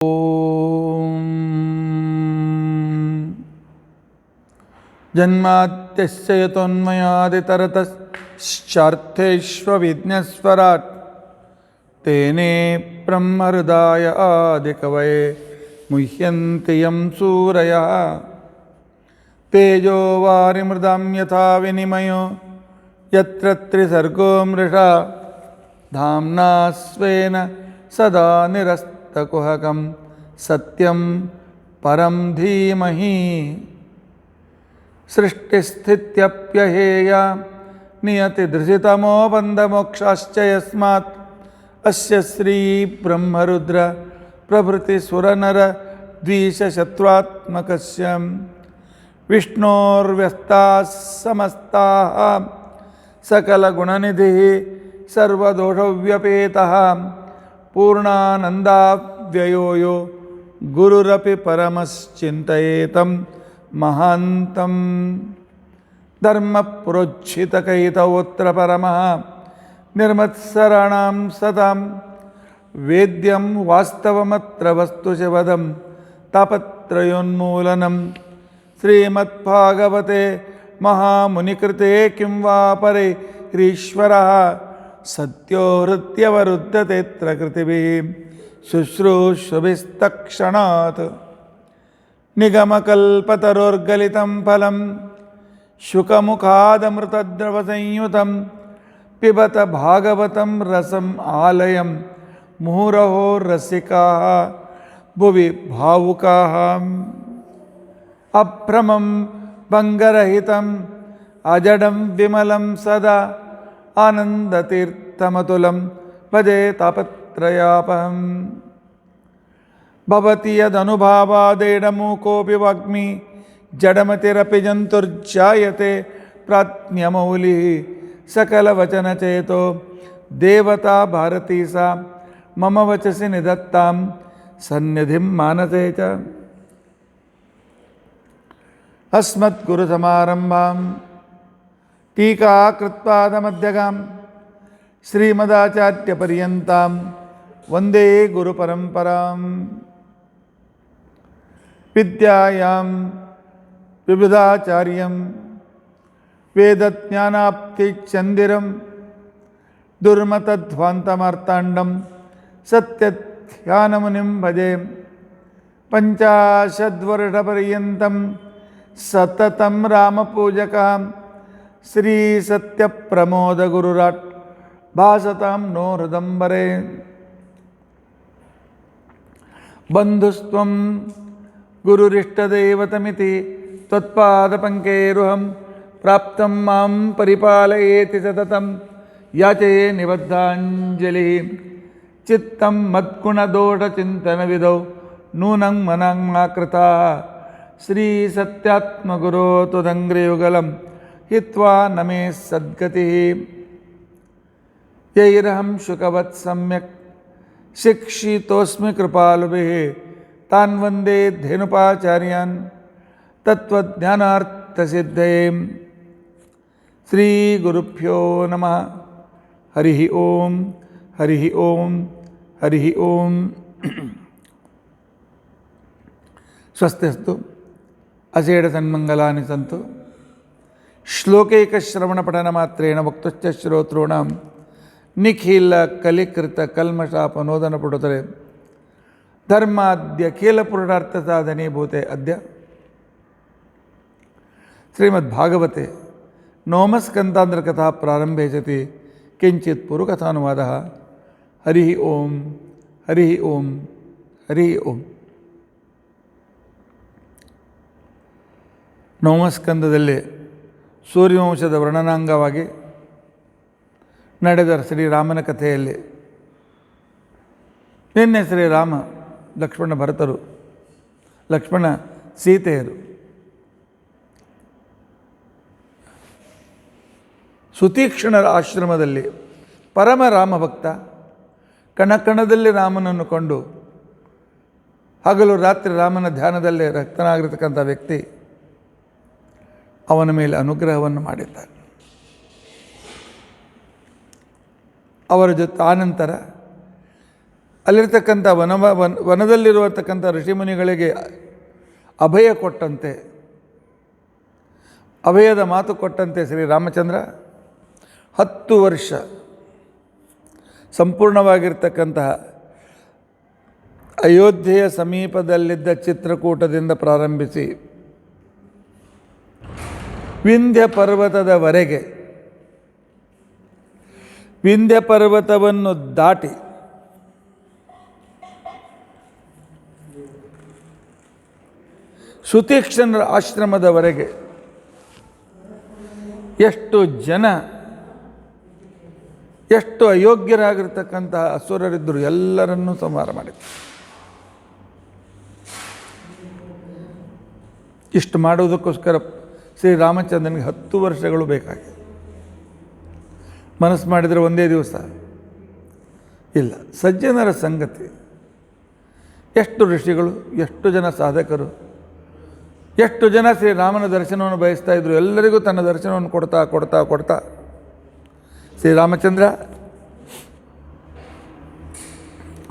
ಓಂ ಜನ್ಮಾದ್ಯಸ್ಯ ಯತೋನ್ಮಯಾದಿತರತಶ್ಚಾರ್ಥೇಷ್ವವಿಘ್ನಸ್ವರಾಟ್ ತೇನೇ ಬ್ರಹ್ಮಹೃದಾಯ ಆದಿಕವಯೇ ಮುಹ್ಯಂತಿ M ಸೂರಯಃ ತೇಜೋ ವಾರಿಮೃದಾಂ ಯಥಾ ವಿನಿಮಯೋ ಯತ್ರ ತ್ರಿಸರ್ಗೋ ಮೃಷಾ ಧಾಮ್ನಾ ಸ್ವೇನ ಸದಾ ನಿರಸ್ತಕುಹಕಂ ಸತ್ಯಂ ಪರಂ ಧೀಮಹಿ ಸೃಷ್ಟಿಸ್ಥಿತ್ಯಪ್ಯಹೇಯ ನಿಯತಿದೃಶಿತಮೋ ಬಂಧಮೋಕ್ಷಾಶ್ಚ ಯಸ್ಮಾತ್ ಅಸ್ಯ ಶ್ರೀ ಬ್ರಹ್ಮರುದ್ರ ಪ್ರಭೃತಿ ಸುರನರ ದ್ವಿಷಶತ್ರುತ್ಮಕಸ್ಯ ವಿಷ್ಣೋರ್ವ್ಯಸ್ತಾಃ ಸಮಸ್ತಾಃ ಸಕಲಗುಣನಿಧಿಃ ಸರ್ವದೋಷವ್ಯಪೇತಃ ಪೂರ್ಣಾನಂದಾವ್ಯಯೋ ಯೋ ಗುರುರಪಿ ಪರಮಶ್ಚಿಂತಯೇತಂ ಮಹಾಂತಂ ಧರ್ಮಪುರೋಚ್ಛಿತಕೈತವೋತ್ರ ಪರಮಃ ನಿರ್ಮತ್ಸರಾಣಾಂ ಸತಾಂ ವೇದ್ಯಂ ವಾಸ್ತವಮತ್ರ ವಸ್ತುಶವದಂ ತಾಪತ್ರಯೋನ್ಮೂಲನಂ ಶ್ರೀಮದ್ಭಾಗವತೆ ಮಹಾಮುನಿಕೃತೆ ಕಿಂ ವಾ ಪರೈರೀಶ್ವರಃ ಸತ್ಯೋ ಹೃತ್ಯವರುದ್ಧತೆತ್ರ ಕೃತಿಭಿಃ ಶುಶ್ರೂಷುಭಿಸ್ತಕ್ಷಣಾತ್ ನಿಗಮಕಲ್ಪತರೋರ್ಗಲಿತಂ ಫಲಂ ಶುಕಮುಖಾದಮೃತದ್ರವಸಂಯುತಂ ಪಿಬತ ಭಾಗವತಂ ರಸಂ ಆಲಯಂ ಮುಹುರಹೋ ರಸಿಕಾಃ ಭುವಿ ಭಾವುಕಾಃ ಅಭ್ರಮಂ ಭಂಗರಹಿತಂ ಅಜಡಂ ವಿಮಲಂ ಸದಾ ಆನಂದತೀರ್ಥಮತುಲಂ ಭಜೆ ತಾಪತ್ರಯಾಪಹಂ ಭವತಿ ಯದನುಭಾವಾದೇಡಮೂಕೋಪಿ ವಾಗ್ಮಿ ಜಡಮತಿರಪಿ ಜಂತುರ್ಜಾಯತೆ ಪ್ರಾಜ್ಞಮೌಲಿಃ ಸಕಲವಚನಚೇತೋ ದೇವತಾ ಭಾರತೀ ಸಾ ಮಮ ವಚಸಿ ನಿಧತ್ತಾಂ ಸನ್ನಿಧಿಂ ಮಾನಸೇ ಚ ಅಸ್ಮದ್ಗುರುಸಮಾರಂಭಾಂ ಟೀಕಾಕೃತ್ಪಾದಮಧ್ಯಗಾಂ ಶ್ರೀಮದಾಚಾರ್ಯಪರ್ಯಂತಾಂ ವಂದೇ ಗುರುಪರಂಪರಾಂ ವಿದ್ಯಾಯಾಂ ವಿಬುಧಾಚಾರ್ಯಂ ವೇದಜ್ಞಾನಾಪ್ತಿಚಂದಿರಂ ದುರ್ಮತಧ್ವಾಂತಮಾರ್ತಾಂಡಂ ಸತ್ಯಧ್ಯಾನಮುನಿಂ ಭಜೆ ಪಂಚಾಶದ್ವರ್ಷಪರ್ಯಂತಂ ಸತತಂ ರಾಮಪೂಜಕಾಂ ಶ್ರೀ ಸತ್ಯಪ್ರಮೋದಗುರುರಾಟ್ ಭಾಸತಾಂ ನೋ ಹೃದಂಬರೆ ಬಂಧುಸ್ತ್ವಂ ಗುರುರಿಷ್ಟದೈವತಮಿತಿ ತ್ವತ್ಪಾದಪಂಕೇರುಹಂ ಪ್ರಾಪ್ತಂ ಮಾಂ ಪರಿಪಾಲಯೇತಿ ಸತತಂ ಯಾಚೇ ನಿಬದ್ಧಾಂಜಲಿಃ ಚಿತ್ತಂ ಮದ್ಗುಣದೋಷಚಿಂತನವಿದೌ ನೂನಂ ಮನಂ ಮಾಕೃತಾಃ ಶ್ರೀ ಸತ್ಯಾತ್ಮಗುರೋ ತ್ವದಂಗ್ರಿಯುಗಲಂ ಹಿತ್ವಾ ನಮೇ ಸದ್ಗತಿಃ ಯೈರಹಂ ಶುಕವತ್ ಸಮ್ಯಕ್ ಶಿಕ್ಷಿತೋಸ್ಮಿ ಕೃಪಾಲುಭಿಃ ತಾನ್ ವಂದೇ ಧೇನುಪಾಚಾರ್ಯಾನ್ ತತ್ವಜ್ಞಾನಾರ್ಥಸಿದ್ಧಯೇ ಶ್ರೀ ಗುರುಭ್ಯೋ ನಮಃ ಹರಿ ಓಂ ಹರಿ ಓಂ ಹರಿ ಓಂ ಸ್ವಸ್ತಿಸ್ತು ಅಸೇಢ ಸನ್ಮಂಗಲಾನಿ ಸಂತು ಶ್ಲೋಕೈಕಶ್ರವಣಪಠನಮಾತ್ರೇಣ ವಕ್ತುಶ್ಚ ಶ್ರೋತॄಣಾಂ ನಿಖಿಲ ಕಲಿಕೃತ ಕಲ್ಮಷಾಪನೋದನ ಪುಡುತರೆ ಧರ್ಮಾದ್ಯ ಖೇಲಪುರುಷಾರ್ಥ ಸಾಧನೀಭೂತೆ ಅದ್ಯ ಶ್ರೀಮದ್ಭಾಗವತೆ ನವಮಸ್ಕಂಧಾಂಧ್ರಕಥಾ ಪ್ರಾರಂಭೆ ಸತಿ ಕಿಂಚಿತ್ ಪೂರ್ವಕಥಾನುವಾದಃ ಹರಿ ಓಂ ಹರಿ ಓಂ ಹರಿ ಓಂ. ನವಮಸ್ಕಂದದಲ್ಲಿ ಸೂರ್ಯವಂಶದ ವರ್ಣನಾಂಗವಾಗಿ ನಡೆದ ಶ್ರೀರಾಮನ ಕಥೆಯಲ್ಲಿ ನಿನ್ನೆ ಶ್ರೀರಾಮ ಲಕ್ಷ್ಮಣ ಭರತರು ಲಕ್ಷ್ಮಣ ಸೀತೆಯರು ಸುತೀಕ್ಷ್ಣರ ಆಶ್ರಮದಲ್ಲಿ ಪರಮ ರಾಮಭಕ್ತ ಕಣಕಣದಲ್ಲಿ ರಾಮನನ್ನು ಕೊಂಡು ಹಗಲು ರಾತ್ರಿ ರಾಮನ ಧ್ಯಾನದಲ್ಲೇ ರಕ್ತನಾಗಿರತಕ್ಕಂಥ ವ್ಯಕ್ತಿ ಅವನ ಮೇಲೆ ಅನುಗ್ರಹವನ್ನು ಮಾಡಿದ್ದಾರೆ. ಅವರ ಜೊತೆ ಆನಂತರ ಅಲ್ಲಿರ್ತಕ್ಕಂಥ ವನದಲ್ಲಿರುವತಕ್ಕಂಥ ಋಷಿಮುನಿಗಳಿಗೆ ಅಭಯ ಕೊಟ್ಟಂತೆ, ಅಭಯದ ಮಾತು ಕೊಟ್ಟಂತೆ ಶ್ರೀರಾಮಚಂದ್ರ 10 ವರ್ಷ ಸಂಪೂರ್ಣವಾಗಿರ್ತಕ್ಕಂತಹ ಅಯೋಧ್ಯೆಯ ಸಮೀಪದಲ್ಲಿದ್ದ ಚಿತ್ರಕೂಟದಿಂದ ಪ್ರಾರಂಭಿಸಿ ವಿಂಧ್ಯ ಪರ್ವತದವರೆಗೆ, ವಿಂಧ್ಯ ಪರ್ವತವನ್ನು ದಾಟಿ ಸುತೀಕ್ಷ್ಣರ ಆಶ್ರಮದವರೆಗೆ ಎಷ್ಟು ಜನ, ಎಷ್ಟು ಅಯೋಗ್ಯರಾಗಿರ್ತಕ್ಕಂತಹ ಅಸುರರಿದ್ದರು ಎಲ್ಲರನ್ನೂ ಸಂಹಾರ ಮಾಡಿದರು. ಇಷ್ಟು ಮಾಡುವುದಕ್ಕೋಸ್ಕರ ಶ್ರೀರಾಮಚಂದ್ರನಿಗೆ 10 ವರ್ಷಗಳು ಬೇಕಾಗಿದೆ. ಮನಸ್ಸು ಮಾಡಿದರೆ ಒಂದೇ ದಿವಸ ಇಲ್ಲ. ಸಜ್ಜನರ ಸಂಗತಿ, ಎಷ್ಟು ಋಷಿಗಳು, ಎಷ್ಟು ಜನ ಸಾಧಕರು, ಎಷ್ಟು ಜನ ಶ್ರೀರಾಮನ ದರ್ಶನವನ್ನು ಬಯಸ್ತಾ ಇದ್ದರು. ಎಲ್ಲರಿಗೂ ತನ್ನ ದರ್ಶನವನ್ನು ಕೊಡ್ತಾ ಕೊಡ್ತಾ ಕೊಡ್ತಾ ಶ್ರೀರಾಮಚಂದ್ರ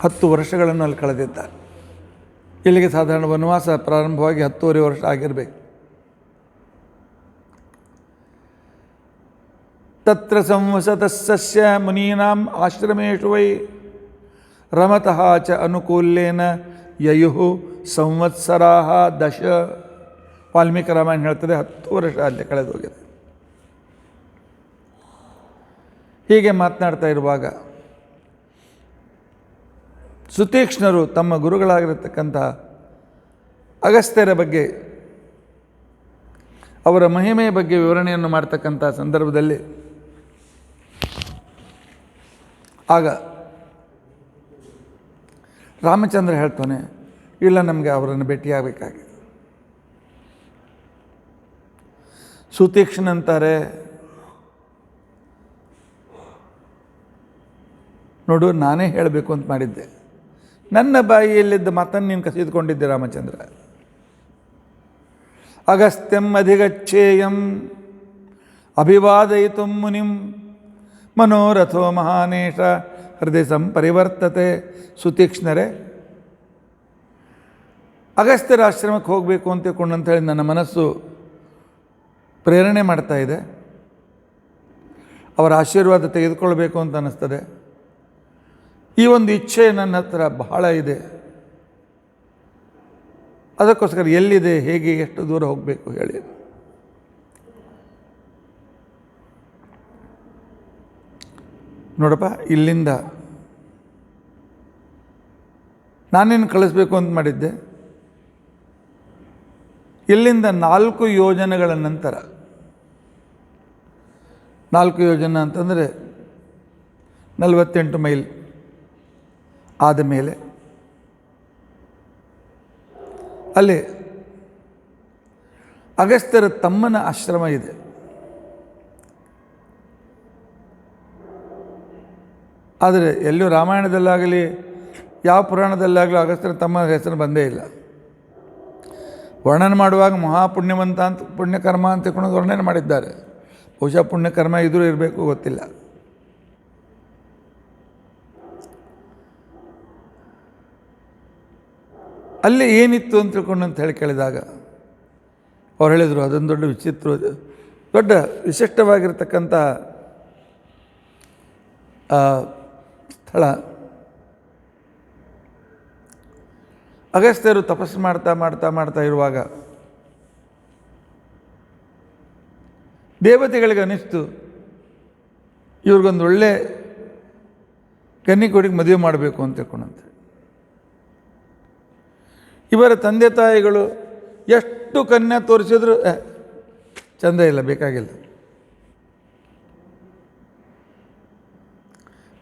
10 ವರ್ಷಗಳನ್ನು ಅಲ್ಲಿ ಕಳೆದಿದ್ದ. ಇಲ್ಲಿಗೆ ಸಾಧಾರಣ ವನವಾಸ ಪ್ರಾರಂಭವಾಗಿ 10.5 ವರ್ಷ ಆಗಿರಬೇಕು. ತತ್ರ ಸಂವಸತಸ್ಯ ಮುನೀನಾಂ ಆಶ್ರಮೇಶು ವೈ ರಮತಃ ಚ ಅನುಕೂಲ್ಯೇನ ಯಯುಃ ಸಂವತ್ಸರಾಃ 10. ವಾಲ್ಮೀಕಿ ರಾಮಾಯಣ ಹೇಳ್ತದೆ 10 ವರ್ಷ ಅಲ್ಲಿ ಕಳೆದು ಹೋಗಿದೆ. ಹೀಗೆ ಮಾತನಾಡ್ತಾ ಇರುವಾಗ ಸುತೀಕ್ಷ್ಣರು ತಮ್ಮ ಗುರುಗಳಾಗಿರತಕ್ಕಂಥ ಅಗಸ್ತ್ಯರ ಬಗ್ಗೆ, ಅವರ ಮಹಿಮೆಯ ಬಗ್ಗೆ ವಿವರಣೆಯನ್ನು ಮಾಡ್ತಕ್ಕಂಥ ಸಂದರ್ಭದಲ್ಲಿ ಆಗ ರಾಮಚಂದ್ರ ಹೇಳ್ತಾನೆ, ಇಲ್ಲ ನಮಗೆ ಅವರನ್ನು ಭೇಟಿಯಾಗಬೇಕಾಗಿದೆ. ಸುತೀಕ್ಷ್ಣಂತಾರೆ, ನೋಡು ನಾನೇ ಹೇಳಬೇಕು ಅಂತ ಮಾಡಿದ್ದೆ, ನನ್ನ ಬಾಯಿಯಲ್ಲಿದ್ದ ಮಾತನ್ನು ನೀನು ಕಸಿದುಕೊಂಡಿದ್ದೆ ರಾಮಚಂದ್ರ. ಅಗಸ್ತ್ಯಂ ಅಧಿಗಚ್ಚೇಯಂ ಅಭಿವಾದಯಿತು ಮುನಿಂ ಮನೋರಥೋ ಮಹಾನೇಶ ಹೃದಯ ಸಂಪರಿವರ್ತತೆ. ಸುತೀಕ್ಷ್ಣರೇ, ಅಗಸ್ತ್ಯರ ಆಶ್ರಮಕ್ಕೆ ಹೋಗಬೇಕು ಅಂತ ಹೇಳಿ ನನ್ನ ಮನಸ್ಸು ಪ್ರೇರಣೆ ಮಾಡ್ತಾ ಇದೆ. ಅವರ ಆಶೀರ್ವಾದ ತೆಗೆದುಕೊಳ್ಬೇಕು ಅಂತ ಅನ್ನಿಸ್ತದೆ. ಈ ಒಂದು ಇಚ್ಛೆ ನನ್ನ ಹತ್ರ ಬಹಳ ಇದೆ. ಅದಕ್ಕೋಸ್ಕರ ಎಲ್ಲಿದೆ, ಹೇಗೆ, ಎಷ್ಟು ದೂರ ಹೋಗಬೇಕು ಹೇಳಿ. ನೋಡಪ್ಪ, ಇಲ್ಲಿಂದ ನಾನೇನು ಕಳಿಸ್ಬೇಕು ಅಂತ ಮಾಡಿದ್ದೆ, ಇಲ್ಲಿಂದ 4 ಯೋಜನೆಗಳ ನಂತರ, 4 ಯೋಜನೆ ಅಂತಂದರೆ 48 ಮೈಲ್ ಆದ ಮೇಲೆ ಅಲ್ಲಿ ಅಗಸ್ತ್ಯರ ತಮ್ಮನ ಆಶ್ರಮ ಇದೆ. ಆದರೆ ಎಲ್ಲೂ ರಾಮಾಯಣದಲ್ಲಾಗಲಿ ಯಾವ ಪುರಾಣದಲ್ಲಾಗಲಿ ಅಗಸ್ತ್ಯರ ತಮ್ಮನ ಹೆಸರು ಬಂದೇ ಇಲ್ಲ. ವರ್ಣನೆ ಮಾಡುವಾಗ ಮಹಾಪುಣ್ಯವಂತ ಅಂತ, ಪುಣ್ಯಕರ್ಮ ಅಂತ ತಿಳ್ಕೊಂಡು ವರ್ಣನೆ ಮಾಡಿದ್ದಾರೆ. ಬಹುಶಃ ಪುಣ್ಯಕರ್ಮ ಇದ್ರೂ ಇರಬೇಕು, ಗೊತ್ತಿಲ್ಲ. ಅಲ್ಲಿ ಏನಿತ್ತು ಅಂತ ತಿಳ್ಕೊಂಡು ಅಂತ ಹೇಳಿ ಕೇಳಿದಾಗ ಅವ್ರು ಹೇಳಿದರು, ಅದೊಂದು ದೊಡ್ಡ ವಿಚಿತ್ರ, ದೊಡ್ಡ ವಿಶಿಷ್ಟವಾಗಿರ್ತಕ್ಕಂಥ ಸ್ಥಳ. ಅಗಸ್ತ್ಯರು ತಪಸ್ಸು ಮಾಡ್ತಾ ಮಾಡ್ತಾ ಮಾಡ್ತಾ ಇರುವಾಗ ದೇವತೆಗಳಿಗೆ ಅನಿಸ್ತು, ಇವ್ರಿಗೊಂದು ಒಳ್ಳೆ ಕನ್ನಿ ಕೊಡಿಗೆ ಮದುವೆ ಮಾಡಬೇಕು ಅಂತ ತಿಳ್ಕೊಂಡಂತೆ. ಇವರ ತಂದೆ ತಾಯಿಗಳು ಎಷ್ಟು ಕನ್ಯಾ ತೋರಿಸಿದ್ರು ಚಂದ ಇಲ್ಲ, ಬೇಕಾಗಿಲ್ಲ.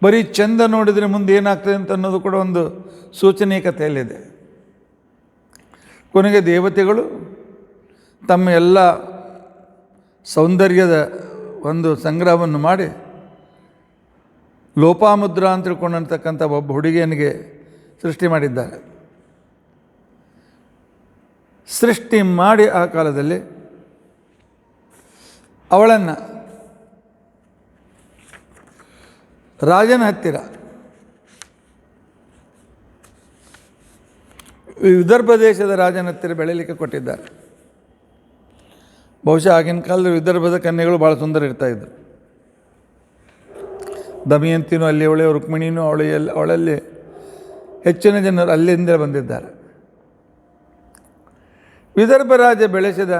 ಬರೀ ಚಂದ ನೋಡಿದರೆ ಮುಂದೆ ಏನಾಗ್ತದೆ ಅಂತ ಅನ್ನೋದು ಕೂಡ ಒಂದು ಸೂಚನೀಯ ಕಥೆಯಲ್ಲಿದೆ. ಕೊನೆಗೆ ದೇವತೆಗಳು ತಮ್ಮ ಎಲ್ಲ ಸೌಂದರ್ಯದ ಒಂದು ಸಂಗ್ರಹವನ್ನು ಮಾಡಿ ಲೋಪಾಮುದ್ರಾ ಅಂತ ತಿಳ್ಕೊಂಡಂತಕ್ಕಂಥ ಒಬ್ಬ ಹುಡುಗಿಯನಿಗೆ ಸೃಷ್ಟಿ ಮಾಡಿದ್ದಾರೆ. ಸೃಷ್ಟಿ ಮಾಡಿ ಆ ಕಾಲದಲ್ಲಿ ಅವಳನ್ನು ರಾಜನ ಹತ್ತಿರ ವಿದರ್ಭ ದೇಶದ ರಾಜನ ಹತ್ತಿರ ಬೆಳೀಲಿಕ್ಕೆ ಕೊಟ್ಟಿದ್ದಾರೆ. ಬಹುಶಃ ಆಗಿನ ಕಾಲದಲ್ಲಿ ವಿದರ್ಭದ ಕನ್ಯೆಗಳು ಭಾಳ ಸುಂದರ ಇರ್ತಾಯಿದ್ರು. ದಮಯಂತಿನೂ ಅಲ್ಲಿ ಅವಳೆ, ರುಕ್ಮಿಣಿನೂ ಅವಳಲ್ಲಿ ಹೆಚ್ಚಿನ ಜನರು ಅಲ್ಲಿಂದ ಬಂದಿದ್ದಾರೆ. ವಿದರ್ಭ ರಾಜ ಬೆಳೆಸಿದ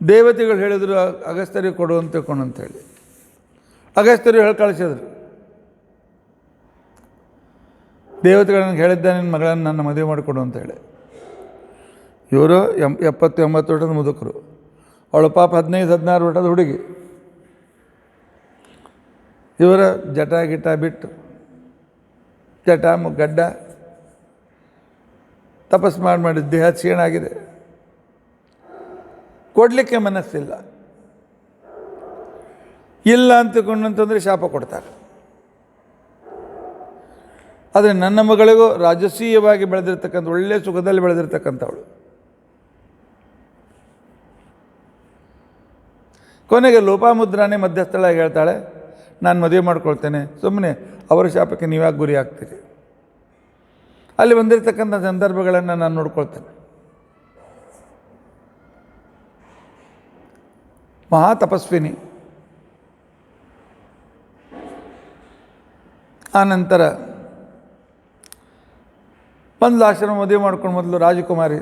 ದೇವತೆಗಳು ಹೇಳಿದರು ಅಗಸ್ತ್ಯರಿಗೆ ಕೊಡು ಅಂತೇಳಿ. ಅಗಸ್ತ್ಯರು ಹೇಳಿ ಕಳಿಸಿದ್ರು, ದೇವತೆಗಳನ್ನು ಹೇಳಿದ್ದ ನಿನ್ನ ಮಗಳನ್ನು ನನ್ನ ಮದುವೆ ಮಾಡಿಕೊಡು ಅಂತೇಳಿ. ಇವರು 70-80 ವರ್ಷದ ಮುದುಕರು, ಅವಳು ಪಾಪ 15-16 ವರ್ಷದ ಹುಡುಗಿ. ಇವರ ಜಟ ಗಿಟ ಬಿಟ್ಟು ಜಟ ಗಡ್ಡ ತಪಸ್ ಮಾಡಿ ದೇಹ ಕ್ಷೀಣ ಆಗಿದೆ, ಕೊಡಲಿಕ್ಕೆ ಮನಸ್ಸಿಲ್ಲ. ಇಲ್ಲ ಅಂತಕೊಂಡಂತಂದರೆ ಶಾಪ ಕೊಡ್ತಾರೆ. ಆದರೆ ನನ್ನ ಮಗಳಿಗೂ ರಾಜಸೀಯವಾಗಿ ಬೆಳೆದಿರ್ತಕ್ಕಂಥ ಒಳ್ಳೆಯ ಸುಖದಲ್ಲಿ ಬೆಳೆದಿರ್ತಕ್ಕಂಥವಳು. ಕೊನೆಗೆ ಲೋಪಾಮುದ್ರಾನೇ ಮಧ್ಯಸ್ಥಳಾಗಿ ಹೇಳ್ತಾಳೆ, ನಾನು ಮದುವೆ ಮಾಡ್ಕೊಳ್ತೇನೆ, ಸುಮ್ಮನೆ ಅವರ ಶಾಪಕ್ಕೆ ನೀವ್ಯಾಕೆ ಗುರಿ ಆಗ್ತೀರಿ, ಅಲ್ಲಿ ಬಂದಿರತಕ್ಕಂಥ ಸಂದರ್ಭಗಳನ್ನು ನಾನು ನೋಡ್ಕೊಳ್ತೇನೆ. ಮಹಾ ತಪಸ್ವಿನಿ. ಆ ನಂತರ ಬಂದು ಆಶ್ರಮ ಮದುವೆ ಮಾಡ್ಕೊಂಡು ಮೊದಲು ರಾಜಕುಮಾರಿ.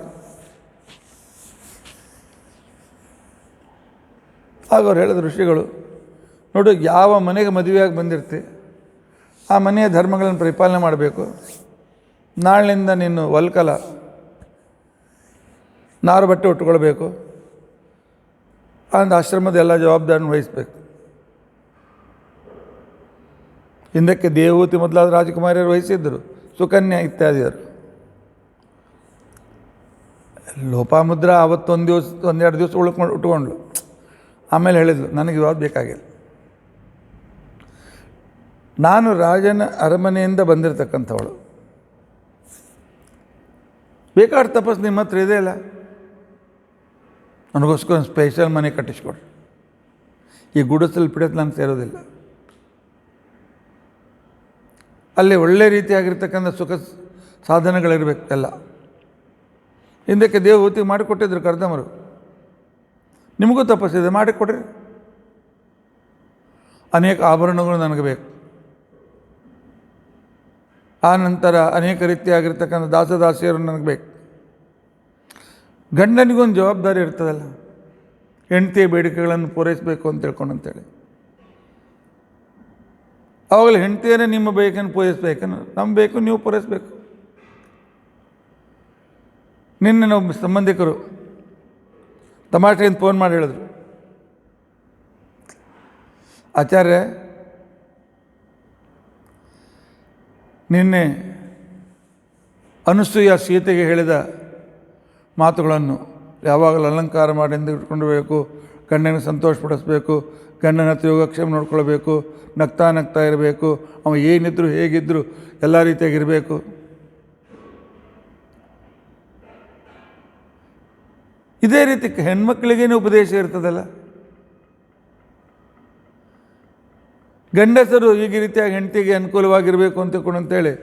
ಆಗ ಅವ್ರು ಹೇಳಿದ್ರು ಋಷಿಗಳು, ನೋಡು, ಯಾವ ಮನೆಗೆ ಮದುವೆಯಾಗಿ ಬಂದಿರ್ತಿ ಆ ಮನೆಯ ಧರ್ಮಗಳನ್ನು ಪರಿಪಾಲನೆ ಮಾಡಬೇಕು. ನಾಳಿನಿಂದ ನೀನು ವಲ್ಕಲ ನಾರು ಬಟ್ಟೆ ಉಟ್ಕೊಳ್ಬೇಕು, ಅಂದು ಆಶ್ರಮದ ಎಲ್ಲ ಜವಾಬ್ದಾರಿನ ವಹಿಸಬೇಕು. ಹಿಂದಕ್ಕೆ ದೇವಹೂತಿ ಮೊದಲಾದ ರಾಜಕುಮಾರಿಯರು ವಹಿಸಿದ್ದರು, ಸುಕನ್ಯಾ ಇತ್ಯಾದಿಯರು. ಲೋಪಾಮುದ್ರ ಆವತ್ತು ಒಂದೆರಡು ದಿವಸ ಉಟ್ಕೊಂಡ್ಳು. ಆಮೇಲೆ ಹೇಳಿದ್ಲು, ನನಗೆ ಯಾವ್ದು ಬೇಕಾಗಿಲ್ಲ, ನಾನು ರಾಜನ ಅರಮನೆಯಿಂದ ಬಂದಿರತಕ್ಕಂಥವಳು, ಬೇಕಾದ ತಪಸ್ಸು ನಿಮ್ಮ ಹತ್ರ ಇದೆ ಇಲ್ಲ, ನನಗೋಸ್ಕರ ಸ್ಪೆಷಲ್ ಮನೆ ಕಟ್ಟಿಸ್ಕೊಡ್ರಿ, ಈ ಗುಡಿಸಲು ಪಿಡಿಸಲು ನಾನು ಸೇರೋದಿಲ್ಲ. ಅಲ್ಲಿ ಒಳ್ಳೆ ರೀತಿಯಾಗಿರ್ತಕ್ಕಂಥ ಸುಖ ಸಾಧನೆಗಳಿರಬೇಕು ಎಲ್ಲ. ಹಿಂದಕ್ಕೆ ದೇವಹೂತಿ ಮಾಡಿಕೊಟ್ಟಿದ್ರು ಕರ್ದಮರು, ನಿಮಗೂ ತಪಸ್ಸಿದೆ ಮಾಡಿಕೊಡ್ರಿ. ಅನೇಕ ಆಭರಣಗಳು ನನಗೆ ಬೇಕು. ಆ ನಂತರ ಅನೇಕ ರೀತಿಯಾಗಿರ್ತಕ್ಕಂಥ ದಾಸದಾಸಿಯರು ನನಗೆ ಬೇಕು. ಗಂಡನಿಗೊಂದು ಜವಾಬ್ದಾರಿ ಇರ್ತದಲ್ಲ, ಹೆಂಡತಿಯ ಬೇಡಿಕೆಗಳನ್ನು ಪೂರೈಸಬೇಕು ಅಂತ ತಿಳ್ಕೊಂಡಂತೇಳಿ. ಆವಾಗಲೇ ಹೆಂಡತಿಯರೇ ನಿಮ್ಮ ಬೇಕನ್ನು ಪೂರೈಸಬೇಕನ್ನು, ನಮ್ಮ ಬೇಕು ನೀವು ಪೂರೈಸಬೇಕು. ನಿನ್ನೆ ನಾವು ಸಂಬಂಧಿಕರು ತಮಾಷೆಯಿಂದ ಫೋನ್ ಮಾಡಿ ಹೇಳಿದ್ರು, ಆಚಾರ್ಯ ನಿನ್ನೆ ಅನಸೂಯ ಸೀತೆಗೆ ಹೇಳಿದ ಮಾತುಗಳನ್ನು ಯಾವಾಗಲೂ ಅಲಂಕಾರ ಮಾಡಿಂದ ಇಟ್ಕೊಂಡಿರಬೇಕು, ಗಂಡನ ಸಂತೋಷಪಡಿಸ್ಬೇಕು, ಗಂಡನ ಹತ್ರ ಯೋಗಕ್ಷೇಮ ನೋಡ್ಕೊಳ್ಬೇಕು, ನಗ್ತಾ ನಗ್ತಾ ಇರಬೇಕು, ಅವ ಏನಿದ್ರು ಹೇಗಿದ್ದರೂ ಎಲ್ಲ ರೀತಿಯಾಗಿರಬೇಕು. ಇದೇ ರೀತಿ ಹೆಣ್ಮಕ್ಳಿಗೇನು ಉಪದೇಶ ಇರ್ತದಲ್ಲ. ಗಂಡಸರು ಈಗ ರೀತಿಯಾಗಿ ಹೆಂಡತಿಗೆ ಅನುಕೂಲವಾಗಿರಬೇಕು ಅಂತೇಳಿ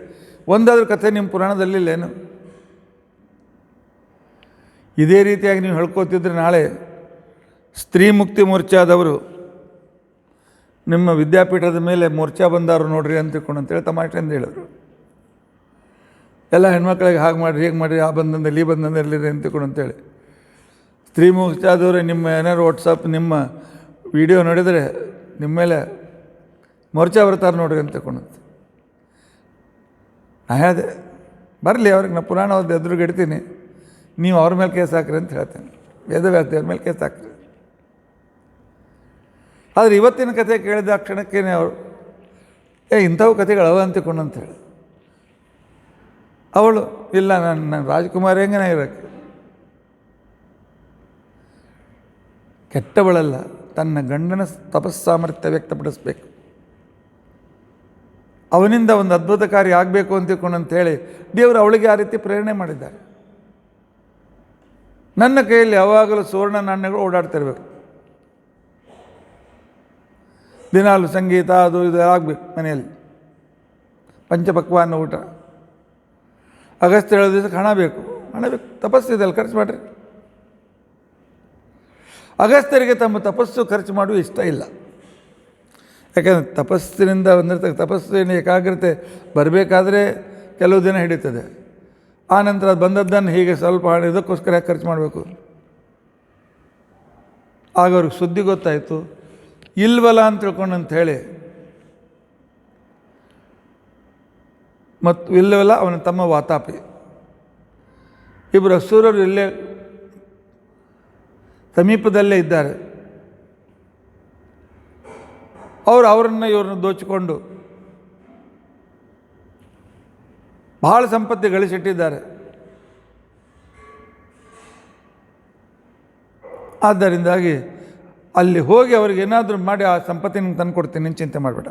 ಒಂದಾದ್ರೂ ಕಥೆ ನಿಮ್ಮ ಪುರಾಣದಲ್ಲಿಲ್ಲೇನು? ಇದೇ ರೀತಿಯಾಗಿ ನೀವು ಹೇಳ್ಕೋತಿದ್ರೆ ನಾಳೆ ಸ್ತ್ರೀ ಮುಕ್ತಿ ಮೋರ್ಚಾದವರು ನಿಮ್ಮ ವಿದ್ಯಾಪೀಠದ ಮೇಲೆ ಮೋರ್ಚಾ ಬಂದಾರು ನೋಡ್ರಿ ಅಂತೇಳಿ ತಮಾಷೆಯಿಂದ ಹೇಳಿದ್ರು. ಎಲ್ಲ ಹೆಣ್ಮಕ್ಳಿಗೆ ಹಾಗೆ ಮಾಡಿರಿ, ಹೇಗೆ ಮಾಡಿರಿ, ಆ ಬಂಧನದಲ್ಲಿ ಈ ಬಂಧನದಲ್ಲಿರಿ ಅಂತೇಳಿ. ಸ್ತ್ರೀ ಮೋರ್ಚಾದವರು ನಿಮ್ಮ ಏನಾದ್ರು ವಾಟ್ಸಪ್ ನಿಮ್ಮ ವಿಡಿಯೋ ನೋಡಿದರೆ ನಿಮ್ಮ ಮೇಲೆ ಮೋರ್ಚಾ ಬರ್ತಾರೆ ನೋಡ್ರಿ ಅಂತಕೊಂಡಂತೆ. ನಾ ಹೇಳಿದೆ, ಬರಲಿ ಅವ್ರಿಗೆ ನಾ ಪುರಾಣವಾದ ಎದುರುಗಿಡ್ತೀನಿ, ನೀವು ಅವ್ರ ಮೇಲೆ ಕೇಸ್ ಹಾಕ್ರಿ ಅಂತ ಹೇಳ್ತೇನೆ, ವೇದವ್ಯಾಸದೇವ್ರ ಮೇಲೆ ಕೇಸ್ ಹಾಕ್ರಿ. ಆದರೆ ಇವತ್ತಿನ ಕಥೆ ಕೇಳಿದ ಕ್ಷಣಕ್ಕೇ ಅವರು ಇಂಥವು ಕಥೆಗಳವ ಅಂತಕೊಂಡಂತೇಳಿ. ಅವಳು ಇಲ್ಲ, ನಾನು ರಾಜ್ಕುಮಾರ್ ಹೆಂಗನೇ ಇರೋಕ್ಕೆ. ಕೆಟ್ಟವಳಲ್ಲ, ತನ್ನ ಗಂಡನ ತಪಸ್ಸಾಮರ್ಥ್ಯ ವ್ಯಕ್ತಪಡಿಸ್ಬೇಕು, ಅವನಿಂದ ಒಂದು ಅದ್ಭುತ ಕಾರ್ಯ ಆಗಬೇಕು ಅಂತೇಳಿ ದೇವರು ಅವಳಿಗೆ ಆ ರೀತಿ ಪ್ರೇರಣೆ ಮಾಡಿದ್ದಾರೆ. ನನ್ನ ಕೈಯಲ್ಲಿ ಯಾವಾಗಲೂ ಸುವರ್ಣ ನಾಣ್ಯಗಳು ಓಡಾಡ್ತಿರ್ಬೇಕು, ದಿನಾಲು ಸಂಗೀತ ಅದು ಇದು ಆಗಬೇಕು ಮನೆಯಲ್ಲಿ, ಪಂಚಪಕ್ವಾನ್ನ ಊಟ. ಅಗಸ್ತ್ಯ ಹೇಳೋ ದಿವಸಕ್ಕೆ ಹಣ ಬೇಕು ತಪಸ್ಸಿದೆ ಅಲ್ಲಿ ಖರ್ಚು ಮಾಡಿರಿ. ಅಗಸ್ತ್ಯರಿಗೆ ತಮ್ಮ ತಪಸ್ಸು ಖರ್ಚು ಮಾಡುವ ಇಷ್ಟ ಇಲ್ಲ. ಯಾಕಂದರೆ ತಪಸ್ಸಿನಿಂದ ಬಂದಿರ್ತಕ್ಕ ತಪಸ್ಸಿನ ಏಕಾಗ್ರತೆ ಬರಬೇಕಾದ್ರೆ ಕೆಲವು ದಿನ ಹಿಡಿತದೆ. ಆ ನಂತರ ಅದು ಬಂದದ್ದನ್ನು ಹೀಗೆ ಸ್ವಲ್ಪ ಹಣ ಇದಕ್ಕೋಸ್ಕರ ಯಾಕೆ ಖರ್ಚು ಮಾಡಬೇಕು? ಆಗ ಅವ್ರಿಗೆ ಸುದ್ದಿ ಗೊತ್ತಾಯಿತು, ಇಲ್ವಲ್ಲ ಅಂತ ತಿಳ್ಕೊಂಡಂತ ಹೇಳಿ, ಮತ್ತು ಇಲ್ಲವಲ್ಲ ಅವನ ತಮ್ಮ ವಾತಾಪಿ ಇಬ್ಬರು ಅಸುರರು ಇಲ್ಲೇ ಸಮೀಪದಲ್ಲೇ ಇದ್ದಾರೆ. ಅವರನ್ನು ಇವ್ರನ್ನ ದೋಚಿಕೊಂಡು ಬಹಳ ಸಂಪತ್ತಿ ಗಳಿಸಿಟ್ಟಿದ್ದಾರೆ. ಆದ್ದರಿಂದಾಗಿ ಅಲ್ಲಿ ಹೋಗಿ ಅವ್ರಿಗೆ ಏನಾದರೂ ಮಾಡಿ ಆ ಸಂಪತ್ತಿನ ತಂದು ಕೊಡ್ತೀನಿ, ನೀನು ಚಿಂತೆ ಮಾಡಬೇಡ,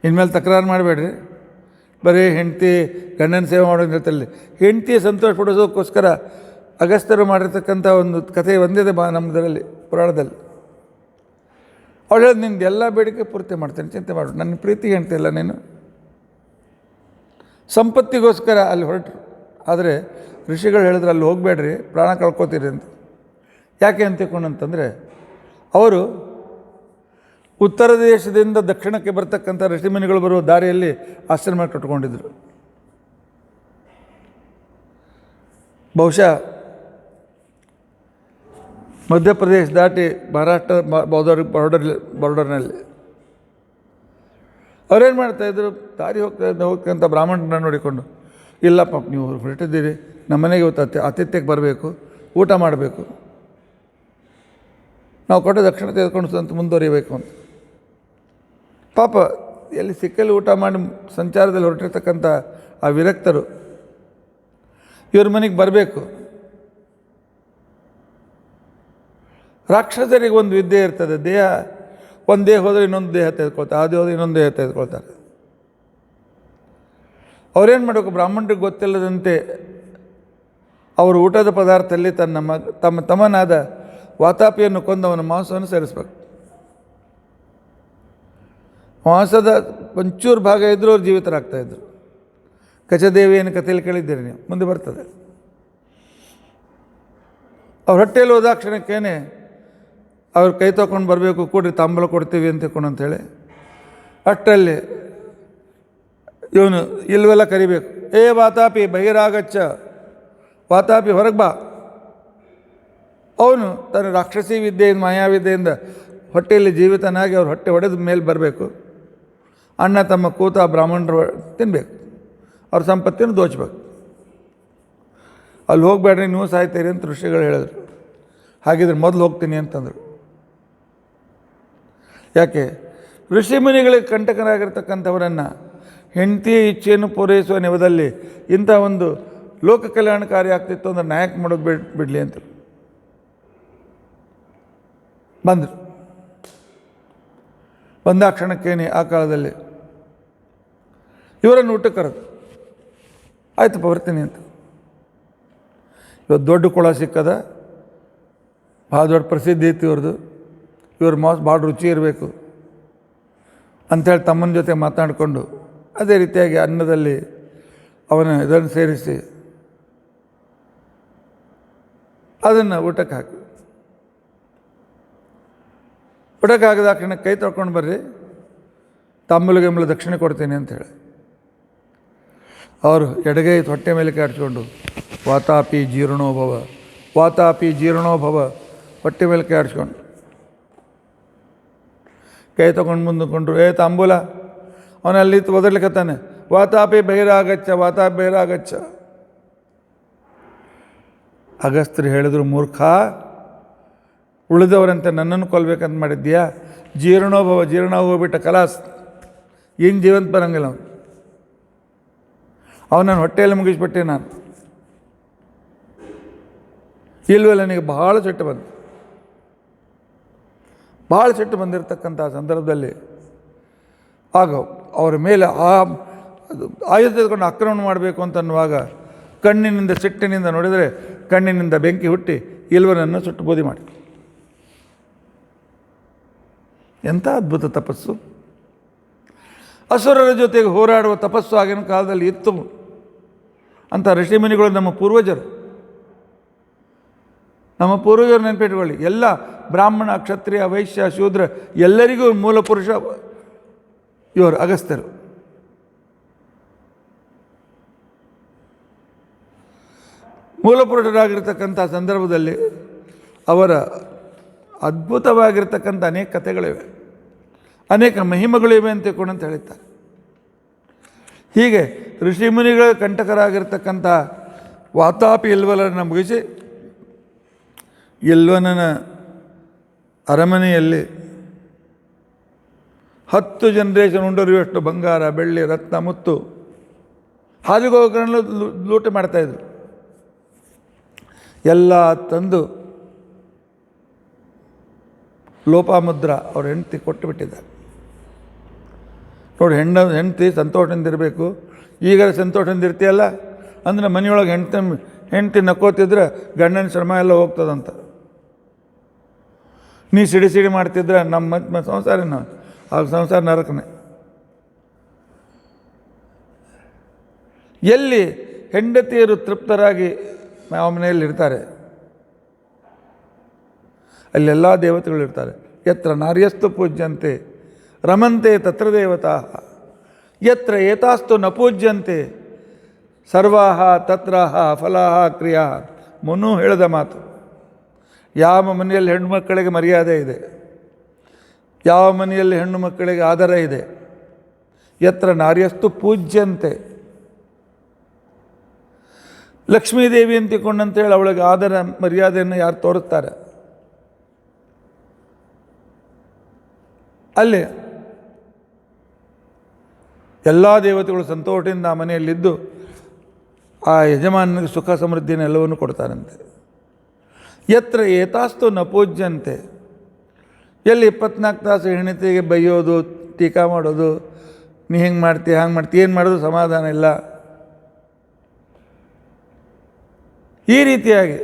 ಇನ್ಮೇಲೆ ತಕರಾರು ಮಾಡಬೇಡ್ರಿ. ಬರೀ ಹೆಂಡತಿ ಗಂಡನ ಸೇವೆ ಮಾಡೋದ್ರಲ್ಲಿ ಹೆಂಡತಿ ಸಂತೋಷ ಪಡಿಸೋದಕ್ಕೋಸ್ಕರ ಅಗಸ್ತ್ಯರು ಮಾಡಿರ್ತಕ್ಕಂಥ ಒಂದು ಕಥೆ ಒಂದಿದೆ ನಮ್ಮದರಲ್ಲಿ ಪುರಾಣದಲ್ಲಿ. ಅವಳು ಹೇಳಿದ, ನಿಂದು ಎಲ್ಲ ಬೇಡಿಕೆ ಪೂರ್ತಿ ಮಾಡ್ತೇನೆ, ಚಿಂತೆ ಮಾಡು, ನನ್ನ ಪ್ರೀತಿ ಹೆಂಡ್ತಿಲ್ಲ ನೀನು. ಸಂಪತ್ತಿಗೋಸ್ಕರ ಅಲ್ಲಿ ಹೊರಟರು. ಆದರೆ ಋಷಿಗಳು ಹೇಳಿದ್ರು, ಅಲ್ಲಿ ಹೋಗಬೇಡ್ರಿ, ಪ್ರಾಣ ಕಳ್ಕೊತೀರಿ ಅಂತ. ಯಾಕೆ ಅಂತ ತಿಳ್ಕೊಂಡಂತಂದರೆ, ಅವರು ಉತ್ತರ ದೇಶದಿಂದ ದಕ್ಷಿಣಕ್ಕೆ ಬರ್ತಕ್ಕಂಥ ಋಷಿಮುನಿಗಳು ಬರುವ ದಾರಿಯಲ್ಲಿ ಆಶ್ರಮ ಕಟ್ಕೊಂಡಿದ್ರು. ಬಹುಶಃ ಮಧ್ಯಪ್ರದೇಶ ದಾಟಿ ಮಹಾರಾಷ್ಟ್ರ ಬಾರ್ಡರ್ನಲ್ಲಿ ಅವರೇನು ಮಾಡ್ತಾಯಿದ್ರು, ದಾರಿ ಹೋಗ್ತಕ್ಕಂಥ ಬ್ರಾಹ್ಮಣರನ್ನ ನೋಡಿಕೊಂಡು, ಇಲ್ಲಪ್ಪ ನೀವು ಹೊರಟಿದ್ದೀರಿ, ನಮ್ಮ ಮನೆಗೆ ಇವತ್ತು ಆತಿಥ್ಯಕ್ಕೆ ಬರಬೇಕು, ಊಟ ಮಾಡಬೇಕು, ನಾವು ಕೊಟ್ಟು ದಕ್ಷಿಣ ತೆಗೆದುಕೊಂಡು ಅಂತ ಮುಂದುವರಿಬೇಕು ಅಂತ. ಪಾಪ ಎಲ್ಲಿ ಸಿಕ್ಕಲ್ಲಿ ಊಟ ಮಾಡಿ ಸಂಚಾರದಲ್ಲಿ ಹೊರಟಿರ್ತಕ್ಕಂಥ ಆ ವಿರಕ್ತರು ಇವ್ರ ಮನೆಗೆ ಬರಬೇಕು. ರಾಕ್ಷಸರಿಗೆ ಒಂದು ವಿದ್ಯೆ ಇರ್ತದೆ, ಒಂದು ದೇಹ ಹೋದರೆ ಇನ್ನೊಂದು ದೇಹ ತೆಗೆದುಕೊಳ್ತಾರೆ, ಆ ದೇಹ ಹೋದರೆ ಇನ್ನೊಂದು ದೇಹ ತೆಗೆದುಕೊಳ್ತಾರೆ. ಅವ್ರೇನು ಮಾಡಬೇಕು, ಬ್ರಾಹ್ಮಣರಿಗೆ ಗೊತ್ತಿಲ್ಲದಂತೆ ಅವರು ಊಟದ ಪದಾರ್ಥದಲ್ಲಿ ತಮ್ಮ ತಮ್ಮನಾದ ವಾತಾಪಿಯನ್ನು ಕೊಂದವನ ಮಾಂಸವನ್ನು ಸೇರಿಸ್ಬೇಕು. ಮಾಂಸದ ಒಂಚೂರು ಭಾಗ ಇದ್ದರೂ ಅವ್ರು ಜೀವಿತರಾಗ್ತಾಯಿದ್ರು. ಕಚದೇವಿಯನ್ನು ಕಥೆಯಲ್ಲಿ ಕೇಳಿದ್ದೀರಿ ನೀವು, ಮುಂದೆ ಬರ್ತದೆ. ಅವ್ರ ಹೊಟ್ಟೆಯಲ್ಲಿ ಹೋದಾಕ್ಷಣಕ್ಕೇನೆ ಅವ್ರು ಕೈ ತೊಗೊಂಡು ಬರಬೇಕು, ಕೂಡ್ರಿ ತಾಂಬೂಲ ಕೊಡ್ತೀವಿ ಅಂತ ಹೇಳಿ ಅಷ್ಟರಲ್ಲಿ ಇವನು ಇಲ್ವೆಲ್ಲ ಕರಿಬೇಕು, ಏ ವಾತಾಪಿ ಬಹಿರಾಗಚ್ಚ, ವಾತಾಪಿ ಹೊರಗೆ ಬಾ. ಅವನು ತನ್ನ ರಾಕ್ಷಸಿ ವಿದ್ಯೆಯಿಂದ ಮಾಯಾವಿದ್ಯೆಯಿಂದ ಹೊಟ್ಟೆಯಲ್ಲಿ ಜೀವಿತನಾಗಿ ಅವ್ರ ಹೊಟ್ಟೆ ಹೊಡೆದ ಮೇಲೆ ಬರಬೇಕು. ಅಣ್ಣ ತಮ್ಮ ಕೂತ ಬ್ರಾಹ್ಮಣರು ತಿನ್ನಬೇಕು, ಅವ್ರ ಸಂಪತ್ತಿನ ದೋಚಬೇಕು. ಅಲ್ಲಿ ಹೋಗಬೇಡ್ರಿ, ನೀವು ಸಾಯ್ತೀರಿ ಅಂತ ಋಷಿಗಳು ಹೇಳಿದ್ರು. ಹಾಗಿದ್ರೆ ಮೊದಲು ಹೋಗ್ತೀನಿ ಅಂತಂದರು. ಯಾಕೆ? ಋಷಿಮುನಿಗಳಿಗೆ ಕಂಟಕರಾಗಿರ್ತಕ್ಕಂಥವರನ್ನು ಹೆಂಡತಿಯ ಇಚ್ಛೆಯನ್ನು ಪೂರೈಸುವ ನೆವದಲ್ಲಿ ಇಂಥ ಒಂದು ಲೋಕ ಕಲ್ಯಾಣಕಾರಿ ಆಗ್ತಿತ್ತು ಅಂದ್ರೆ ನಾಯಕ ಮಾಡೋದು ಬಿಡಲಿ ಅಂತ ಬಂದರು. ಬಂದಾಕ್ಷಣಕ್ಕೇನೆ ಆ ಕಾಲದಲ್ಲಿ ಇವರನ್ನು ಊಟಕ್ಕೆ ಕರೆದು, ಆಯ್ತಪ್ಪ ಬರ್ತೀನಿ ಅಂತ. ಇವತ್ತು ದೊಡ್ಡ ಕೊಳ ಸಿಕ್ಕದ, ಭಾಳ ದೊಡ್ಡ ಪ್ರಸಿದ್ಧಿ ಇತ್ತು ಇವ್ರದ್ದು, ಇವ್ರ ಮಾಂಸ ಭಾಳ ರುಚಿ ಇರಬೇಕು ಅಂಥೇಳಿ ತಮ್ಮನ ಜೊತೆ ಮಾತಾಡಿಕೊಂಡು ಅದೇ ರೀತಿಯಾಗಿ ಅನ್ನದಲ್ಲಿ ಅವನ ಇದನ್ನು ಸೇರಿಸಿ ಅದನ್ನು ಊಟಕ್ಕೆ ಹಾಕಿ, ಊಟಕ್ಕೆ ಹಾಕಿದ ಕ್ಷಣ ಕೈ ತೊಳ್ಕೊಂಡು ಬರ್ರಿ, ತಾಂಬೂಲ ದಕ್ಷಿಣೆ ಕೊಡ್ತೀನಿ ಅಂಥೇಳಿ ಅವರು ಎಡಗೈ ಹೊಟ್ಟೆ ಮೇಲೆ ಕಾಡ್ಸ್ಕೊಂಡು ವಾತಾಪಿ ಜೀರ್ಣೋಭವ, ವಾತಾಪಿ ಜೀರ್ಣೋಭವ, ಹೊಟ್ಟೆ ಮೇಲೆ ಕಾಡ್ಸ್ಕೊಂಡು ಕೈ ತೊಗೊಂಡು ಮುಂದಕೊಂಡ್ರು. ಏ ತಾಂಬೂಲ, ಅವನಲ್ಲಿ ಒದರ್ಲಿಕ್ಕತ್ತಾನೆ, ವಾತಾಪಿ ಬಹಿರಾಗಚ್ಚ, ವಾತಾಪಿ ಬಹಿರಾಗಚ್ಚ. ಅಗಸ್ತ್ಯರು ಹೇಳಿದ್ರು, ಮೂರ್ಖ, ಉಳಿದವರಂತೆ ನನ್ನನ್ನು ಕೊಲ್ಲಬೇಕಂತ ಮಾಡಿದ್ದೀಯಾ? ಜೀರ್ಣೋಭವ, ಜೀರ್ಣ ಹೋಗ್ಬಿಟ್ಟ ಕಲಾಸ್, ಏನು ಜೀವಂತ ಬರಂಗಿಲ್ಲ ಅವನನ್ನು ಹೊಟ್ಟೆಯಲ್ಲಿ ಮುಗಿಸ್ಬಿಟ್ಟೆ ನಾನು. ಇಲ್ವಲ್ಲ, ನನಗೆ ಭಾಳ ಸಿಟ್ಟು ಬಂತು. ಭಾಳ ಸಿಟ್ಟು ಬಂದಿರತಕ್ಕಂಥ ಸಂದರ್ಭದಲ್ಲಿ ಆಗ ಅವರ ಮೇಲೆ ಆಯುಧ ತೆಗೆದುಕೊಂಡು ಆಕ್ರಮಣ ಮಾಡಬೇಕು ಅಂತನ್ನುವಾಗ ಕಣ್ಣಿನಿಂದ ಸಿಟ್ಟಿನಿಂದ ನೋಡಿದರೆ ಕಣ್ಣಿನಿಂದ ಬೆಂಕಿ ಹುಟ್ಟಿ ಇಲ್ವನನ್ನು ಸುಟ್ಟು ಬೂದಿ ಮಾಡಿ. ಎಂಥ ಅದ್ಭುತ ತಪಸ್ಸು! ಅಸುರರ ಜೊತೆಗೆ ಹೋರಾಡುವ ತಪಸ್ಸು ಆಗಿನ ಕಾಲದಲ್ಲಿ ಇತ್ತು ಅಂತ ಋಷಿಮುನಿಗಳು ನಮ್ಮ ಪೂರ್ವಜರು. ನಮ್ಮ ಪೂರ್ವಜರು ನೆನಪಿಟ್ಕೊಳ್ಳಿ. ಎಲ್ಲ ಬ್ರಾಹ್ಮಣ, ಕ್ಷತ್ರಿಯ, ವೈಶ್ಯ, ಶೂದ್ರ ಎಲ್ಲರಿಗೂ ಮೂಲ ಪುರುಷ ಇವರು ಅಗಸ್ತ್ಯರು. ಮೂಲಪುರುಷರಾಗಿರ್ತಕ್ಕಂಥ ಸಂದರ್ಭದಲ್ಲಿ ಅವರ ಅದ್ಭುತವಾಗಿರ್ತಕ್ಕಂಥ ಅನೇಕ ಕಥೆಗಳಿವೆ, ಅನೇಕ ಮಹಿಮೆಗಳಿವೆ ಅಂತ ಹೇಳ್ತಾರೆ. ಹೀಗೆ ಋಷಿಮುನಿಗಳ ಕಂಟಕರಾಗಿರ್ತಕ್ಕಂಥ ವಾತಾಪಿ ಇಲ್ವಲರನ್ನು ಮುಗಿಸಿ ಇಲ್ವನನ ಅರಮನೆಯಲ್ಲಿ 10 ಜನರೇಷನ್ ಉಂಡರಿಯುವಷ್ಟು ಬಂಗಾರ, ಬೆಳ್ಳಿ, ರತ್ನ, ಮುತ್ತು ಹಾಲಿಗೋಗರನ್ನು ಲೂಟ ಮಾಡ್ತಾಯಿದ್ರು. ಎಲ್ಲ ತಂದು ಲೋಪಾಮುದ್ರ ಅವ್ರ ಹೆಂಡತಿ ಕೊಟ್ಟು ಬಿಟ್ಟಿದ್ದಾರೆ. ನೋಡಿ, ಹೆಂಡತಿ ಸಂತೋಷದಿಂದ ಇರಬೇಕು. ಈಗ ಸಂತೋಷದಿಂದ ಇರ್ತೀಯಲ್ಲ ಅಂದರೆ ಮನೆಯೊಳಗೆ ಹೆಂಡತಿ ನಕ್ಕೋತಿದ್ರೆ ಗಂಡನ ಶ್ರಮ ಎಲ್ಲ ಹೋಗ್ತದಂತ. ನೀ ಸಿಡಿ ಮಾಡ್ತಿದ್ರೆ ನಮ್ಮ ಸಂಸಾರನ ಆ ಸಂಸಾರ ನರಕನೇ. ಎಲ್ಲಿ ಹೆಂಡತಿಯರು ತೃಪ್ತರಾಗಿ ಯಾವ ಮನೆಯಲ್ಲಿ ಇರ್ತಾರೆ ಅಲ್ಲೆಲ್ಲ ದೇವತೆಗಳಿರ್ತಾರೆ. ಯತ್ರ ನಾರ್ಯಸ್ತು ಪೂಜ್ಯಂತೆ ರಮಂತೆ ತತ್ರ ದೇವತಾ, ಯತ್ರ ಏತಾಸ್ತು ನ ಪೂಜ್ಯಂತೆ ಸರ್ವಾಹ ತತ್ರಾಹ ಫಲಾಹ ಕ್ರಿಯಾ. ಮುನು ಹೇಳಿದ ಮಾತು. ಯಾವ ಮನೆಯಲ್ಲಿ ಹೆಣ್ಣು ಮಕ್ಕಳಿಗೆ ಮರ್ಯಾದೆ ಇದೆ, ಯಾವ ಮನೆಯಲ್ಲಿ ಹೆಣ್ಣು ಮಕ್ಕಳಿಗೆ ಆದರ ಇದೆ, ಯತ್ರ ನಾರ್ಯಸ್ತು ಪೂಜ್ಯಂತೆ. ಲಕ್ಷ್ಮೀದೇವಿ ಅಂತಿಕೊಂಡಂತೇಳಿ ಅವಳಿಗೆ ಆದರ ಮರ್ಯಾದೆಯನ್ನು ಯಾರು ತೋರಿಸ್ತಾರೆ ಅಲ್ಲಿ ಎಲ್ಲ ದೇವತೆಗಳು ಸಂತೋಷದಿಂದ ಆ ಮನೆಯಲ್ಲಿದ್ದು ಆ ಯಜಮಾನನಿಗೆ ಸುಖ ಸಮೃದ್ಧಿಯನ್ನು ಎಲ್ಲವನ್ನು ಕೊಡ್ತಾರಂತೆ. ಯತ್ರ ಏತಾಸ್ತು ನ ಪೂಜ್ಯಂತೆ, ಎಲ್ಲಿ 24 ತಾಸು ಹೆಂಡತಿಗೆ ಬೈಯೋದು, ಟೀಕಾ ಮಾಡೋದು, ನೀ ಹೆಂಗೆ ಮಾಡ್ತೀಯ ಹಂಗೆ ಮಾಡ್ತೀಯ, ಏನು ಮಾಡೋದು ಸಮಾಧಾನ ಇಲ್ಲ. ಈ ರೀತಿಯಾಗಿ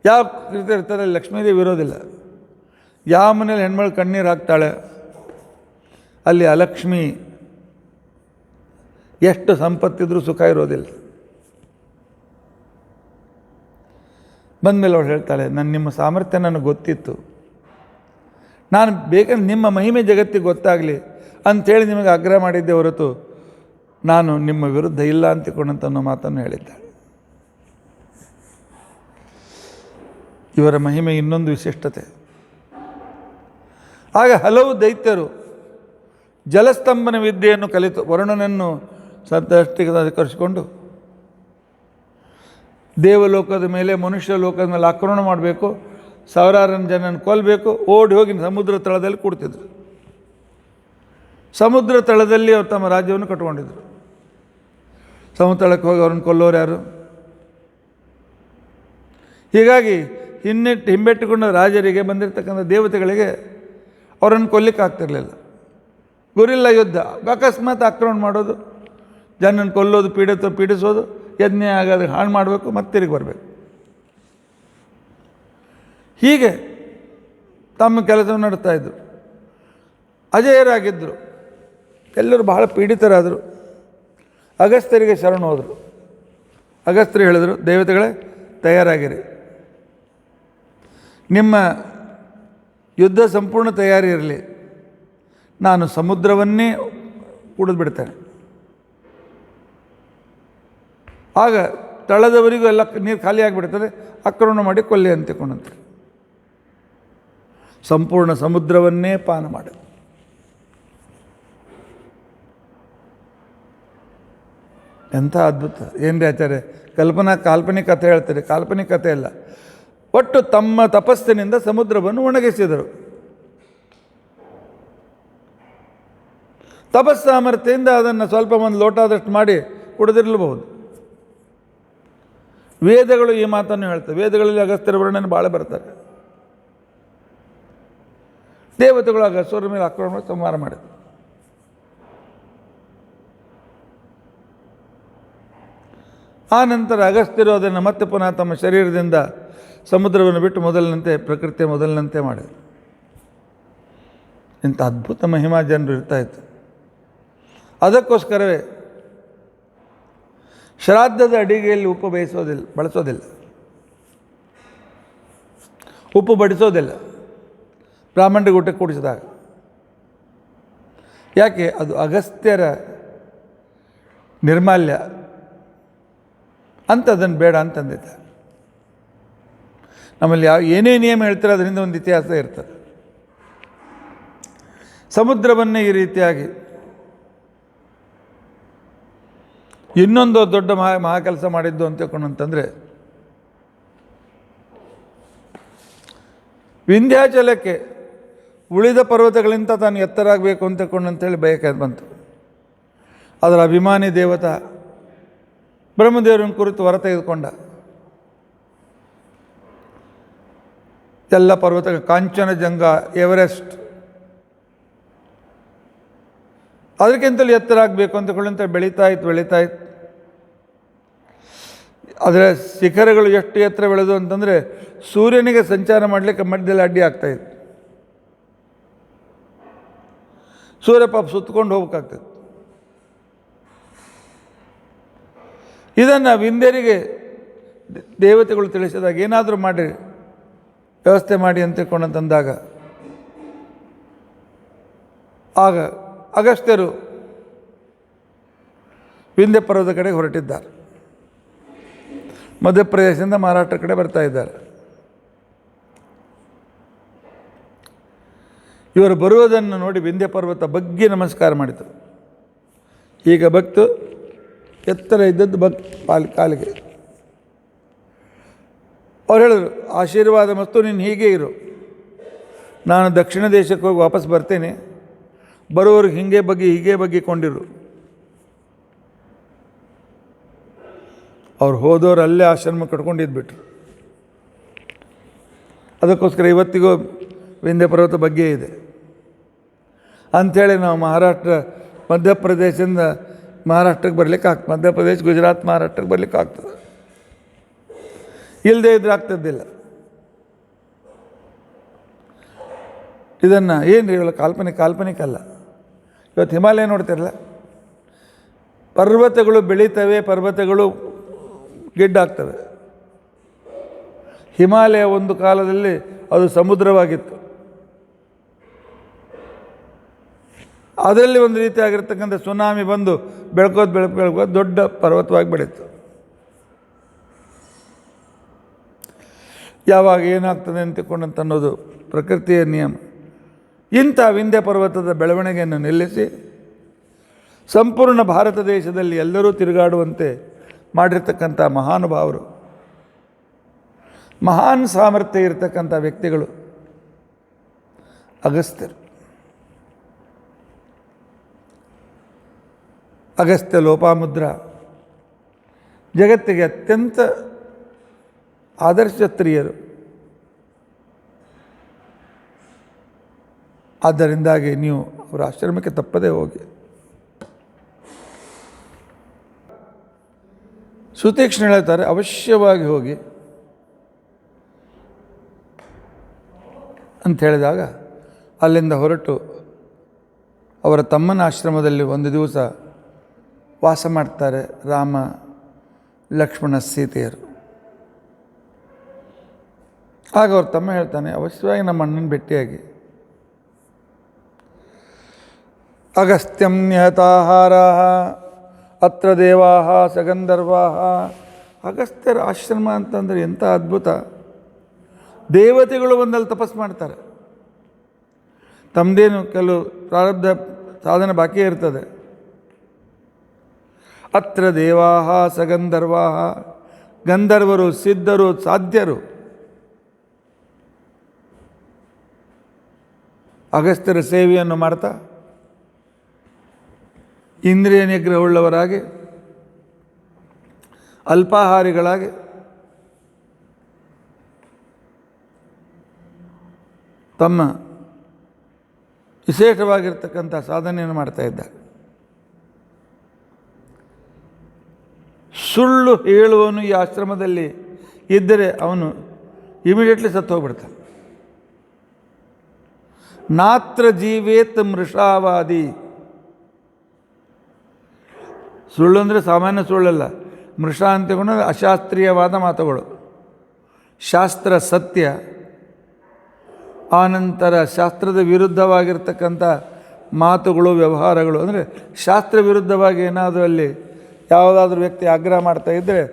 ಯಾವ ರೀತಿ ಇರ್ತಾರೆ ಲಕ್ಷ್ಮೀದೇವಿ ಇರೋದಿಲ್ಲ. ಯಾವ ಮನೇಲಿ ಹೆಣ್ಮಗಳು ಕಣ್ಣೀರು ಹಾಕ್ತಾಳೆ ಅಲ್ಲಿ ಅಲಕ್ಷ್ಮಿ ಎಷ್ಟು ಸಂಪತ್ತಿದ್ರೂ ಸುಖ ಇರೋದಿಲ್ಲ. ಬಂದಮೇಲೆ ಅವಳು ಹೇಳ್ತಾಳೆ, ನಿಮ್ಮ ಸಾಮರ್ಥ್ಯ ನನಗೆ ಗೊತ್ತಿತ್ತು, ನಾನು ಬೇಕಂದ್ರೆ ನಿಮ್ಮ ಮಹಿಮೆ ಜಗತ್ತಿಗೆ ಗೊತ್ತಾಗಲಿ ಅಂಥೇಳಿ ನಿಮಗೆ ಆಗ್ರಹ ಮಾಡಿದ್ದೆ ಹೊರತು ನಾನು ನಿಮ್ಮ ವಿರುದ್ಧ ಇಲ್ಲ ಅಂತಿಕೊಂಡಂತ ಅನ್ನೋ ಮಾತನ್ನು ಹೇಳಿದ್ದಾಳೆ. ಇವರ ಮಹಿಮೆ ಇನ್ನೊಂದು ವಿಶಿಷ್ಟತೆ. ಆಗ ಹಲವು ದೈತ್ಯರು ಜಲಸ್ತಂಭನ ವಿದ್ಯೆಯನ್ನು ಕಲಿತು ವರುಣನನ್ನು ಸದಷ್ಟಿಗೆ ಕರೆಸಿಕೊಂಡು ದೇವಲೋಕದ ಮೇಲೆ, ಮನುಷ್ಯ ಲೋಕದ ಮೇಲೆ ಆಕ್ರಮಣ ಮಾಡಬೇಕು, ಸಾವಿರಾರು ಜನನ ಕೊಲ್ಲಬೇಕು, ಓಡಿ ಹೋಗಿ ಸಮುದ್ರ ತಳದಲ್ಲಿ ಕೂಡ್ತಿದ್ರು. ಸಮುದ್ರ ತಳದಲ್ಲಿ ಅವರು ತಮ್ಮ ರಾಜ್ಯವನ್ನು ಕಟ್ಕೊಂಡಿದ್ರು. ಸಮುದ್ರಕ್ಕೆ ಹೋಗಿ ಅವ್ರನ್ನ ಕೊಲ್ಲೋರು ಯಾರು? ಹೀಗಾಗಿ ಹಿಂಬೆಟ್ಟುಕೊಂಡ ರಾಜರಿಗೆ, ಬಂದಿರತಕ್ಕಂಥ ದೇವತೆಗಳಿಗೆ ಅವರನ್ನು ಕೊಲ್ಲಿಕ್ಕೆ ಆಗ್ತಿರಲಿಲ್ಲ. ಗುರಿಲ್ಲ ಯುದ್ಧ, ಅಕಸ್ಮಾತ್ ಆಕ್ರಮಣ ಮಾಡೋದು, ಜನನ ಕೊಲ್ಲೋದು, ಪೀಡಿಸೋದು, ಯಜ್ಞ ಆಗೋದು ಹಾಳು ಮಾಡಬೇಕು, ಮತ್ತೆ ತಿರುಗಿ ಬರಬೇಕು. ಹೀಗೆ ತಮ್ಮ ಕೆಲಸವನ್ನು ನಡೆಸ್ತಾಯಿದ್ರು. ಅಜೇಯರಾಗಿದ್ದರು. ಎಲ್ಲರೂ ಬಹಳ ಪೀಡಿತರಾದರು. ಅಗಸ್ತ್ಯರಿಗೆ ಶರಣ ಹೋದರು. ಅಗಸ್ತ್ಯರು ಹೇಳಿದರು, ದೇವತೆಗಳೇ ತಯಾರಾಗಿರಿ, ನಿಮ್ಮ ಯುದ್ಧ ಸಂಪೂರ್ಣ ತಯಾರಿ ಇರಲಿ, ನಾನು ಸಮುದ್ರವನ್ನೇ ಕುಡಿದು ಬಿಡ್ತೇನೆ. ಆಗ ತಳದವರಿಗೂ ಎಲ್ಲ ನೀರು ಖಾಲಿ ಆಗಿಬಿಡ್ತದೆ, ಆಕ್ರಮಣ ಮಾಡಿ ಕೊಲ್ಲಿ ಅಂತಿಕೊಂಡಂತೆ ಸಂಪೂರ್ಣ ಸಮುದ್ರವನ್ನೇ ಪಾನ ಮಾಡಿ. ಎಂಥ ಅದ್ಭುತ! ಏನ್ರಿ ಆಚಾರ್ಯ, ಕಾಲ್ಪನಿಕ ಕಥೆ ಹೇಳ್ತಾರೆ. ಕಾಲ್ಪನಿಕ ಕಥೆ ಅಲ್ಲ, ಒಟ್ಟು ತಮ್ಮ ತಪಸ್ಸಿನಿಂದ ಸಮುದ್ರವನ್ನು ಒಣಗಿಸಿದರು. ತಪಸ್ಸಾಮರ್ಥ್ಯದಿಂದ ಅದನ್ನು ಸ್ವಲ್ಪ ಒಂದು ಲೋಟದಷ್ಟು ಮಾಡಿ ಕುಡಿದಿರಲಬಹುದು. ವೇದಗಳು ಈ ಮಾತನ್ನು ಹೇಳ್ತವೆ. ವೇದಗಳಲ್ಲಿ ಅಗಸ್ತ್ಯರ ವರ್ಣನೆ ಭಾಳ ಬರ್ತಾರೆ. ದೇವತೆಗಳು ಅಗಸ್ತ್ಯರ ಮೇಲೆ ಆಕ್ರಮಣ ಸಂಹಾರ ಮಾಡಿದರು. ಆ ನಂತರ ಅಗಸ್ತ್ಯರು ಅದನ್ನು ಮತ್ತೆ ಪುನಃ ತಮ್ಮ ಶರೀರದಿಂದ ಸಮುದ್ರವನ್ನು ಬಿಟ್ಟು ಮೊದಲಿನಂತೆ, ಪ್ರಕೃತಿಯ ಮೊದಲಿನಂತೆ ಮಾಡಿದರು. ಇಂಥ ಅದ್ಭುತ ಮಹಿಮಾ ಜನರು ಇರ್ತಾಯಿತ್ತು. ಅದಕ್ಕೋಸ್ಕರವೇ ಶ್ರಾದ್ದದ ಅಡಿಗೆಯಲ್ಲಿ ಉಪ್ಪು ಬಳಸೋದಿಲ್ಲ, ಉಪ್ಪು ಬಡಿಸೋದಿಲ್ಲ ಬ್ರಾಹ್ಮಣರಿಗೆ ಊಟಕ್ಕೆ ಕೂಡಿಸಿದಾಗ. ಯಾಕೆ? ಅದು ಅಗಸ್ತ್ಯರ ನಿರ್ಮಾಲ್ಯ ಅಂತ ಅದನ್ನು ಬೇಡ ಅಂತಂದಿದ್ದ. ನಮ್ಮಲ್ಲಿ ಏನೇ ನಿಯಮ ಹೇಳ್ತಾರೆ ಅದರಿಂದ ಒಂದು ಇತಿಹಾಸ ಇರ್ತದೆ. ಸಮುದ್ರವನ್ನೇ ಈ ರೀತಿಯಾಗಿ ಇನ್ನೊಂದು ದೊಡ್ಡ ಮಹಾ ಕೆಲಸ ಮಾಡಿದ್ದು ಅಂತ ತಿಳ್ಕೊಂಡಂತಂದರೆ, ವಿಂಧ್ಯಾಚಲಕ್ಕೆ ಉಳಿದ ಪರ್ವತಗಳಿಂದ ತಾನು ಎತ್ತರ ಆಗಬೇಕು ಅಂತ ತಿಳ್ಕೊಂಡಂತೇಳಿ ಬಯಕೆ ಬಂತು. ಅದರ ಅಭಿಮಾನಿ ದೇವತಾ ಬ್ರಹ್ಮದೇವರನ್ನು ಕುರಿತು ಹೊರ ತೆಗೆದುಕೊಂಡ. ಎಲ್ಲ ಪರ್ವತಗಳು, ಕಾಂಚನಜಂಗ, ಎವರೆಸ್ಟ್, ಅದಕ್ಕಿಂತಲೂ ಎತ್ತರ ಆಗಬೇಕು ಅಂತ ಬೆಳೀತಾ ಇತ್ತು. ಅದರ ಶಿಖರಗಳು ಎಷ್ಟು ಎತ್ತರ ಬೆಳೆದು ಅಂತಂದರೆ ಸೂರ್ಯನಿಗೆ ಸಂಚಾರ ಮಾಡಲಿಕ್ಕೆ ಮಧ್ಯದಲ್ಲಿ ಅಡ್ಡಿ ಆಗ್ತಾಯಿತ್ತು. ಸೂರ್ಯ ಪಾಪ ಸುತ್ತಕೊಂಡು ಹೋಗ್ಬೇಕಾಗ್ತದೆ. ಇದನ್ನು ವಿಂಧ್ಯರಿಗೆ ದೇವತೆಗಳು ತಿಳಿಸಿದಾಗ, ಏನಾದರೂ ಮಾಡಿ ವ್ಯವಸ್ಥೆ ಮಾಡಿ ಅಂತ ತಿಳ್ಕೊಂಡಂತಂದಾಗ, ಆಗ ಅಗಸ್ತ್ಯರು ವಿಂಧ್ಯ ಪರ್ವತದ ಕಡೆಗೆ ಹೊರಟಿದ್ದಾರೆ. ಮಧ್ಯಪ್ರದೇಶದಿಂದ ಮಹಾರಾಷ್ಟ್ರ ಕಡೆ ಬರ್ತಾ ಇದ್ದಾರೆ. ಇವರು ಬರುವುದನ್ನು ನೋಡಿ ವಿಂಧ್ಯ ಪರ್ವತ ಬಗ್ಗೆ ನಮಸ್ಕಾರ ಮಾಡಿತು. ಈಗ ಭಕ್ತು ಎತ್ತರ ಇದ್ದದ್ದು ಕಾಲಿಗೆ. ಅವ್ರು ಹೇಳಿದ್ರು, ಆಶೀರ್ವಾದ ಮಸ್ತು, ನೀನು ಹೀಗೆ ಇರು, ನಾನು ದಕ್ಷಿಣ ದೇಶಕ್ಕೆ ಹೋಗಿ ವಾಪಸ್ ಬರ್ತೇನೆ, ಬರುವವ್ರಿಗೆ ಹೀಗೆ ಬಗ್ಗಿಕೊಂಡಿರು. ಅವ್ರು ಹೋದವರು ಅಲ್ಲೇ ಆಶ್ರಮ ಕಟ್ಕೊಂಡಿದ್ಬಿಟ್ರು. ಅದಕ್ಕೋಸ್ಕರ ಇವತ್ತಿಗೂ ವಿಂಧ್ಯ ಪರ್ವತ ಬಗ್ಗೆ ಇದೆ ಅಂಥೇಳಿ ನಾವು ಮಧ್ಯಪ್ರದೇಶದಿಂದ ಮಹಾರಾಷ್ಟ್ರಕ್ಕೆ ಬರಲಿಕ್ಕೆ ಮಧ್ಯಪ್ರದೇಶ, ಗುಜರಾತ್, ಮಹಾರಾಷ್ಟ್ರಕ್ಕೆ ಬರಲಿಕ್ಕೆ ಆಗ್ತದೆ. ಇಲ್ಲದೇ ಇದ್ರೆ ಆಗ್ತದ್ದಿಲ್ಲ. ಇದನ್ನು ಏನು ಹೇಳಲ್ಲ, ಕಾಲ್ಪನಿಕ ಅಲ್ಲ. ಇವತ್ತು ಹಿಮಾಲಯ ನೋಡ್ತಿರಲ್ಲ, ಪರ್ವತಗಳು ಬೆಳೀತವೆ, ಪರ್ವತಗಳು ಗಿಡ್ಡಾಗ್ತವೆ. ಹಿಮಾಲಯ ಒಂದು ಕಾಲದಲ್ಲಿ ಅದು ಸಮುದ್ರವಾಗಿತ್ತು. ಅದರಲ್ಲಿ ಒಂದು ರೀತಿಯಾಗಿರ್ತಕ್ಕಂಥ ಸುನಾಮಿ ಬಂದು ಬೆಳ್ಕೋದು ದೊಡ್ಡ ಪರ್ವತವಾಗಿ ಬೆಳೀತು. ಯಾವಾಗ ಏನಾಗ್ತದೆ ಅಂತ ಅನ್ನೋದು ಪ್ರಕೃತಿಯ ನಿಯಮ. ಇಂಥ ವಿಂಧ್ಯ ಪರ್ವತದ ಬೆಳವಣಿಗೆಯನ್ನು ನಿಲ್ಲಿಸಿ ಸಂಪೂರ್ಣ ಭಾರತ ದೇಶದಲ್ಲಿ ಎಲ್ಲರೂ ತಿರುಗಾಡುವಂತೆ ಮಾಡಿರ್ತಕ್ಕಂಥ ಮಹಾನುಭಾವರು, ಮಹಾನ್ ಸಾಮರ್ಥ್ಯ ಇರತಕ್ಕಂಥ ವ್ಯಕ್ತಿಗಳು ಅಗಸ್ತ್ಯರು. ಅಗಸ್ತ್ಯ ಲೋಪಾಮುದ್ರ ಜಗತ್ತಿಗೆ ಅತ್ಯಂತ ಆದರ್ಶ ಸ್ತ್ರೀಯರು. ಆದ್ದರಿಂದಾಗಿ ನೀವು ಅವರ ಆಶ್ರಮಕ್ಕೆ ತಪ್ಪದೇ ಹೋಗಿ. ಸುತೀಕ್ಷ್ಣ ಹೇಳ್ತಾರೆ, ಅವಶ್ಯವಾಗಿ ಹೋಗಿ ಅಂತ ಹೇಳಿದಾಗ ಅಲ್ಲಿಂದ ಹೊರಟು ಅವರ ತಮ್ಮನ ಆಶ್ರಮದಲ್ಲಿ ಒಂದು ದಿವಸ ವಾಸ ಮಾಡ್ತಾರೆ ರಾಮ, ಲಕ್ಷ್ಮಣ, ಸೀತೆಯರು. ಆಗ ಅವ್ರ ತಮ್ಮ ಹೇಳ್ತಾನೆ, ಅವಶ್ಯವಾಗಿ ನಮ್ಮ ಅಣ್ಣನ ಭೇಟಿಯಾಗಿ. ಅಗಸ್ತ್ಯಂ ನಿಹತಾಹಾರ ಅತ್ರ ದೇವಾ ಸಗಂಧರ್ವಾ. ಅಗಸ್ತ್ಯರ ಆಶ್ರಮ ಅಂತಂದರೆ ಎಂಥ ಅದ್ಭುತ. ದೇವತೆಗಳು ಬಂದಲ್ಲಿ ತಪಸ್ಸು ಮಾಡ್ತಾರೆ. ತಮ್ಮದೇನು ಕೆಲವು ಪ್ರಾರಬ್ಧ ಸಾಧನೆ ಬಾಕಿ ಇರ್ತದೆ. ಅತ್ರ ದೇವಾ ಸಗಂಧರ್ವಾ, ಗಂಧರ್ವರು, ಸಿದ್ಧರು, ಸಾಧ್ಯರು ಅಗಸ್ತ್ಯರ ಸೇವೆಯನ್ನು ಮಾಡ್ತಾ ಇಂದ್ರಿಯ ನಿಗ್ರಹವುಳ್ಳವರಾಗಿ, ಅಲ್ಪಾಹಾರಿಗಳಾಗಿ ತಮ್ಮ ವಿಶೇಷವಾಗಿರ್ತಕ್ಕಂಥ ಸಾಧನೆಯನ್ನು ಮಾಡ್ತಾ ಇದ್ದಾರೆ. ಸುಳ್ಳು ಹೇಳುವನು ಈ ಆಶ್ರಮದಲ್ಲಿ ಇದ್ದರೆ ಅವನು ಇಮಿಡಿಯೇಟ್ಲಿ ಸತ್ತು ಹೋಗ್ಬಿಡ್ತಾನೆ. ನಾತ್ರ ಜೀವೇತ್ ಮೃಷಾವಾದಿ. ಸುಳ್ಳು ಅಂದರೆ ಸಾಮಾನ್ಯ ಸುಳ್ಳಲ್ಲ, ಮೃಷ ಅಂತ್ಯಗಳು ಅಶಾಸ್ತ್ರೀಯವಾದ ಮಾತುಗಳು. ಶಾಸ್ತ್ರ ಸತ್ಯ, ಆನಂತರ ಶಾಸ್ತ್ರದ ವಿರುದ್ಧವಾಗಿರ್ತಕ್ಕಂಥ ಮಾತುಗಳು, ವ್ಯವಹಾರಗಳು. ಅಂದರೆ ಶಾಸ್ತ್ರ ವಿರುದ್ಧವಾಗಿ ಏನಾದರೂ ಅಲ್ಲಿ ಯಾವುದಾದ್ರೂ ವ್ಯಕ್ತಿ ಆಗ್ರಹ ಮಾಡ್ತಾ ಇದ್ದರೆ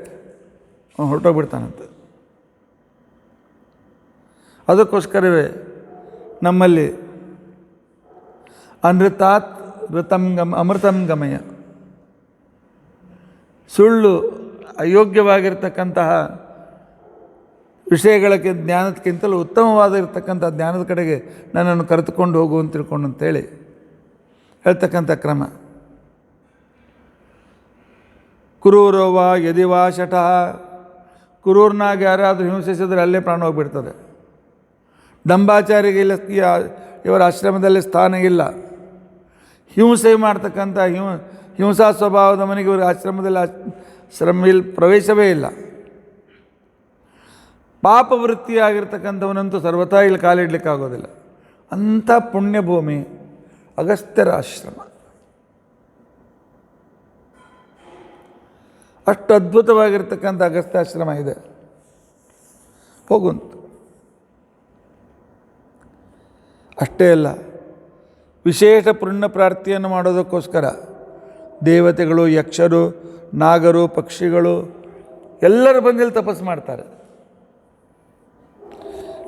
ಹೊರಟೋಗ್ಬಿಡ್ತಾನಂತ. ಅದಕ್ಕೋಸ್ಕರವೇ ನಮ್ಮಲ್ಲಿ ಅನೃತಾತ್ ಅಮೃತಂ ಗಮಯ, ಸುಳ್ಳು ಅಯೋಗ್ಯವಾಗಿರ್ತಕ್ಕಂತಹ ವಿಷಯಗಳಕ್ಕೆ ಜ್ಞಾನಕ್ಕಿಂತಲೂ ಉತ್ತಮವಾಗಿರ್ತಕ್ಕಂಥ ಜ್ಞಾನದ ಕಡೆಗೆ ನನ್ನನ್ನು ಕರೆದುಕೊಂಡು ಹೋಗು ಅಂತ ತಿಳ್ಕೊಂಡು ಅಂತೇಳಿ ಹೇಳ್ತಕ್ಕಂಥ ಕ್ರಮ. ಕುರೂರವ ಯದಿವಾ ಶಟಃ, ಕುರೂರ್ನಾಗ ಯಾರಾದರೂ ಹಿಂಸಿಸಿದರೆ ಅಲ್ಲೇ ಪ್ರಾಣ ಹೋಗಿಬಿಡ್ತದೆ. ದಂಬಾಚಾರಿಗೆ ಇಲ್ಲ, ಇವರ ಆಶ್ರಮದಲ್ಲಿ ಸ್ಥಾನ ಇಲ್ಲ. ಹಿಂಸೆ ಮಾಡ್ತಕ್ಕಂಥ ಹಿಂಸಾ ಸ್ವಭಾವದ ಮನೆಗೆ ಇವರು ಆಶ್ರಮದಲ್ಲಿ ಪ್ರವೇಶವೇ ಇಲ್ಲ. ಪಾಪವೃತ್ತಿಯಾಗಿರ್ತಕ್ಕಂಥವನಂತೂ ಸರ್ವತಾ ಇಲ್ಲಿ ಕಾಲಿಡಲಿಕ್ಕಾಗೋದಿಲ್ಲ. ಅಂಥ ಪುಣ್ಯಭೂಮಿ ಅಗಸ್ತ್ಯರ ಆಶ್ರಮ. ಅಷ್ಟು ಅದ್ಭುತವಾಗಿರ್ತಕ್ಕಂಥ ಅಗಸ್ತ್ಯಾಶ್ರಮ ಇದೆ, ಹೋಗುಂತು. ಅಷ್ಟೇ ಅಲ್ಲ, ವಿಶೇಷ ಪುಣ್ಯ ಪ್ರಾರ್ಥಿಯನ್ನು ಮಾಡೋದಕ್ಕೋಸ್ಕರ ದೇವತೆಗಳು, ಯಕ್ಷರು, ನಾಗರು, ಪಕ್ಷಿಗಳು ಎಲ್ಲರೂ ಬಂದಿಲ್ಲಿ ತಪಸ್ಸು ಮಾಡ್ತಾರೆ.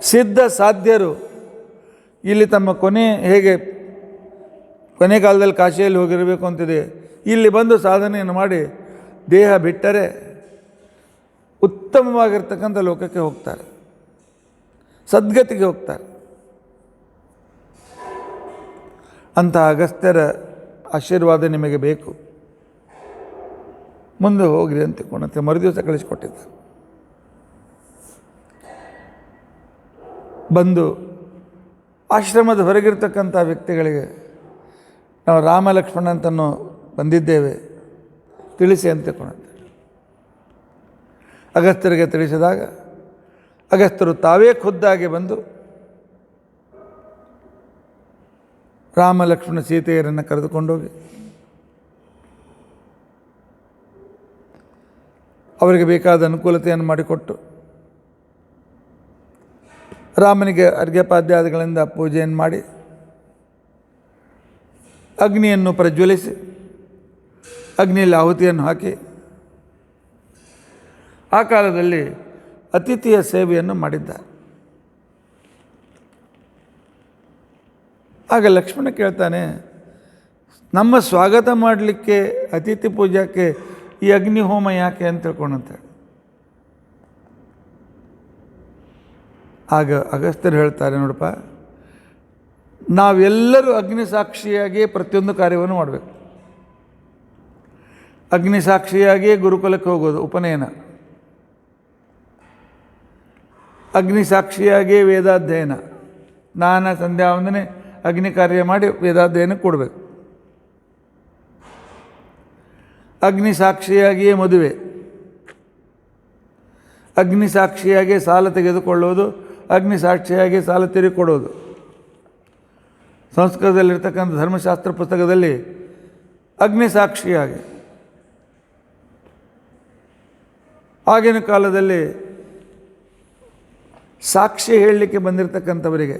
ಸಿದ್ಧ ಸಾಧ್ಯರು ಇಲ್ಲಿ ತಮ್ಮ ಹೇಗೆ ಕೊನೆ ಕಾಲದಲ್ಲಿ ಕಾಶಿಯಲ್ಲಿ ಹೋಗಿರಬೇಕು ಅಂತಿದೆ, ಇಲ್ಲಿ ಬಂದು ಸಾಧನೆಯನ್ನು ಮಾಡಿ ದೇಹ ಬಿಟ್ಟರೆ ಉತ್ತಮವಾಗಿರ್ತಕ್ಕಂಥ ಲೋಕಕ್ಕೆ ಹೋಗ್ತಾರೆ, ಸದ್ಗತಿಗೆ ಹೋಗ್ತಾರೆ. ಅಂಥ ಅಗಸ್ತ್ಯರ ಆಶೀರ್ವಾದ ನಿಮಗೆ ಬೇಕು, ಮುಂದೆ ಹೋಗ್ರಿ ಅಂತ ತಿಳ್ಕೊಂಡಂತೆ ಮರುದಿವಸ ಕಳಿಸಿಕೊಟ್ಟಿದ್ದ. ಬಂದು ಆಶ್ರಮದ ಹೊರಗಿರ್ತಕ್ಕಂಥ ವ್ಯಕ್ತಿಗಳಿಗೆ ನಾವು ರಾಮ ಲಕ್ಷ್ಮಣ ಅಂತನೂ ಬಂದಿದ್ದೇವೆ ತಿಳಿಸಿ ಅಂತ ತಿಳ್ಕೊಂಡಂತೆ ಅಗಸ್ತ್ಯರಿಗೆ ತಿಳಿಸಿದಾಗ ಅಗಸ್ತ್ಯರು ತಾವೇ ಖುದ್ದಾಗಿ ಬಂದು ರಾಮ ಲಕ್ಷ್ಮಣ ಸೀತೆಯರನ್ನು ಕರೆದುಕೊಂಡೋಗಿ ಅವರಿಗೆ ಬೇಕಾದ ಅನುಕೂಲತೆಯನ್ನು ಮಾಡಿಕೊಟ್ಟು ರಾಮನಿಗೆ ಅರ್ಘ್ಯಪಾದ್ಯಾದಿಗಳಿಂದ ಪೂಜೆಯನ್ನು ಮಾಡಿ ಅಗ್ನಿಯನ್ನು ಪ್ರಜ್ವಲಿಸಿ ಅಗ್ನಿಯಲ್ಲಿ ಆಹುತಿಯನ್ನು ಹಾಕಿ ಆ ಕಾಲದಲ್ಲಿ ಅತಿಥಿಯ ಸೇವೆಯನ್ನು ಮಾಡಿದ್ದಾರೆ. ಆಗ ಲಕ್ಷ್ಮಣ ಕೇಳ್ತಾನೆ, ನಮ್ಮ ಸ್ವಾಗತ ಮಾಡಲಿಕ್ಕೆ ಅತಿಥಿ ಪೂಜಾಕ್ಕೆ ಈ ಅಗ್ನಿಹೋಮ ಯಾಕೆ ಅಂತ ತಿಳ್ಕೊಂಡಂತೇಳಿ. ಆಗ ಅಗಸ್ತ್ಯರು ಹೇಳ್ತಾರೆ, ನೋಡಪ್ಪ, ನಾವೆಲ್ಲರೂ ಅಗ್ನಿ ಸಾಕ್ಷಿಯಾಗಿಯೇ ಪ್ರತಿಯೊಂದು ಕಾರ್ಯವನ್ನು ಮಾಡಬೇಕು. ಅಗ್ನಿ ಸಾಕ್ಷಿಯಾಗಿಯೇ ಗುರುಕುಲಕ್ಕೆ ಹೋಗೋದು ಉಪನಯನ, ಅಗ್ನಿ ಸಾಕ್ಷಿಯಾಗಿಯೇ ವೇದಾಧ್ಯಯನ, ಸ್ನಾನ ಸಂಧ್ಯಾ ವಂದನೆ ಅಗ್ನಿ ಕಾರ್ಯ ಮಾಡಿ ವೇದಾಧ್ಯಯನ ಕೊಡಬೇಕು. ಅಗ್ನಿ ಸಾಕ್ಷಿಯಾಗಿಯೇ ಮದುವೆ, ಅಗ್ನಿ ಸಾಕ್ಷಿಯಾಗಿಯೇ ಸಾಲ ತೆಗೆದುಕೊಳ್ಳೋದು, ಅಗ್ನಿ ಸಾಕ್ಷಿಯಾಗಿ ಸಾಲ ತೀರಿಕೊಡೋದು. ಸಂಸ್ಕೃತದಲ್ಲಿರ್ತಕ್ಕಂಥ ಧರ್ಮಶಾಸ್ತ್ರ ಪುಸ್ತಕದಲ್ಲಿ ಅಗ್ನಿ ಸಾಕ್ಷಿಯಾಗಿ ಆಗಿನ ಕಾಲದಲ್ಲಿ ಸಾಕ್ಷಿ ಹೇಳಲಿಕ್ಕೆ ಬಂದಿರತಕ್ಕಂಥವರಿಗೆ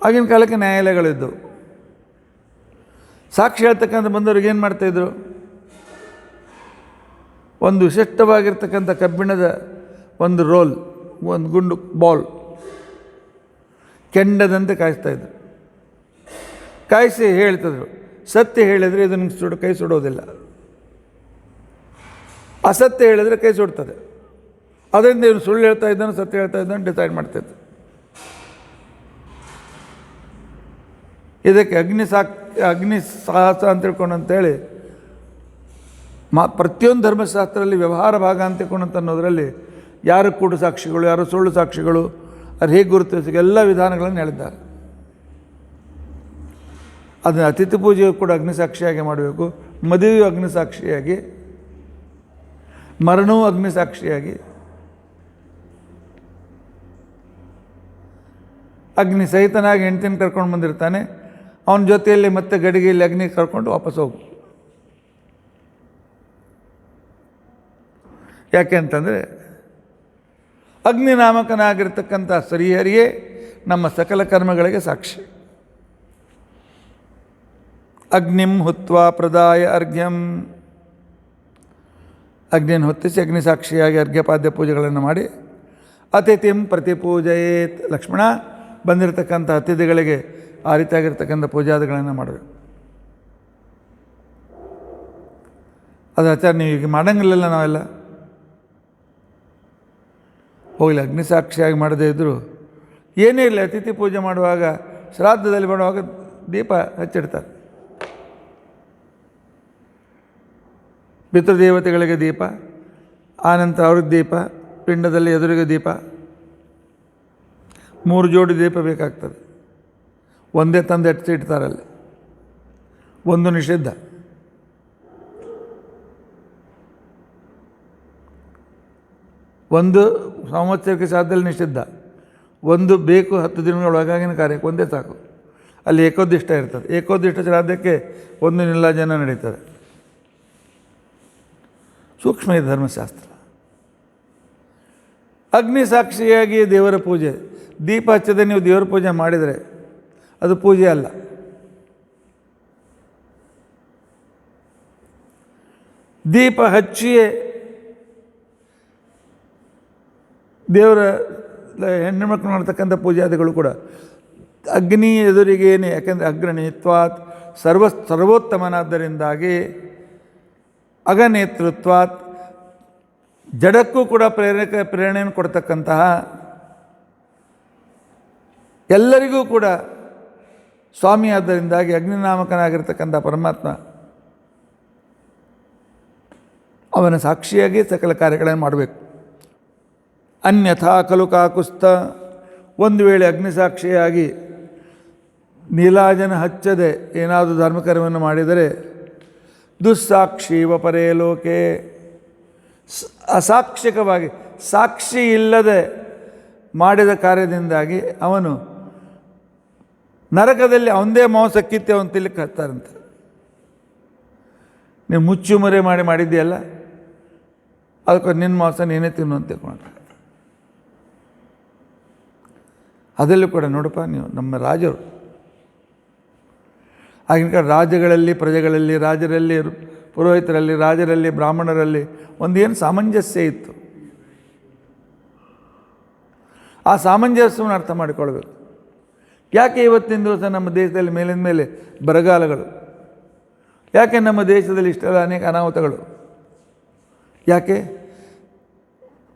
ಆಗಿನ ಕಾಲಕ್ಕೆ ನ್ಯಾಯಾಲಯಗಳಿದ್ದವು. ಸಾಕ್ಷಿ ಹೇಳ್ತಕ್ಕಂಥ ಬಂದವ್ರಿಗೆ ಏನು ಮಾಡ್ತಾಯಿದ್ರು, ಒಂದು ವಿಶಿಷ್ಟವಾಗಿರ್ತಕ್ಕಂಥ ಕಬ್ಬಿಣದ ಒಂದು ರೋಲ್, ಒಂದು ಗುಂಡು ಬಾಲ್ ಕೆಂಡದಂತೆ ಕಾಯಿಸ್ತಾಯಿದ್ರು. ಕಾಯಿಸಿ ಹೇಳ್ತಿದ್ರು, ಸತ್ಯ ಹೇಳಿದರೆ ಇದು ನಿಮ್ಗೆ ಕೈ ಸುಡೋದಿಲ್ಲ, ಅಸತ್ಯ ಹೇಳಿದರೆ ಕೈ ಸುಡ್ತದೆ. ಅದರಿಂದ ಇವನು ಸುಳ್ಳು ಹೇಳ್ತಾ ಇದ್ದಾನೆ ಸತ್ಯ ಹೇಳ್ತಾ ಇದ್ದಾನೆ ಡಿಸೈಡ್ ಮಾಡ್ತಾಯಿದ್ರು. ಇದಕ್ಕೆ ಅಗ್ನಿ ಸಾಹಸ ಅಂತ ತಿಳ್ಕೊಂಡು ಅಂತೇಳಿ ಪ್ರತಿಯೊಂದು ಧರ್ಮಶಾಸ್ತ್ರದಲ್ಲಿ ವ್ಯವಹಾರ ಭಾಗ ಅಂತ ತಿಳ್ಕೊಂಡಂತ ಅನ್ನೋದರಲ್ಲಿ ಯಾರು ಕೂಡು ಸಾಕ್ಷಿಗಳು, ಯಾರು ಸುಳ್ಳು ಸಾಕ್ಷಿಗಳು, ಅದು ಹೇಗೆ ಗುರುತಿಸಿ ಎಲ್ಲ ವಿಧಾನಗಳನ್ನು ಹೇಳಿದ್ದಾರೆ. ಅದನ್ನು ಅತಿಥಿ ಪೂಜೆಯು ಕೂಡ ಅಗ್ನಿಸಾಕ್ಷಿಯಾಗಿ ಮಾಡಬೇಕು, ಮದುವೆಯು ಅಗ್ನಿಸಾಕ್ಷಿಯಾಗಿ, ಮರಣವೂ ಅಗ್ನಿಸಾಕ್ಷಿಯಾಗಿ. ಅಗ್ನಿ ಸಹಿತನಾಗಿ ಹೆಂಡ್ತಿನ ಕರ್ಕೊಂಡು ಬಂದಿರ್ತಾನೆ, ಅವನ ಜೊತೆಯಲ್ಲಿ ಮತ್ತೆ ಗಡಿಗೆಯಲ್ಲಿ ಅಗ್ನಿ ಕರ್ಕೊಂಡು ವಾಪಸ್ ಹೋಗು. ಯಾಕೆ ಅಂತಂದರೆ ಅಗ್ನಿನಾಮಕನಾಗಿರ್ತಕ್ಕಂಥ ಶ್ರೀಹರಿಯೇ ನಮ್ಮ ಸಕಲ ಕರ್ಮಗಳಿಗೆ ಸಾಕ್ಷಿ. ಅಗ್ನಿಂ ಹುತ್ವಾ ಪ್ರದಾಯ ಅರ್ಘ್ಯಂ, ಅಗ್ನಿಯನ್ನು ಹೊತ್ತಿಸಿ ಅಗ್ನಿ ಸಾಕ್ಷಿಯಾಗಿ ಅರ್ಘ್ಯಪಾದ್ಯ ಪೂಜೆಗಳನ್ನು ಮಾಡಿ ಅತಿಥಿಂ ಪ್ರತಿಪೂಜಯೇತ್, ಲಕ್ಷ್ಮಣ ಬಂದಿರತಕ್ಕಂಥ ಅತಿಥಿಗಳಿಗೆ ಆ ರೀತಿಯಾಗಿರ್ತಕ್ಕಂಥ ಪೂಜಾದಿಗಳನ್ನು ಮಾಡಬೇಕು. ಅದು ಆಚಾರ ನೀವು ಈಗ ಮಾಡಂಗಿಲ್ಲಲ್ಲ, ನಾವೆಲ್ಲ ಹೋಗಲಿ ಅಗ್ನಿ ಸಾಕ್ಷಿಯಾಗಿ ಮಾಡದೇ ಇದ್ದರೂ ಏನೇ ಇರಲಿ, ಅತಿಥಿ ಪೂಜೆ ಮಾಡುವಾಗ ಶ್ರಾದ್ದದಲ್ಲಿ ಮಾಡುವಾಗ ದೀಪ ಹಚ್ಚಿಡ್ತಾರೆ. ಪಿತೃದೇವತೆಗಳಿಗೆ ದೀಪ, ಆನಂತರ ಅವ್ರಿಗೆ ದೀಪ, ಪಿಂಡದಲ್ಲಿ ಎದುರಿಗೆ ದೀಪ, 3 ಜೋಡಿ ದೀಪ ಬೇಕಾಗ್ತದೆ. ಒಂದೇ ತಂದು ಇಡ್ತಾರಲ್ಲಿ, ಒಂದು ನಿಷಿದ್ಧ. ಒಂದು ಸಂವತ್ಸರಕ್ಕೆ ಸಾಧ್ಯದಲ್ಲಿ ನಿಷಿದ್ಧ, ಒಂದು ಬೇಕು 10 ದಿನಗಳೊಳಗಾಗಿನ ಕಾರ್ಯಕ್ಕೆ ಒಂದೇ ಸಾಕು. ಅಲ್ಲಿ ಏಕೋದಿಷ್ಟ ಇರ್ತದೆ. ಏಕೋದಿಷ್ಟ ಶ್ರಾದ್ದಕ್ಕೆ ಒಂದು ನೀಲಾಜನ ನಡೀತದೆ. ಸೂಕ್ಷ್ಮ ಈ ಧರ್ಮಶಾಸ್ತ್ರ. ಅಗ್ನಿ ಸಾಕ್ಷಿಯಾಗಿ ದೇವರ ಪೂಜೆ. ದೀಪ ಹಚ್ಚದೆ ನೀವು ದೇವರ ಪೂಜೆ ಮಾಡಿದರೆ ಅದು ಪೂಜೆ ಅಲ್ಲ. ದೀಪ ಹಚ್ಚಿಯೇ ದೇವರ ಹೆಣ್ಣು ಮಕ್ಕಳು ಮಾಡ್ತಕ್ಕಂಥ ಪೂಜಾದಿಗಳು ಕೂಡ ಅಗ್ನಿ ಎದುರಿಗೇನೆ. ಯಾಕೆಂದರೆ ಅಗ್ರಣಿತ್ವಾತ್ ಸರ್ವೋತ್ತಮನಾದ್ದರಿಂದಾಗಿ ಅಗನೇತೃತ್ವಾತ್ ಜಡಕ್ಕೂ ಕೂಡ ಪ್ರೇರಣೆಯನ್ನು ಕೊಡ್ತಕ್ಕಂತಹ, ಎಲ್ಲರಿಗೂ ಕೂಡ ಸ್ವಾಮಿ ಆದ್ದರಿಂದಾಗಿ ಅಗ್ನಿನಾಮಕನಾಗಿರ್ತಕ್ಕಂಥ ಪರಮಾತ್ಮ ಅವನ ಸಾಕ್ಷಿಯಾಗಿ ಸಕಲ ಕಾರ್ಯಗಳನ್ನು ಮಾಡಬೇಕು. ಅನ್ಯಥಾ ಖಲು ಕಾಕುಸ್ತ, ಒಂದು ವೇಳೆ ಅಗ್ನಿಸಾಕ್ಷಿಯಾಗಿ ನೀಲಾಜನ ಹಚ್ಚದೆ ಏನಾದರೂ ಧರ್ಮಕರ್ಮವನ್ನು ಮಾಡಿದರೆ ದುಸ್ಸಾಕ್ಷೀವ ಪರೇ ಲೋಕೆ, ಅಸಾಕ್ಷಿಕವಾಗಿ ಸಾಕ್ಷಿ ಇಲ್ಲದೆ ಮಾಡಿದ ಕಾರ್ಯದಿಂದಾಗಿ ಅವನು ನರಕದಲ್ಲಿ ಅವನದೇ ಮಾಂಸ ಕಿತ್ತಿ ಅವನು ತಿನ್ನಲಿಕ್ಕೆ ಹತ್ತಾರಂತೆ. ನೀವು ಮುಚ್ಚುಮರೆ ಮಾಡಿದ್ದೀಯಲ್ಲ, ಅದಕ್ಕೆ ನಿನ್ನ ಮಾಂಸ ನೀನೇ ತಿನ್ನು ಅಂತ ತಿಳ್ಕೊಂಡು. ಅದರಲ್ಲೂ ಕೂಡ ನೋಡಪ್ಪ, ನೀವು ನಮ್ಮ ರಾಜರು ಆಗಿನ ಕಡೆ ರಾಜ್ಯಗಳಲ್ಲಿ, ಪ್ರಜೆಗಳಲ್ಲಿ, ರಾಜರಲ್ಲಿ, ಪುರೋಹಿತರಲ್ಲಿ, ರಾಜರಲ್ಲಿ, ಬ್ರಾಹ್ಮಣರಲ್ಲಿ ಒಂದೇನು ಸಾಮಂಜಸ್ಯ ಇತ್ತು. ಆ ಸಾಮಂಜಸ್ಯವನ್ನು ಅರ್ಥ ಮಾಡಿಕೊಳ್ಬೇಕು. ಯಾಕೆ ಇವತ್ತಿನ ದಿವಸ ನಮ್ಮ ದೇಶದಲ್ಲಿ ಮೇಲಿನ ಮೇಲೆ ಬರಗಾಲಗಳು? ಯಾಕೆ ನಮ್ಮ ದೇಶದಲ್ಲಿ ಇಷ್ಟೆಲ್ಲ ಅನೇಕ ಅನಾಹುತಗಳು? ಯಾಕೆ?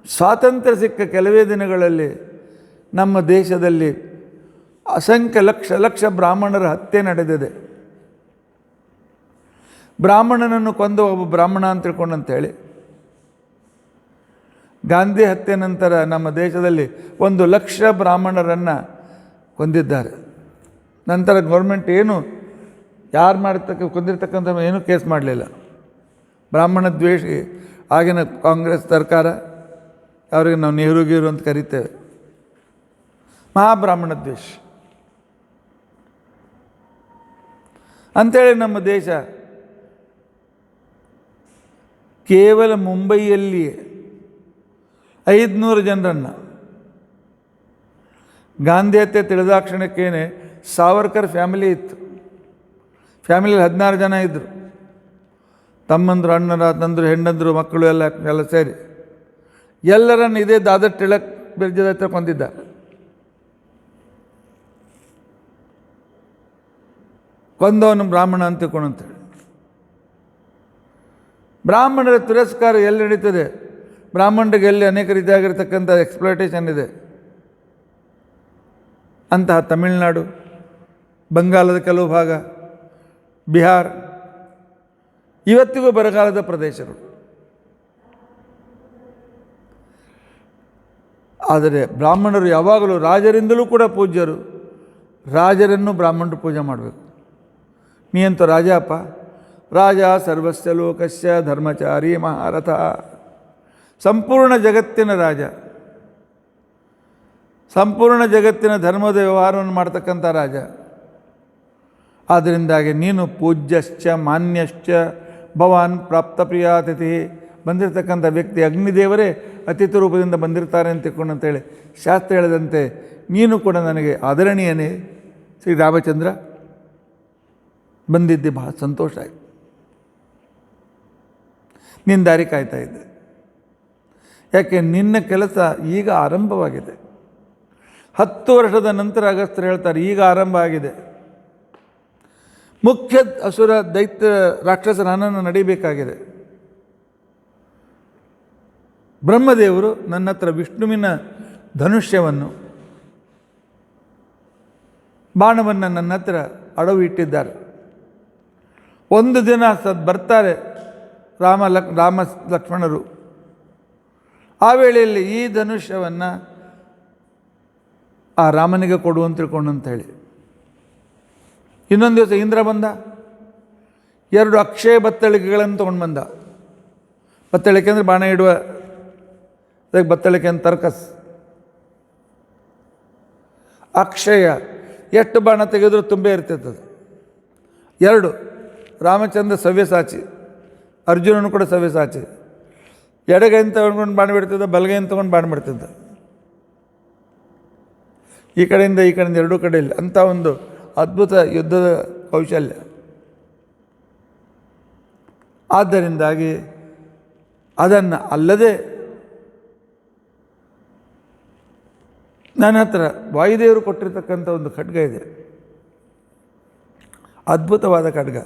ಸ್ವಾತಂತ್ರ್ಯ ಸಿಕ್ಕ ಕೆಲವೇ ದಿನಗಳಲ್ಲಿ ನಮ್ಮ ದೇಶದಲ್ಲಿ ಅಸಂಖ್ಯ ಲಕ್ಷ ಬ್ರಾಹ್ಮಣರ ಹತ್ಯೆ ನಡೆದಿದೆ. ಬ್ರಾಹ್ಮಣನನ್ನು ಕೊಂದ ಒಬ್ಬ ಬ್ರಾಹ್ಮಣ ಅಂತ ತಿಳ್ಕೊಂಡಂತೇಳಿ ಗಾಂಧಿ ಹತ್ಯೆ ನಂತರ ನಮ್ಮ ದೇಶದಲ್ಲಿ 1,00,000 ಬ್ರಾಹ್ಮಣರನ್ನು ಕೊಂದಿದ್ದಾರೆ. ನಂತರ ಗೌರ್ಮೆಂಟ್ ಏನು ಯಾರು ಕೊಂದಿರ್ತಕ್ಕಂಥ ಏನೂ ಕೇಸ್ ಮಾಡಲಿಲ್ಲ. ಬ್ರಾಹ್ಮಣ ದ್ವೇಷಿ ಆಗಿನ ಕಾಂಗ್ರೆಸ್ ಸರ್ಕಾರ, ಅವರಿಗೆ ನಾವು ನೆಹರು ಅಂತ ಕರಿತೇವೆ, ಮಹಾಬ್ರಾಹ್ಮಣ ದ್ವೇಷ ಅಂಥೇಳಿ ನಮ್ಮ ದೇಶ ಕೇವಲ ಮುಂಬೈಯಲ್ಲಿಯೇ 500 ಜನರನ್ನು ಗಾಂಧಿ ಹತ್ಯೆ ತಿಳಿದಾಕ್ಷಣಕ್ಕೇನೆ ಸಾವರ್ಕರ್ ಫ್ಯಾಮಿಲಿ ಇತ್ತು. ಫ್ಯಾಮಿಲಿಯಲ್ಲಿ 16 ಜನ ಇದ್ದರು. ತಮ್ಮಂದರು, ಅಣ್ಣರ, ತಂದರು, ಹೆಣ್ಣಂದರು, ಮಕ್ಕಳು ಎಲ್ಲ ಸೇರಿ ಎಲ್ಲರನ್ನು ಇದೇ ದಾದರ್ ಟಿಳಕ್ ಬ್ರಿಡ್ಜದ ಹತ್ರ ಕೊಂದಿದ್ದಾರೆ. ಕೊಂದವನು ಬ್ರಾಹ್ಮಣ ಅಂತ ತಿಳ್ಕೊಂಡಂತೇಳಿ. ಬ್ರಾಹ್ಮಣರ ತಿರಸ್ಕಾರ ಎಲ್ಲಿ ನಡೀತದೆ? ಬ್ರಾಹ್ಮಣರಿಗೆ ಎಲ್ಲಿ ಅನೇಕ ರೀತಿಯಾಗಿರ್ತಕ್ಕಂಥ ಎಕ್ಸ್ಪ್ಲೋಟೇಷನ್ ಇದೆ. ಅಂತಹ ತಮಿಳುನಾಡು, ಬಂಗಾಲದ ಕೆಲವು ಭಾಗ, ಬಿಹಾರ್ ಇವತ್ತಿಗೂ ಬರಗಾಲದ ಪ್ರದೇಶಗಳು. ಆದರೆ ಬ್ರಾಹ್ಮಣರು ಯಾವಾಗಲೂ ರಾಜರಿಂದಲೂ ಕೂಡ ಪೂಜ್ಯರು. ರಾಜರನ್ನು ಬ್ರಾಹ್ಮಣರು ಪೂಜೆ ಮಾಡಬೇಕು. ನೀ ಅಂತೂ ರಾಜ ಅಪ್ಪ, ರಾಜ ಸರ್ವಸ್ಯ ಲೋಕಸ್ಯ ಧರ್ಮಚಾರಿ ಮಹಾರಥ, ಸಂಪೂರ್ಣ ಜಗತ್ತಿನ ರಾಜ, ಸಂಪೂರ್ಣ ಜಗತ್ತಿನ ಧರ್ಮದ ವ್ಯವಹಾರವನ್ನು ಮಾಡ್ತಕ್ಕಂಥ ರಾಜ. ಆದ್ದರಿಂದಾಗಿ ನೀನು ಪೂಜ್ಯಶ್ಚ ಮಾನ್ಯಶ್ಚ ಭವಾನ್ ಪ್ರಾಪ್ತ ಪ್ರಿಯಾತಿಥಿ, ಬಂದಿರತಕ್ಕಂಥ ವ್ಯಕ್ತಿ ಅಗ್ನಿದೇವರೇ ಅತಿಥಿ ರೂಪದಿಂದ ಬಂದಿರ್ತಾರೆ ಅಂತ ತಿಳ್ಕೊಂಡು ಅಂತೇಳಿ ಶಾಸ್ತ್ರ ಹೇಳಿದಂತೆ ನೀನು ಕೂಡ ನನಗೆ ಆದರಣೀಯನೇ ಶ್ರೀರಾಮಚಂದ್ರ, ಬಂದಿದ್ದೆ ಬಹಳ ಸಂತೋಷ ಆಯಿತು. ನಿನ್ನ ದಾರಿ ಕಾಯ್ತಾ ಇದ್ದೆ. ಯಾಕೆ ನಿನ್ನ ಕೆಲಸ ಈಗ ಆರಂಭವಾಗಿದೆ. 10 ವರ್ಷದ ನಂತರ ಅಗಸ್ತ್ಯರು ಹೇಳ್ತಾರೆ ಈಗ ಆರಂಭ ಆಗಿದೆ. ಮುಖ್ಯ ಅಸುರ ದೈತ್ಯ ರಾಕ್ಷಸರ ಹನನ ನಡೀಬೇಕಾಗಿದೆ. ಬ್ರಹ್ಮದೇವರು ನನ್ನ ಹತ್ರ ವಿಷ್ಣುವಿನ ಧನುಷ್ಯವನ್ನು ಬಾಣವನ್ನು ನನ್ನ ಹತ್ರ ಅಡವು ಇಟ್ಟಿದ್ದಾರೆ. ಒಂದು ದಿನ ಬರ್ತಾರೆ ರಾಮ ಲಕ್ಷ್ಮಣರು. ಆ ವೇಳೆಯಲ್ಲಿ ಈ ಧನುಷ್ಯವನ್ನು ಆ ರಾಮನಿಗೆ ಕೊಡು ಅಂತ ತಿಳ್ಕೊಂಡು ಅಂತ ಹೇಳಿ. ಇನ್ನೊಂದು ದಿವಸ ಇಂದ್ರ ಬಂದ, 2 ಅಕ್ಷಯ ಬತ್ತಳಿಕೆಗಳನ್ನು ತೊಗೊಂಡು ಬಂದ. ಬತ್ತಳಿಕೆ ಅಂದರೆ ಬಾಣ ಇಡುವ, ಅದಕ್ಕೆ ಬತ್ತಳಿಕೆ ಅಂತ ತರ್ಕಸ್. ಅಕ್ಷಯ ಎಷ್ಟು ಬಾಣ ತೆಗೆದರೂ ತುಂಬೇ ಇರ್ತೈತದು. 2 ರಾಮಚಂದ್ರ ಸವ್ಯಸಾಚಿ, ಅರ್ಜುನನು ಕೂಡ ಸವ್ಯಸಾಚಿ. ಎಡಗೈಯನ್ನು ತಗೊಂಡು ಬಾಣ ಬಿಡ್ತಿದ್ದ, ಬಲಗೈಯನ್ನು ತೊಗೊಂಡು ಬಾಣ ಬಿಡ್ತಿದ್ದ. ಈ ಕಡೆಯಿಂದ ಈ ಕಡೆಯಿಂದ 2 ಕಡೆಯಲ್ಲಿ ಅಂಥ ಒಂದು ಅದ್ಭುತ ಯುದ್ಧದ ಕೌಶಲ್ಯ. ಆದ್ದರಿಂದಾಗಿ ಅದನ್ನು ಅಲ್ಲದೆ ನನ್ನ ಹತ್ರ ವಾಯುದೇವರು ಕೊಟ್ಟಿರ್ತಕ್ಕಂಥ ಒಂದು ಖಡ್ಗ ಇದೆ, ಅದ್ಭುತವಾದ ಖಡ್ಗ.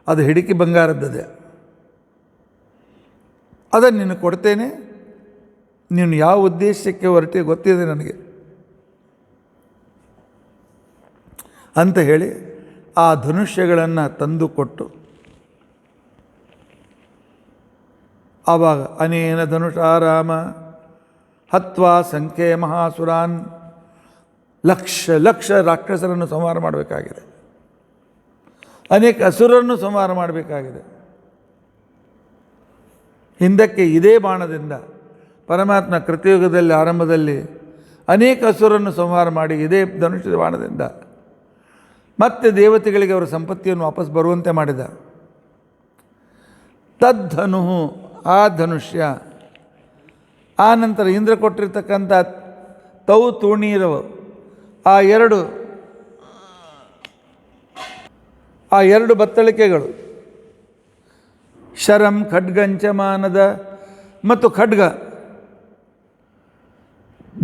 ಅದು ಹಿಡಿಕಿ ಬಂಗಾರದ್ದದೆ. ಅದನ್ನು ನೀನು ಕೊಡ್ತೇನೆ, ನೀನು ಯಾವ ಉದ್ದೇಶಕ್ಕೆ ಹೊರಟಿ ಗೊತ್ತಿದೆ ನನಗೆ ಅಂತ ಹೇಳಿ ಆ ಧನುಷ್ಯಗಳನ್ನು ತಂದು ಕೊಟ್ಟು, ಆವಾಗ ಅನೇನ ಧನುಷಾರಾಮ ಹತ್ವಾ ಸಂಖ್ಯೆ ಮಹಾಸುರಾನ್, ಲಕ್ಷ ರಾಕ್ಷಸರನ್ನು ಸಂಹಾರ ಮಾಡಬೇಕಾಗಿದೆ, ಅನೇಕ ಅಸುರರನ್ನು ಸಂಹಾರ ಮಾಡಬೇಕಾಗಿದೆ. ಹಿಂದಕ್ಕೆ ಇದೇ ಬಾಣದಿಂದ ಪರಮಾತ್ಮ ಕೃತಯುಗದಲ್ಲಿ ಆರಂಭದಲ್ಲಿ ಅನೇಕ ಅಸುರನ್ನು ಸಂಹಾರ ಮಾಡಿ ಇದೇ ಧನುಷ್ಯದ ಬಾಣದಿಂದ ಮತ್ತೆ ದೇವತೆಗಳಿಗೆ ಅವರ ಸಂಪತ್ತಿಯನ್ನು ವಾಪಸ್ ಬರುವಂತೆ ಮಾಡಿದ. ತದ್ಧನು, ಆ ಧನುಷ್ಯ. ಆ ನಂತರ ಇಂದ್ರ ಕೊಟ್ಟಿರ್ತಕ್ಕಂಥ ತೌ ತೂಣೀರವು, ಆ ಎರಡು ಬತ್ತಳಿಕೆಗಳು, ಶರಂ ಖಡ್ಗಂಚಮಾನದ ಮತ್ತು ಖಡ್ಗ.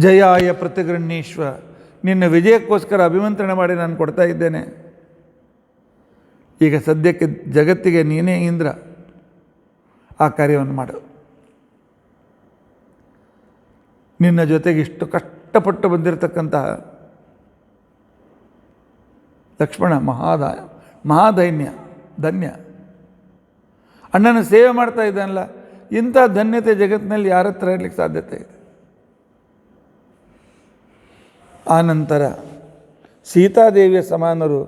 ಜಯಾಯ ಪ್ರತಿಗೃಹೀಶ್ವ, ನಿನ್ನ ವಿಜಯಕ್ಕೋಸ್ಕರ ಅಭಿಮಂತ್ರಣ ಮಾಡಿ ನಾನು ಕೊಡ್ತಾ ಇದ್ದೇನೆ. ಈಗ ಸದ್ಯಕ್ಕೆ ಜಗತ್ತಿಗೆ ನೀನೇ ಇಂದ್ರ, ಆ ಕಾರ್ಯವನ್ನು ಮಾಡು. ನಿನ್ನ ಜೊತೆಗೆ ಇಷ್ಟು ಕಷ್ಟಪಟ್ಟು ಬಂದಿರತಕ್ಕಂತಹ ಲಕ್ಷ್ಮಣ ಧನ್ಯ. ಅಣ್ಣನ ಸೇವೆ ಮಾಡ್ತಾ ಇದ್ದಾನಲ್ಲ, ಇಂಥ ಧನ್ಯತೆ ಜಗತ್ತಿನಲ್ಲಿ ಯಾರ ಹತ್ರ ಇರಲಿಕ್ಕೆ ಸಾಧ್ಯತೆ ಇದೆ? ಆನಂತರ ಸೀತಾದೇವಿಯ ಸಮಾನರು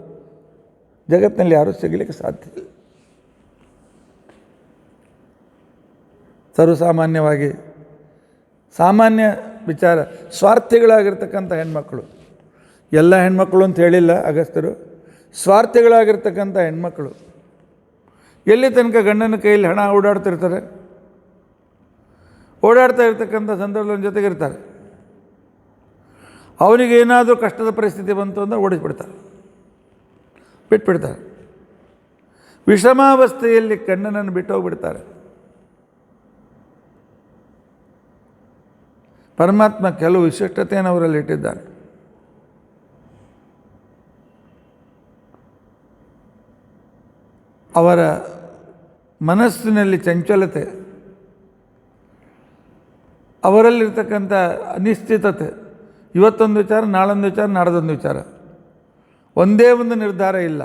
ಜಗತ್ತಿನಲ್ಲಿ ಯಾರೂ ಸಿಗಲಿಕ್ಕೆ ಸಾಧ್ಯ ಇಲ್ಲ. ಸರ್ವಸಾಮಾನ್ಯವಾಗಿ ಸಾಮಾನ್ಯ ವಿಚಾರ, ಸ್ವಾರ್ಥಿಗಳಾಗಿರ್ತಕ್ಕಂಥ ಹೆಣ್ಮಕ್ಕಳು, ಎಲ್ಲ ಹೆಣ್ಮಕ್ಕಳು ಅಂತ ಹೇಳಿಲ್ಲ ಅಗಸ್ತ್ಯರು, ಸ್ವಾರ್ಥಿಗಳಾಗಿರ್ತಕ್ಕಂಥ ಹೆಣ್ಮಕ್ಕಳು ಎಲ್ಲಿ ತನಕ ಗಂಡನ ಕೈಯಲ್ಲಿ ಹಣ ಓಡಾಡ್ತಾ ಇರ್ತಕ್ಕಂಥ ಸಂದರ್ಭದ ಜೊತೆಗಿರ್ತಾರೆ. ಅವನಿಗೇನಾದರೂ ಕಷ್ಟದ ಪರಿಸ್ಥಿತಿ ಬಂತು ಅಂದರೆ ಓಡಿಸ್ಬಿಡ್ತಾರೆ, ಬಿಟ್ಬಿಡ್ತಾರೆ. ವಿಷಮಾವಸ್ಥೆಯಲ್ಲಿ ಗಂಡನನ್ನು ಬಿಟ್ಟು ಹೋಗ್ಬಿಡ್ತಾರೆ. ಪರಮಾತ್ಮ ಕೆಲವು ವಿಶಿಷ್ಟತೆಯನ್ನು ಅವರಲ್ಲಿ ಇಟ್ಟಿದ್ದಾನೆ. ಅವರ ಮನಸ್ಸಿನಲ್ಲಿ ಚಂಚಲತೆ, ಅವರಲ್ಲಿರ್ತಕ್ಕಂಥ ಅನಿಶ್ಚಿತತೆ, ಇವತ್ತೊಂದು ವಿಚಾರ, ನಾಳೊಂದು ವಿಚಾರ, ನಾಡದೊಂದು ವಿಚಾರ, ಒಂದೇ ಒಂದು ನಿರ್ಧಾರ ಇಲ್ಲ.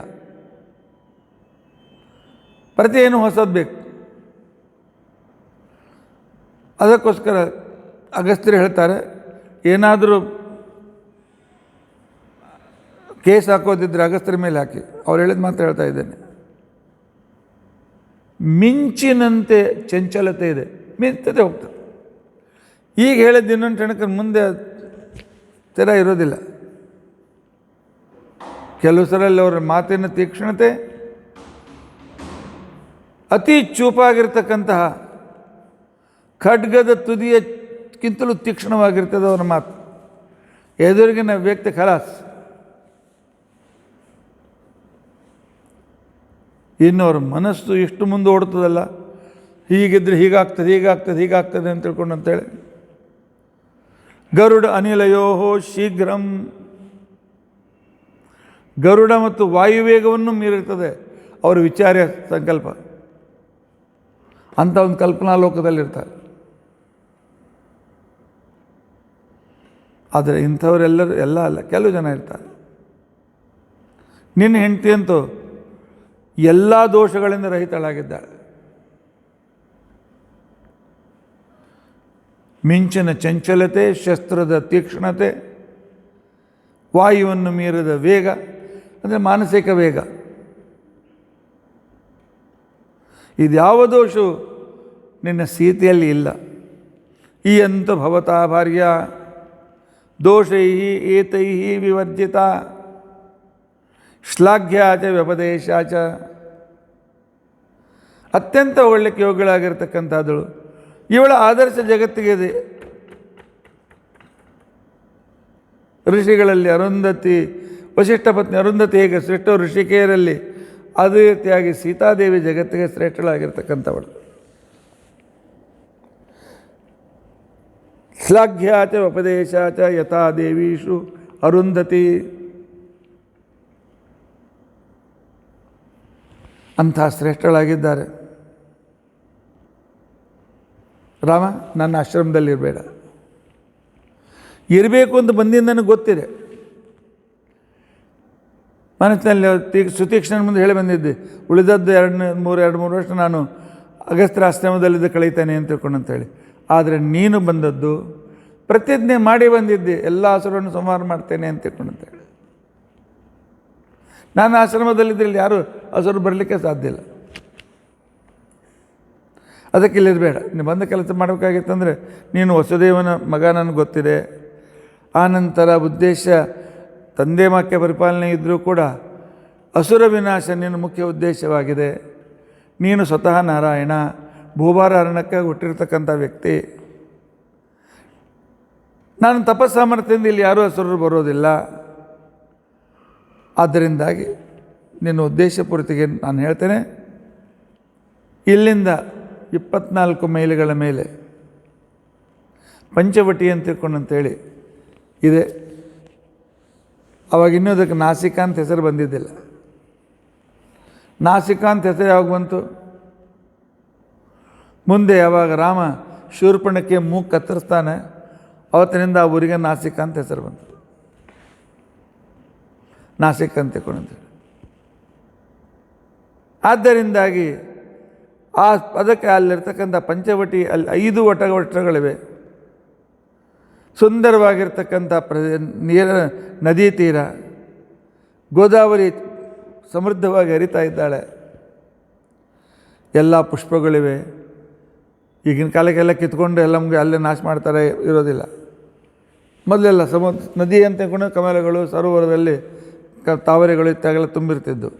ಪ್ರತಿ ಏನು ಹೊಸದು ಬೇಕು. ಅದಕ್ಕೋಸ್ಕರ ಅಗಸ್ತ್ಯರು ಹೇಳ್ತಾರೆ, ಏನಾದರೂ ಕೇಸ್ ಹಾಕೋದಿದ್ರೆ ಅಗಸ್ತ್ಯರ ಮೇಲೆ ಹಾಕಿ. ಅವ್ರು ಹೇಳಿದ ಮಾತ್ರ ಹೇಳ್ತಾ ಇದ್ದೇನೆ. ಮಿಂಚಿನಂತೆ ಚಂಚಲತೆ ಇದೆ, ಮಿಂಚತೆ ಹೋಗ್ತದೆ. ಈಗ ಹೇಳಿದ ಇನ್ನೊಂದು ಕ್ಷಣಕ್ಕೆ ಮುಂದೆ ಸ್ಥಿರ ಇರೋದಿಲ್ಲ. ಕೆಲವು ಸಲ ಅವರ ಮಾತಿನ ತೀಕ್ಷ್ಣತೆ, ಅತಿ ಚೂಪಾಗಿರ್ತಕ್ಕಂತಹ ಖಡ್ಗದ ತುದಿಯಕ್ಕಿಂತಲೂ ತೀಕ್ಷ್ಣವಾಗಿರ್ತದೆ ಅವನ ಮಾತು. ಎದುರಿಗಿನ ವ್ಯಕ್ತಿ ಖಲಾಸ್. ಇನ್ನು ಅವ್ರ ಮನಸ್ಸು ಎಷ್ಟು ಮುಂದೆ ಓಡ್ತದಲ್ಲ, ಹೀಗಿದ್ರೆ ಹೀಗಾಗ್ತದೆ ಅಂತ ತಿಳ್ಕೊಂಡು ಅಂತೇಳಿ. ಗರುಡ ಅನಿಲಯೋ ಶೀಘ್ರಂ, ಗರುಡ ಮತ್ತು ವಾಯುವೇಗವನ್ನು ಮೀರಿರ್ತದೆ ಅವರ ವಿಚಾರ ಸಂಕಲ್ಪ. ಅಂಥ ಒಂದು ಕಲ್ಪನಾ ಲೋಕದಲ್ಲಿರ್ತಾರೆ. ಆದರೆ ಇಂಥವರೆಲ್ಲರೂ ಎಲ್ಲ ಅಲ್ಲ, ಕೆಲವು ಜನ ಇರ್ತಾರೆ. ನಿನ್ನ ಹೆಂಡತಿ ಅಂತೂ ಎಲ್ಲ ದೋಷಗಳಿಂದ ರಹಿತಳಾಗಿದ್ದಾಳೆ. ಮಿಂಚಿನ ಚಂಚಲತೆ, ಶಸ್ತ್ರದ ತೀಕ್ಷ್ಣತೆ, ವಾಯುವನ್ನು ಮೀರಿದ ವೇಗ, ಅಂದರೆ ಮಾನಸಿಕ ವೇಗ. ಇದ್ಯಾವ ದೋಷವು ನಿನ್ನ ಸೀತೆಯಲ್ಲಿ ಇಲ್ಲ. ಈ ಅಂತ ಭವತಾ ಭಾರ್ಯ ದೋಷೈ ಏತೈ ವಿವರ್ಜಿತ ಶ್ಲಾಘ್ಯಾಚ ವ್ಯಪದೇಶಾಚ. ಅತ್ಯಂತ ಒಳ್ಳೆಯ ಯೋಗಿಗಳಾಗಿರ್ತಕ್ಕಂಥದ್ದಳು. ಇವಳ ಆದರ್ಶ ಜಗತ್ತಿಗೆ ಇದೆ. ಋಷಿಗಳಲ್ಲಿ ಅರುಂಧತಿ, ವಶಿಷ್ಠ ಪತ್ನಿ ಅರುಂಧತಿ ಹೇಗೆ ಶ್ರೇಷ್ಠ ಋಷಿಕೆಯರಲ್ಲಿ, ಅದೇ ರೀತಿಯಾಗಿ ಸೀತಾದೇವಿ ಜಗತ್ತಿಗೆ ಶ್ರೇಷ್ಠಳಾಗಿರ್ತಕ್ಕಂಥವಳು. ಶ್ಲಾಘ್ಯಾಚ ಉಪದೇಶಾಚ ಯಥಾ ದೇವೀಷು ಅರುಂಧತಿ. ಅಂಥ ಶ್ರೇಷ್ಠಳಾಗಿದ್ದಾರೆ. ರಾಮ, ನನ್ನ ಆಶ್ರಮದಲ್ಲಿರಬೇಡ. ಇರಬೇಕು ಅಂತ ಬಂದಿಂದ ನನಗೆ ಗೊತ್ತಿದೆ. ಮನಸ್ಸಿನಲ್ಲಿ ಸುತೀಕ್ಷ್ಣನ ಮುಂದೆ ಹೇಳಿ ಬಂದಿದ್ದೆ, ಉಳಿದದ್ದು 2-3 ವರ್ಷ ನಾನು ಅಗಸ್ತ್ಯ ಆಶ್ರಮದಲ್ಲಿದ್ದು ಕಳೀತೇನೆ ಅಂತ ತಿಳ್ಕೊಂಡು ಅಂತೇಳಿ. ಆದರೆ ನೀನು ಬಂದದ್ದು ಪ್ರತಿಜ್ಞೆ ಮಾಡಿ ಬಂದಿದ್ದೆ, ಎಲ್ಲ ಹಸುರನ್ನು ಸಂಹಾರ ಮಾಡ್ತೇನೆ ಅಂತ ತಿಳ್ಕೊಂಡು ಅಂತೇಳಿ. ನಾನು ಆಶ್ರಮದಲ್ಲಿದ್ದರೆ ಯಾರು ಹಸುರು ಬರಲಿಕ್ಕೆ ಸಾಧ್ಯ ಇಲ್ಲ. ಅದಕ್ಕೆ ಇಲ್ಲಿರಬೇಡ. ನೀನು ಬಂದ ಕೆಲಸ ಮಾಡಬೇಕಾಗಿತ್ತಂದರೆ ನೀನು ವಸುದೇವನ ಮಗ ನನಗೆ ಗೊತ್ತಿದೆ. ಆನಂತರ ಉದ್ದೇಶ ತಂದೆ ವಾಕ್ಯ ಪರಿಪಾಲನೆ ಇದ್ದರೂ ಕೂಡ ಅಸುರ ವಿನಾಶ ನಿನ್ನ ಮುಖ್ಯ ಉದ್ದೇಶವಾಗಿದೆ. ನೀನು ಸ್ವತಃ ನಾರಾಯಣ, ಭೂಭಾರ ಹರಣಕ್ಕಾಗಿ ಹುಟ್ಟಿರ್ತಕ್ಕಂಥ ವ್ಯಕ್ತಿ. ನಾನು ತಪಸ್ಸಾಮರ್ಥ್ಯದಿಂದ ಇಲ್ಲಿ ಯಾರೂ ಅಸುರರು ಬರೋದಿಲ್ಲ. ಆದ್ದರಿಂದಾಗಿ ನಿನ್ನ ಉದ್ದೇಶಪೂರ್ತಿಗೆ ನಾನು ಹೇಳ್ತೇನೆ, ಇಲ್ಲಿಂದ 24 ಮೈಲಿಗಳ ಮೇಲೆ ಪಂಚವಟಿ ಅಂತ ತಿಳ್ಕೊಂಡಂತೇಳಿ ಇದೆ. ಅವಾಗ ಇನ್ನೂ ಅದಕ್ಕೆ ನಾಸಿಕ ಅಂತ ಹೆಸರು ಬಂದಿದ್ದಿಲ್ಲ. ನಾಸಿಕ ಅಂತ ಹೆಸರು ಯಾವಾಗ ಬಂತು? ಮುಂದೆ ಯಾವಾಗ ರಾಮ ಶೂರ್ಪಣಕ್ಕೆ ಮೂಗು ಕತ್ತರಿಸ್ತಾನೆ ಅವತ್ತಿನಿಂದ ಆ ಊರಿಗೆ ನಾಸಿಕ ಅಂತ ಹೆಸರು ಬಂತು. ನಾಸಿಕ ಅಂತ ತಿಳ್ಕೊಂಡಂತೇಳಿ. ಆದ್ದರಿಂದಾಗಿ ಅದಕ್ಕೆ ಅಲ್ಲಿರ್ತಕ್ಕಂಥ ಪಂಚವಟಿ, ಅಲ್ಲಿ 5 ವಟಗಳಿವೆ. ಸುಂದರವಾಗಿರ್ತಕ್ಕಂಥ ನದಿ ತೀರ, ಗೋದಾವರಿ ಸಮೃದ್ಧವಾಗಿ ಹರಿತಾ ಇದ್ದಾಳೆ. ಎಲ್ಲ ಪುಷ್ಪಗಳಿವೆ. ಈಗಿನ ಕಾಲಕ್ಕೆಲ್ಲ ಕಿತ್ಕೊಂಡು ಎಲ್ಲ ಮುಗಿ ಅಲ್ಲೇ ನಾಶ ಮಾಡ್ತಾರೆ, ಇರೋದಿಲ್ಲ. ಮೊದಲೆಲ್ಲ ನದಿ ಅಂತ ತಿಳ್ಕೊಂಡು ಕಮಲಗಳು, ಸರೋವರದಲ್ಲಿ ತಾವರೆಗಳು ಇತ್ತಾಗೆಲ್ಲ ತುಂಬಿರ್ತಿದ್ದು.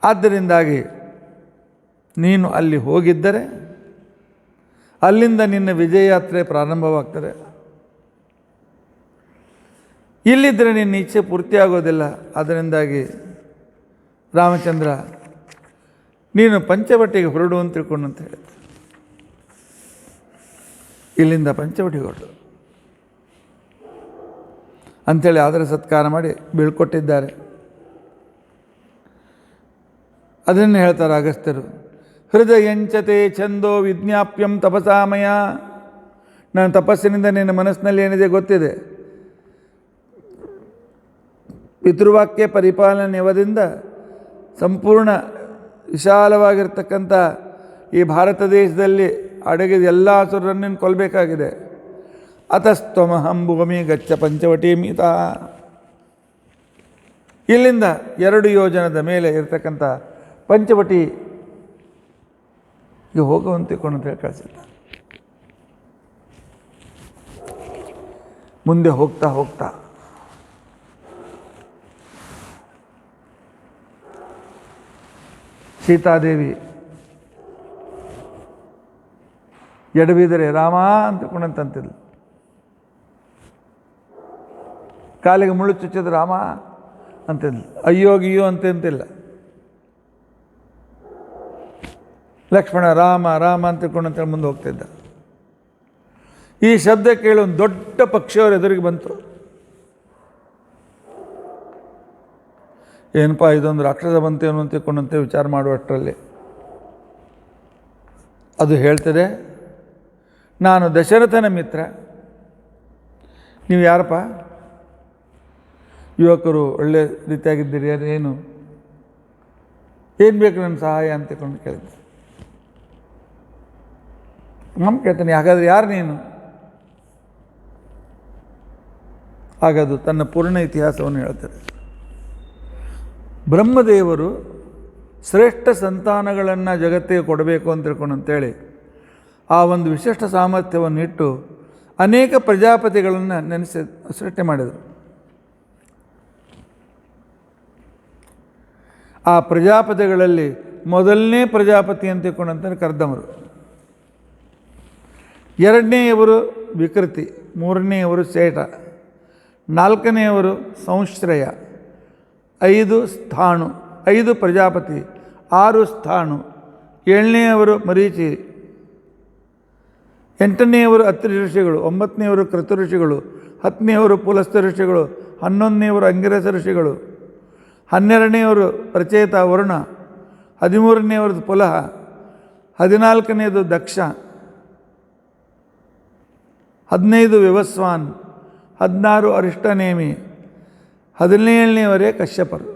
ಆದ್ದರಿಂದಾಗಿ ನೀನು ಅಲ್ಲಿ ಹೋಗಿದ್ದರೆ ಅಲ್ಲಿಂದ ನಿನ್ನ ವಿಜಯ ಯಾತ್ರೆ ಪ್ರಾರಂಭವಾಗ್ತದೆ. ಇಲ್ಲಿದ್ದರೆ ನಿನ್ನ ಇಚ್ಛೆ ಪೂರ್ತಿಯಾಗೋದಿಲ್ಲ. ಅದರಿಂದಾಗಿ ರಾಮಚಂದ್ರ ನೀನು ಪಂಚವಟಿಗೆ ಹೊರಡು ಅಂತ ತಿಳ್ಕೊಂಡು ಅಂತ ಹೇಳಿದ. ಇಲ್ಲಿಂದ ಪಂಚವಟಿಗೆ ಹೊರಡು ಅಂಥೇಳಿ ಆದರ ಸತ್ಕಾರ ಮಾಡಿ ಬೀಳ್ಕೊಟ್ಟಿದ್ದಾರೆ. ಅದನ್ನು ಹೇಳ್ತಾರೆ ಅಗಸ್ತ್ಯರು. ಹೃದಯಂಚತೆ ಛಂದೋ ವಿಜ್ಞಾಪ್ಯಂ ತಪಸಾಮಯ. ನನ್ನ ತಪಸ್ಸಿನಿಂದ ನಿನ್ನ ಮನಸ್ಸಿನಲ್ಲಿ ಏನಿದೆ ಗೊತ್ತಿದೆ. ಪಿತೃವಾಕ್ಯ ಪರಿಪಾಲನೆಯವದಿಂದ ಸಂಪೂರ್ಣ ವಿಶಾಲವಾಗಿರ್ತಕ್ಕಂಥ ಈ ಭಾರತ ದೇಶದಲ್ಲಿ ಅಡಗಿದ ಎಲ್ಲ ಅಸುರರನ್ನು ಕೊಲ್ಲಬೇಕಾಗಿದೆ. ಅತಸ್ತ್ವಮಹಂ ಭೂಮಿ ಗಚ್ಚ ಪಂಚವಟಿ ಮಿತ. ಇಲ್ಲಿಂದ 2 ಯೋಜನದ ಮೇಲೆ ಇರತಕ್ಕಂಥ ಪಂಚವಟಿಗೆ ಹೋಗುವಂತಿಕೊಂಡು ಅಂತ ಹೇಳಿ ಕಳಿಸಿದ್ದ. ಮುಂದೆ ಹೋಗ್ತಾ ಹೋಗ್ತಾ ಸೀತಾದೇವಿ ಎಡಬಿದರೆ ರಾಮ ಅಂತಕೊಂಡಂತಿದ್ಲು. ಕಾಲಿಗೆ ಮುಳ್ಳು ಚುಚ್ಚಿದ ರಾಮ ಅಂತಿದ್ಲು. ಅಯ್ಯೋ ಗಿಯ್ಯೋ ಅಂತಿಲ್ಲ. ಲಕ್ಷ್ಮಣ ರಾಮ ರಾಮ ಅಂತಕೊಂಡಂತ ಮುಂದೆ ಹೋಗ್ತಿದ್ದ. ಈ ಶಬ್ದ ಕೇಳಿ ಒಂದು ದೊಡ್ಡ ಪಕ್ಷಿಯವ್ರ ಎದುರಿಗೆ ಬಂತು. ಏನಪ್ಪ ಇದೊಂದು ರಾಕ್ಷಸ ಬಂತೇನು ಅಂತಕೊಂಡಂತೆ ವಿಚಾರ ಮಾಡುವಷ್ಟರಲ್ಲಿ ಅದು ಹೇಳ್ತದೆ, ನಾನು ದಶರಥನ ಮಿತ್ರ, ನೀವು ಯಾರಪ್ಪ? ಯುವಕರು ಒಳ್ಳೆ ರೀತಿಯಾಗಿದ್ದೀರಿ, ಏನು ಬೇಕು ನನ್ನ ಸಹಾಯ ಅಂತಕೊಂಡು ಕೇಳಿದ್ದೆ. ನಾನು ಕೇಳ್ತಾನೆ, ಹಾಗಾದರೆ ಯಾರು ನೀನು? ಹಾಗದು ತನ್ನ ಪೂರ್ಣ ಇತಿಹಾಸವನ್ನು ಹೇಳ್ತಾರೆ. ಬ್ರಹ್ಮದೇವರು ಶ್ರೇಷ್ಠ ಸಂತಾನಗಳನ್ನು ಜಗತ್ತಿಗೆ ಕೊಡಬೇಕು ಅಂತ ತಿಳ್ಕೊಂಡಂತೇಳಿ ಆ ಒಂದು ವಿಶಿಷ್ಟ ಸಾಮರ್ಥ್ಯವನ್ನು ಇಟ್ಟು ಅನೇಕ ಪ್ರಜಾಪತಿಗಳನ್ನು ಸೃಷ್ಟಿ ಮಾಡಿದರು. ಆ ಪ್ರಜಾಪತಿಗಳಲ್ಲಿ ಮೊದಲನೇ ಪ್ರಜಾಪತಿ ಅಂತ ತಿಳ್ಕೊಂಡಂತ ಕರ್ದಮರು, ಎರಡನೆಯವರು ವಿಕೃತಿ, ಮೂರನೆಯವರು ಸೇಠ, ನಾಲ್ಕನೆಯವರು ಸಂಶ್ರಯ, 5 ಸ್ಥಾಣು, 5 ಪ್ರಜಾಪತಿ, 6 ಸ್ಥಾಣು, 7ನೆಯವರು ಮರೀಚಿ, 8ನೆಯವರು ಅತ್ರಿ ಋಷಿಗಳು, 9ನೆಯವರು ಕ್ರತು ಋಷಿಗಳು, 10ನೆಯವರು ಪುಲಸ್ತ ಋಷಿಗಳು, 11ನೆಯವರು ಅಂಗಿರಸ ಋಷಿಗಳು, 12ನೆಯವರು ಪ್ರಚೇತ ವರುಣ, 13ನೆಯವರು ಪುಲಹ, 14ನೆಯದು ದಕ್ಷ, 15 ವಿವಸ್ವಾನ್, 16 ಅರಿಷ್ಟನೇಮಿ, 17ನೇವರೇ ಕಶ್ಯಪರು.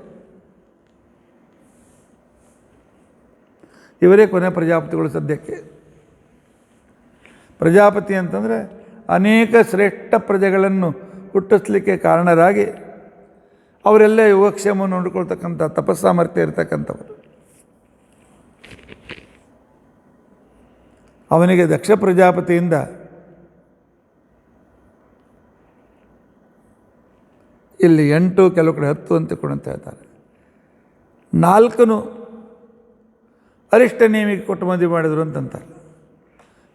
ಇವರೇ ಕೊನೆ ಪ್ರಜಾಪತಿಗಳು. ಸದ್ಯಕ್ಕೆ ಪ್ರಜಾಪತಿ ಅಂತಂದರೆ ಅನೇಕ ಶ್ರೇಷ್ಠ ಪ್ರಜೆಗಳನ್ನು ಹುಟ್ಟಿಸ್ಲಿಕ್ಕೆ ಕಾರಣರಾಗಿ ಅವರೆಲ್ಲ ಯೋಗಕ್ಷೇಮವನ್ನು ನೋಡಿಕೊಳ್ತಕ್ಕಂಥ ತಪಸ್ಸಾಮರ್ಥ್ಯ ಇರತಕ್ಕಂಥವರು. ಅವನಿಗೆ ದಕ್ಷ ಪ್ರಜಾಪತಿಯಿಂದ ಇಲ್ಲಿ 8, ಕೆಲವು ಕಡೆ 10 ಅಂತ ಕೊಡಂತ ಹೇಳ್ತಾರೆ. 4 ಅರಿಷ್ಟನೇಮಿಗೆ ಕೊಟ್ಟು ಮದುವೆ ಮಾಡಿದರು ಅಂತಂತಾರೆ.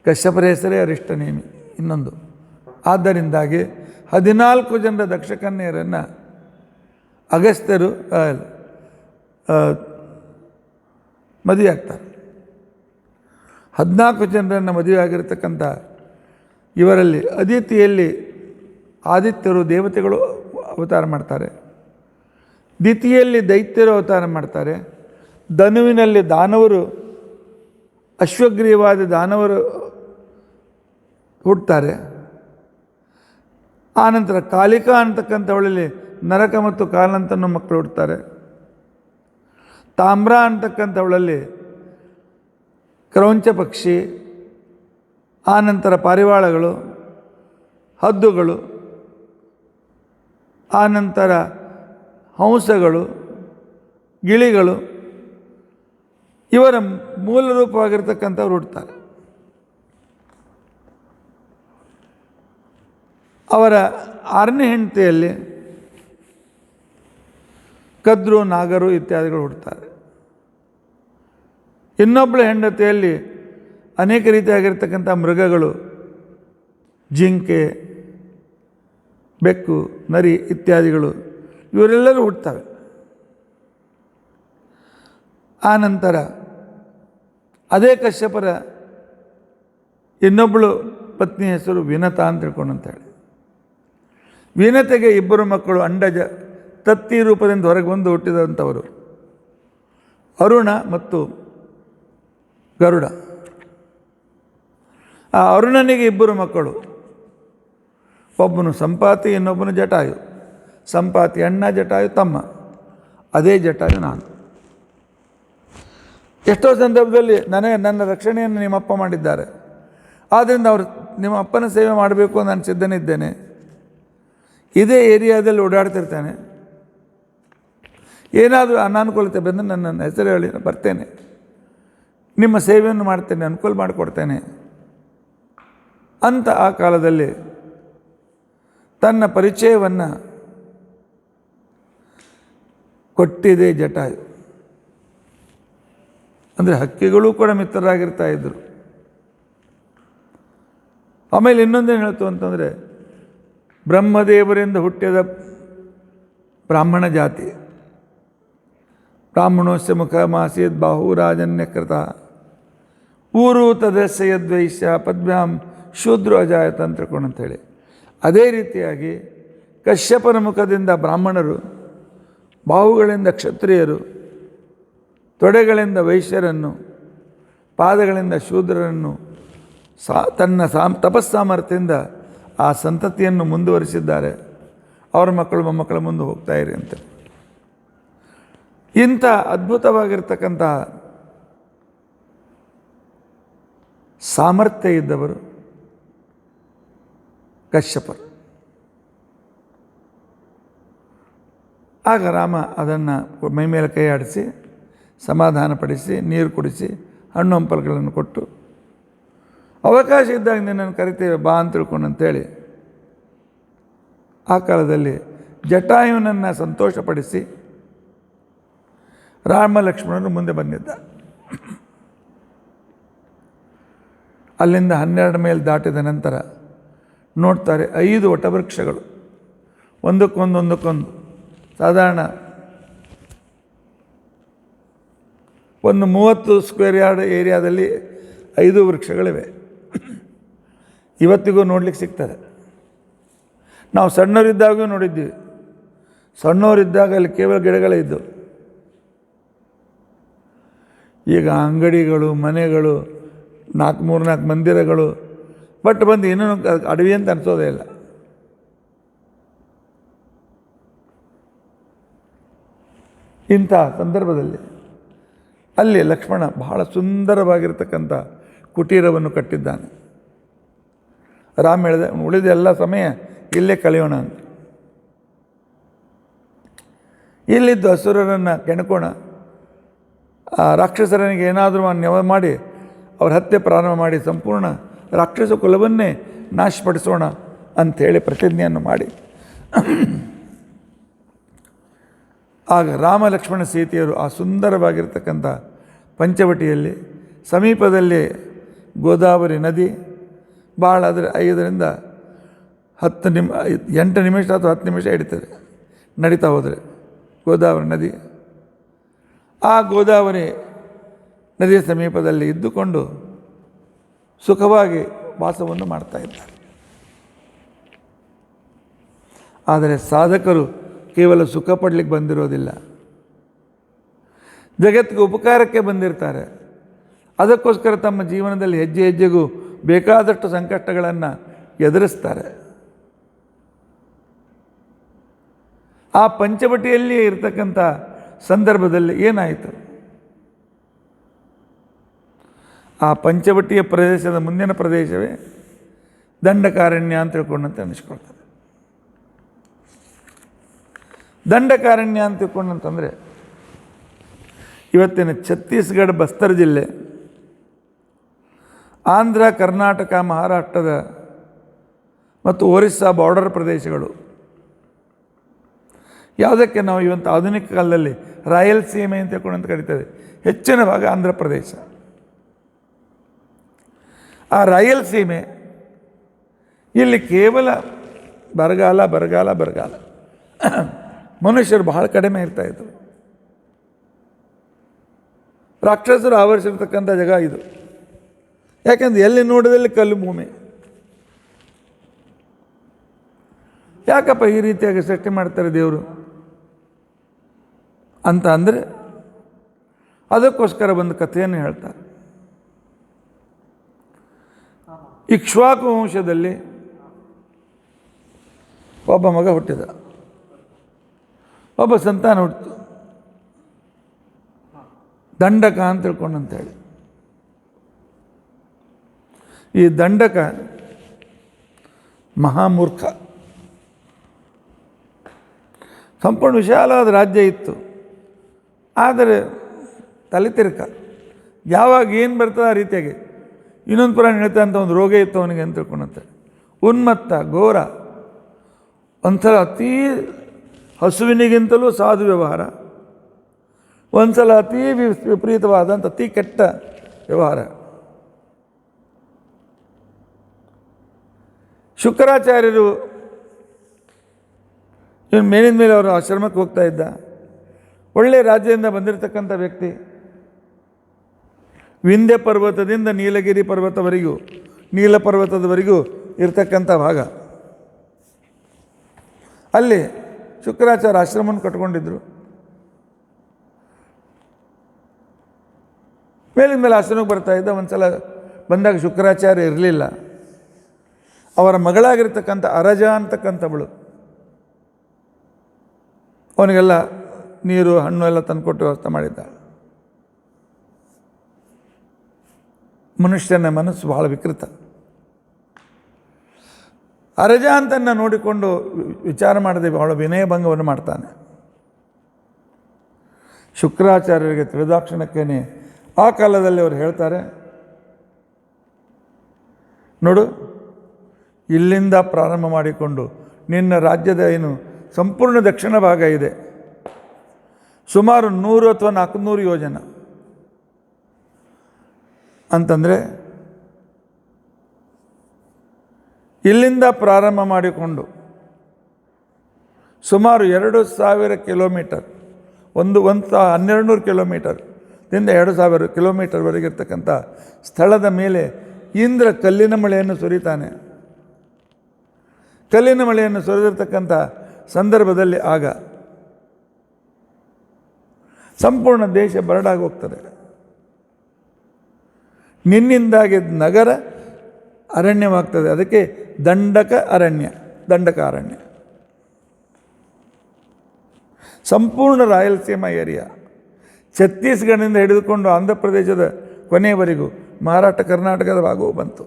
ಕಶ್ಯಪರ ಹೆಸರೇ ಅರಿಷ್ಟನೇಮಿ ಇನ್ನೊಂದು. ಆದ್ದರಿಂದಾಗಿ 14 ಜನರ ದಕ್ಷ ಕನ್ಯೆಯರನ್ನು ಅಗಸ್ತ್ಯರು ಮದುವೆ ಆಗ್ತಾರೆ. 14 ಜನರನ್ನು ಮದುವೆ ಆಗಿರತಕ್ಕಂಥ ಇವರಲ್ಲಿ ಅದಿತಿಯಲ್ಲಿ ಆದಿತ್ಯರು ದೇವತೆಗಳು ಅವತಾರ ಮಾಡ್ತಾರೆ, ದಿತಿಯಲ್ಲಿ ದೈತ್ಯರು ಅವತಾರ ಮಾಡ್ತಾರೆ, ಧನುವಿನಲ್ಲಿ ದಾನವರು, ಅಶ್ವಗ್ರೀವಾದಿ ದಾನವರು ಹುಡ್ತಾರೆ. ಆನಂತರ ಕಾಲಿಕಾ ಅಂತಕ್ಕಂಥವಳಲ್ಲಿ ನರಕ ಮತ್ತು ಕಾಲಂತನ ಮಕ್ಕಳು ಹುಡ್ತಾರೆ. ತಾಮ್ರ ಅಂತಕ್ಕಂಥವಳಲ್ಲಿ ಕ್ರೌಂಚ ಪಕ್ಷಿ, ಆನಂತರ ಪಾರಿವಾಳಗಳು, ಹದ್ದುಗಳು, ಆನಂತರ ಹಂಸಗಳು, ಗಿಳಿಗಳು, ಇವರ ಮೂಲ ರೂಪವಾಗಿರ್ತಕ್ಕಂಥವ್ರು ಹುಡ್ತಾರೆ. ಅವರ 6ನೇ ಹೆಂಡತಿಯಲ್ಲಿ ಕದ್ರು, ನಾಗರು ಇತ್ಯಾದಿಗಳು ಹುಡ್ತಾರೆ. ಇನ್ನೊಬ್ಬಳ ಹೆಂಡತಿಯಲ್ಲಿ ಅನೇಕ ರೀತಿಯಾಗಿರ್ತಕ್ಕಂಥ ಮೃಗಗಳು, ಜಿಂಕೆ, ಬೆಕ್ಕು, ನರಿ ಇತ್ಯಾದಿಗಳು ಇವರೆಲ್ಲರೂ ಹುಟ್ಟುತ್ತವೆ. ಆನಂತರ ಅದೇ ಕಶ್ಯಪರ ಇನ್ನೊಬ್ಬಳು ಪತ್ನಿ ಹೆಸರು ವಿನತಾ ಅಂತ ತಿಳ್ಕೊಂಡಂತೇಳಿ. ವಿನತೆಗೆ 2 ಮಕ್ಕಳು ಅಂಡಜ ತತ್ತಿ ರೂಪದಿಂದ ಹೊರಗೆ ಬಂದು ಹುಟ್ಟಿದಂಥವರು ಅರುಣ ಮತ್ತು ಗರುಡ. ಆ ಅರುಣನಿಗೆ 2 ಮಕ್ಕಳು, ಒಬ್ಬನು ಸಂಪಾತಿ, ಇನ್ನೊಬ್ಬನು ಜಟಾಯು. ಸಂಪಾತಿ ಅಣ್ಣ, ಜಟಾಯು ತಮ್ಮ. ಅದೇ ಜಟಾಯು ನಾನು. ಎಷ್ಟೋ ಸಂದರ್ಭದಲ್ಲಿ ನನ್ನ ರಕ್ಷಣೆಯನ್ನು ನಿಮ್ಮಪ್ಪ ಮಾಡಿದ್ದಾರೆ, ಆದ್ದರಿಂದ ಅವರು ನಿಮ್ಮ ಅಪ್ಪನ ಸೇವೆ ಮಾಡಬೇಕು ಅಂತ ನಾನು ಸಿದ್ಧನಿದ್ದೇನೆ. ಇದೇ ಏರಿಯಾದಲ್ಲಿ ಓಡಾಡ್ತಿರ್ತೇನೆ. ಏನಾದರೂ ಅನಾನುಕೂಲತೆ ಬಂದರೆ ನನ್ನ ಹೆಸರು ಹೇಳಿ ಬರ್ತೇನೆ, ನಿಮ್ಮ ಸೇವೆಯನ್ನು ಮಾಡ್ತೇನೆ, ಅನುಕೂಲ ಮಾಡಿಕೊಡ್ತೇನೆ ಅಂತ ಆ ಕಾಲದಲ್ಲಿ ತನ್ನ ಪರಿಚಯವನ್ನು ಕೊಟ್ಟಿದೆ ಜಟಾಯು. ಅಂದರೆ ಹಕ್ಕಿಗಳು ಕೂಡ ಮಿತ್ರರಾಗಿರ್ತಾ ಇದ್ದರು. ಆಮೇಲೆ ಇನ್ನೊಂದೇನು ಹೇಳ್ತು ಅಂತಂದರೆ, ಬ್ರಹ್ಮದೇವರಿಂದ ಹುಟ್ಟಿದ ಬ್ರಾಹ್ಮಣ ಜಾತಿ, ಬ್ರಾಹ್ಮಣೋಸ್ಯ ಮುಖ ಮಾಸೀದ್ ಬಾಹುರಾಜನ್ಯಕೃತ ಊರು ತದಸ್ಯ ಯದ್ವೈಶ್ಯ ಪದ್ಭ್ಯಾಂ ಶೂದ್ರೋ ಅಜಾಯತ ಅಂತ ತಿಳ್ಕೊಂಡು ಅಂತೇಳಿ. ಅದೇ ರೀತಿಯಾಗಿ ಕಶ್ಯಪನ ಮುಖದಿಂದ ಬ್ರಾಹ್ಮಣರು, ಬಾಹುಗಳಿಂದ ಕ್ಷತ್ರಿಯರು, ತೊಡೆಗಳಿಂದ ವೈಶ್ಯರನ್ನು, ಪಾದಗಳಿಂದ ಶೂದ್ರರನ್ನು ತನ್ನ ತಪಸ್ಸಾಮರ್ಥ್ಯದಿಂದ ಆ ಸಂತತಿಯನ್ನು ಮುಂದುವರಿಸಿದ್ದಾರೆ. ಅವರ ಮಕ್ಕಳು ಮೊಮ್ಮಕ್ಕಳ ಮುಂದೆ ಹೋಗ್ತಾ ಇರಿ ಅಂತ. ಇಂಥ ಅದ್ಭುತವಾಗಿರ್ತಕ್ಕಂಥ ಸಾಮರ್ಥ್ಯ ಇದ್ದವರು ಕಶ್ಯಪರು. ಆಗ ರಾಮ ಅದನ್ನು ಮೈಮೇಲೆ ಕೈ ಆಡಿಸಿ ಸಮಾಧಾನಪಡಿಸಿ ನೀರು ಕುಡಿಸಿ ಹಣ್ಣು ಹಂಪಲುಗಳನ್ನು ಕೊಟ್ಟು, ಅವಕಾಶ ಇದ್ದಾಗ ನಿನ್ನನ್ನು ಕರಿತೇವೆ ಬಾ ಅಂತ ತಿಳ್ಕೊಂಡು ಅಂತೇಳಿ ಆ ಕಾಲದಲ್ಲಿ ಜಟಾಯುನನ್ನು ಸಂತೋಷಪಡಿಸಿ ರಾಮ ಲಕ್ಷ್ಮಣನು ಮುಂದೆ ಬಂದಿದ್ದ. ಅಲ್ಲಿಂದ 12 ಮೈಲ್ ದಾಟಿದ ನಂತರ ನೋಡ್ತಾರೆ 5 ವಟವೃಕ್ಷಗಳು ಒಂದಕ್ಕೊಂದು ಸಾಧಾರಣ ಒಂದು 30 ಸ್ಕ್ವೇರ್ ಯಾರ್ಡ್ ಏರಿಯಾದಲ್ಲಿ 5 ವೃಕ್ಷಗಳಿವೆ. ಇವತ್ತಿಗೂ ನೋಡ್ಲಿಕ್ಕೆ ಸಿಗ್ತದೆ. ನಾವು ಸಣ್ಣವರಿದ್ದಾಗೂ ನೋಡಿದ್ದೀವಿ. ಸಣ್ಣವರಿದ್ದಾಗ ಅಲ್ಲಿ ಕೇವಲ ಗಿಡಗಳೇ ಇದ್ದವು. ಈಗ ಅಂಗಡಿಗಳು, ಮನೆಗಳು, 3-4 ಮಂದಿರಗಳು, ಬಟ್ ಬಂದು ಇನ್ನೂ ಅಡವಿ ಅಂತ ಅನಿಸೋದೇ ಇಲ್ಲ. ಇಂಥ ಸಂದರ್ಭದಲ್ಲಿ ಅಲ್ಲಿ ಲಕ್ಷ್ಮಣ ಬಹಳ ಸುಂದರವಾಗಿರ್ತಕ್ಕಂಥ ಕುಟೀರವನ್ನು ಕಟ್ಟಿದ್ದಾನೆ. ರಾಮ ಹೇಳಿದೆ, ಉಳಿದ ಎಲ್ಲ ಸಮಯ ಇಲ್ಲೇ ಕಳೆಯೋಣ ಅಂತ. ಇಲ್ಲಿದ್ದು ಅಸುರರನ್ನು ಕೆಣಕೋಣ, ಆ ರಾಕ್ಷಸರನಿಗೆ ಏನಾದರೂ ನೆವ ಮಾಡಿ ಅವ್ರ ಹತ್ಯೆ ಪ್ರಾರಂಭ ಮಾಡಿ ಸಂಪೂರ್ಣ ರಾಕ್ಷಸ ಕುಲವನ್ನೇ ನಾಶಪಡಿಸೋಣ ಅಂಥೇಳಿ ಪ್ರತಿಜ್ಞೆಯನ್ನು ಮಾಡಿ, ಆಗ ರಾಮ ಲಕ್ಷ್ಮಣ ಸೀತೆಯರು ಆ ಸುಂದರವಾಗಿರ್ತಕ್ಕಂಥ ಪಂಚವಟಿಯಲ್ಲಿ ಸಮೀಪದಲ್ಲಿ ಗೋದಾವರಿ ನದಿ ಭಾಳ ಆದರೆ 5ರಿಂದ 8 ನಿಮಿಷ ಅಥವಾ 10 ನಿಮಿಷ ಹಿಡಿತದೆ ನಡೀತಾ ಹೋದರೆ ಗೋದಾವರಿ ನದಿ. ಆ ಗೋದಾವರಿ ನದಿಯ ಸಮೀಪದಲ್ಲಿ ಇದ್ದುಕೊಂಡು ಸುಖವಾಗಿ ವಾಸವನ್ನು ಮಾಡ್ತಾ ಇದ್ದಾರೆ. ಆದರೆ ಸಾಧಕರು ಕೇವಲ ಸುಖ ಪಡಲಿಕ್ಕೆ ಬಂದಿರೋದಿಲ್ಲ, ಜಗತ್ತಿಗೆ ಉಪಕಾರಕ್ಕೆ ಬಂದಿರ್ತಾರೆ. ಅದಕ್ಕೋಸ್ಕರ ತಮ್ಮ ಜೀವನದಲ್ಲಿ ಹೆಜ್ಜೆ ಹೆಜ್ಜೆಗೂ ಬೇಕಾದಷ್ಟು ಸಂಕಷ್ಟಗಳನ್ನು ಎದುರಿಸ್ತಾರೆ. ಆ ಪಂಚವಟಿಯಲ್ಲಿ ಇರತಕ್ಕಂಥ ಸಂದರ್ಭದಲ್ಲಿ ಏನಾಯಿತು? ಆ ಪಂಚವಟಿಯ ಪ್ರದೇಶದ ಮುಂದಿನ ಪ್ರದೇಶವೇ ದಂಡಕಾರಣ್ಯ ಅಂತ ತಿಳ್ಕೊಂಡಂತೆ ಅನಿಸ್ಕೊಳ್ತಾರೆ. ದಂಡಕಾರಣ್ಯ ಅಂತ ತಿಳ್ಕೊಂಡಂತಂದರೆ ಇವತ್ತಿನ ಛತ್ತೀಸ್ಗಢ ಬಸ್ತರ್ ಜಿಲ್ಲೆ, ಆಂಧ್ರ, ಕರ್ನಾಟಕ, ಮಹಾರಾಷ್ಟ್ರದ ಮತ್ತು ಒರಿಸ್ಸಾ ಬಾರ್ಡರ್ ಪ್ರದೇಶಗಳು. ಯಾವುದಕ್ಕೆ ನಾವು ಇವತ್ತು ಆಧುನಿಕ ಕಾಲದಲ್ಲಿ ರಾಯಲಸೀಮೆ ಅಂತ ತಿಳ್ಕೊಂಡಂತ ಕರೀತೇವೆ. ಹೆಚ್ಚಿನ ಭಾಗ ಆಂಧ್ರ ಪ್ರದೇಶ. ಆ ರಾಯಲಸೀಮೆ ಇಲ್ಲಿ ಕೇವಲ ಬರಗಾಲ. ಮನುಷ್ಯರು ಬಹಳ ಕಡಿಮೆ ಇರ್ತಾಯಿದ್ರು. ರಾಕ್ಷಸರು ಆವರಿಸಿರ್ತಕ್ಕಂಥ ಜಾಗ ಇದು. ಯಾಕೆಂದ್ರೆ ಎಲ್ಲಿ ನೋಡಿದಲ್ಲಿ ಕಲ್ಲು ಭೂಮಿ. ಯಾಕಪ್ಪ ಈ ರೀತಿಯಾಗಿ ಸೃಷ್ಟಿ ಮಾಡ್ತಾರೆ ದೇವರು ಅಂತ ಅಂದರೆ ಅದಕ್ಕೋಸ್ಕರ ಒಂದು ಕಥೆಯನ್ನು ಹೇಳ್ತಾರೆ. ಇಕ್ಷ್ವಾಕು ವಂಶದಲ್ಲಿ ಒಬ್ಬ ಮಗ ಹುಟ್ಟಿದ, ಒಬ್ಬ ಸಂತಾನ ಹುಟ್ಟಿತು, ದಂಡಕ ಅಂತ ತಿಳ್ಕೊಂಡಂತೇಳಿ. ಈ ದಂಡಕ ಮಹಾಮೂರ್ಖ. ಸಂಪೂರ್ಣ ವಿಶಾಲವಾದ ರಾಜ್ಯ ಇತ್ತು, ಆದರೆ ತಲೆ ತಿರುಕ. ಯಾವಾಗ ಏನು ಬರ್ತದೆ ಆ ರೀತಿಯಾಗಿ ಇನ್ನೊಂದು ಪುರಾಣ ಹೇಳ್ತಾ ಅಂತ ಒಂದು ರೋಗ ಇತ್ತು ಅವನಿಗೆ ಅಂತ ತಿಳ್ಕೊಂಡಂತೆ. ಉನ್ಮತ್ತ, ಘೋರ, ಒಂದ್ಸಲ ಅತೀ ಹಸುವಿನಿಗಿಂತಲೂ ಸಾಧು ವ್ಯವಹಾರ, ಒಂದು ಸಲ ಅತೀ ವಿಪರೀತವಾದಂಥ ಅತಿ ಕೆಟ್ಟ ವ್ಯವಹಾರ. ಶುಕ್ರಾಚಾರ್ಯರು ಇವನು ಮೇಲಿನ ಮೇಲೆ ಅವರು ಆಶ್ರಮಕ್ಕೆ ಹೋಗ್ತಾ ಇದ್ದ. ಒಳ್ಳೆಯ ರಾಜ್ಯದಿಂದ ಬಂದಿರತಕ್ಕಂಥ ವ್ಯಕ್ತಿ. ವಿಂಧ್ಯ ಪರ್ವತದಿಂದ ನೀಲಗಿರಿ ಪರ್ವತವರೆಗೂ, ನೀಲ ಪರ್ವತದವರೆಗೂ ಇರ್ತಕ್ಕಂಥ ಭಾಗ. ಅಲ್ಲಿ ಶುಕ್ರಾಚಾರ್ಯ ಆಶ್ರಮವನ್ನು ಕಟ್ಕೊಂಡಿದ್ರು. ಮೇಲಿನ ಮೇಲೆ ಆಶ್ರಮಕ್ಕೆ ಬರ್ತಾ ಇದ್ದ. ಒಂದು ಸಲ ಬಂದಾಗ ಶುಕ್ರಾಚಾರ್ಯ ಇರಲಿಲ್ಲ. ಅವರ ಮಗಳಾಗಿರ್ತಕ್ಕಂಥ ಅರಜ ಅಂತಕ್ಕಂಥವಳು ಅವನಿಗೆಲ್ಲ ನೀರು ಹಣ್ಣು ಎಲ್ಲ ತಂದುಕೊಟ್ಟು ವ್ಯವಸ್ಥೆ ಮಾಡಿದ್ದ. ಮನುಷ್ಯನ ಮನಸ್ಸು ಬಹಳ ವಿಕೃತ. ಅರಜ ಅಂತನ್ನ ನೋಡಿಕೊಂಡು ವಿಚಾರ ಮಾಡದೆ ಬಹಳ ವಿನಯಭಂಗವನ್ನು ಮಾಡ್ತಾನೆ. ಶುಕ್ರಾಚಾರ್ಯರಿಗೆ ತಿಳಿದಾಕ್ಷಣಕ್ಕೇನೆ ಆ ಕಾಲದಲ್ಲಿ ಅವರು ಹೇಳ್ತಾರೆ, ನೋಡು, ಇಲ್ಲಿಂದ ಪ್ರಾರಂಭ ಮಾಡಿಕೊಂಡು ನಿನ್ನ ರಾಜ್ಯದ ಏನು ಸಂಪೂರ್ಣ ದಕ್ಷಿಣ ಭಾಗ ಇದೆ, ಸುಮಾರು 100 ಅಥವಾ 400 ಯೋಜನ ಅಂತಂದರೆ ಇಲ್ಲಿಂದ ಪ್ರಾರಂಭ ಮಾಡಿಕೊಂಡು ಸುಮಾರು 2000 ಕಿಲೋಮೀಟರ್, 1200 ಕಿಲೋಮೀಟರ್ ದಿಂದ 2000 ಕಿಲೋಮೀಟರ್ವರೆಗೆ ಇರ್ತಕ್ಕಂಥ ಸ್ಥಳದ ಮೇಲೆ ಇಂದ್ರ ಕಲ್ಲಿನ ಮಳೆಯನ್ನು ಸುರಿತಾನೆ. ಕಲ್ಲಿನ ಮಳೆಯನ್ನು ಸುರಿದಿರ್ತಕ್ಕಂಥ ಸಂದರ್ಭದಲ್ಲಿ ಆಗ ಸಂಪೂರ್ಣ ದೇಶ ಬರಡಾಗಿ ಹೋಗ್ತದೆ. ನಿನ್ನಿಂದಾಗಿ ನಗರ ಅರಣ್ಯವಾಗ್ತದೆ. ಅದಕ್ಕೆ ದಂಡಕ ಅರಣ್ಯ. ಸಂಪೂರ್ಣ ರಾಯಲಸೀಮಾ ಏರಿಯಾ, ಛತ್ತೀಸ್ಗಢದಿಂದ ಹಿಡಿದುಕೊಂಡು ಆಂಧ್ರ ಪ್ರದೇಶದ ಕೊನೆಯವರೆಗೂ ಮಹಾರಾಷ್ಟ್ರ ಕರ್ನಾಟಕದ ಭಾಗವೂ ಬಂತು.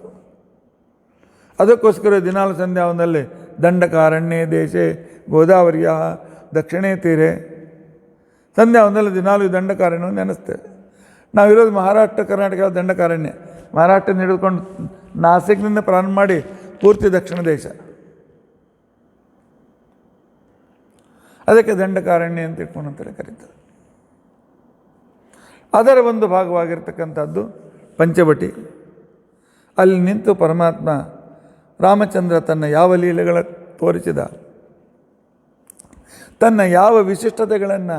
ಅದಕ್ಕೋಸ್ಕರ ದಿನಾಲು ಸಂಧ್ಯಾವನದಲ್ಲಿ ದಂಡಕಾರಣ್ಯ ದೇಶೆ ಗೋದಾವರಿಯ ದಕ್ಷಿಣೇ ತೀರೆ ಸಂಧ್ಯಾವನದಲ್ಲಿ ದಿನಾಲು ದಂಡಕಾರಣ್ಯವನ್ನು ನೆನೆಸ್ತೇವೆ. ನಾವಿರೋದು ಮಹಾರಾಷ್ಟ್ರ ಕರ್ನಾಟಕದ ದಂಡಕಾರಣ್ಯ. ಮಹಾರಾಷ್ಟ್ರದಿಂದ ಹಿಡಿದುಕೊಂಡು ನಾಸಿಕ್ನಿಂದ ಪ್ರಾರಂಭ ಮಾಡಿ ಪೂರ್ತಿ ದಕ್ಷಿಣ ದೇಶ. ಅದಕ್ಕೆ ದಂಡಕಾರಣ್ಯ ಅಂತ ಇಟ್ಕೊಂಡು ಅಂತೇಳಿ ಕರೀತಾರೆ. ಅದರ ಒಂದು ಭಾಗವಾಗಿರ್ತಕ್ಕಂಥದ್ದು ಪಂಚವಟಿ. ಅಲ್ಲಿ ನಿಂತು ಪರಮಾತ್ಮ ರಾಮಚಂದ್ರ ತನ್ನ ಯಾವ ಲೀಲೆಗಳ ತೋರಿಸಿದ, ತನ್ನ ಯಾವ ವಿಶಿಷ್ಟತೆಗಳನ್ನು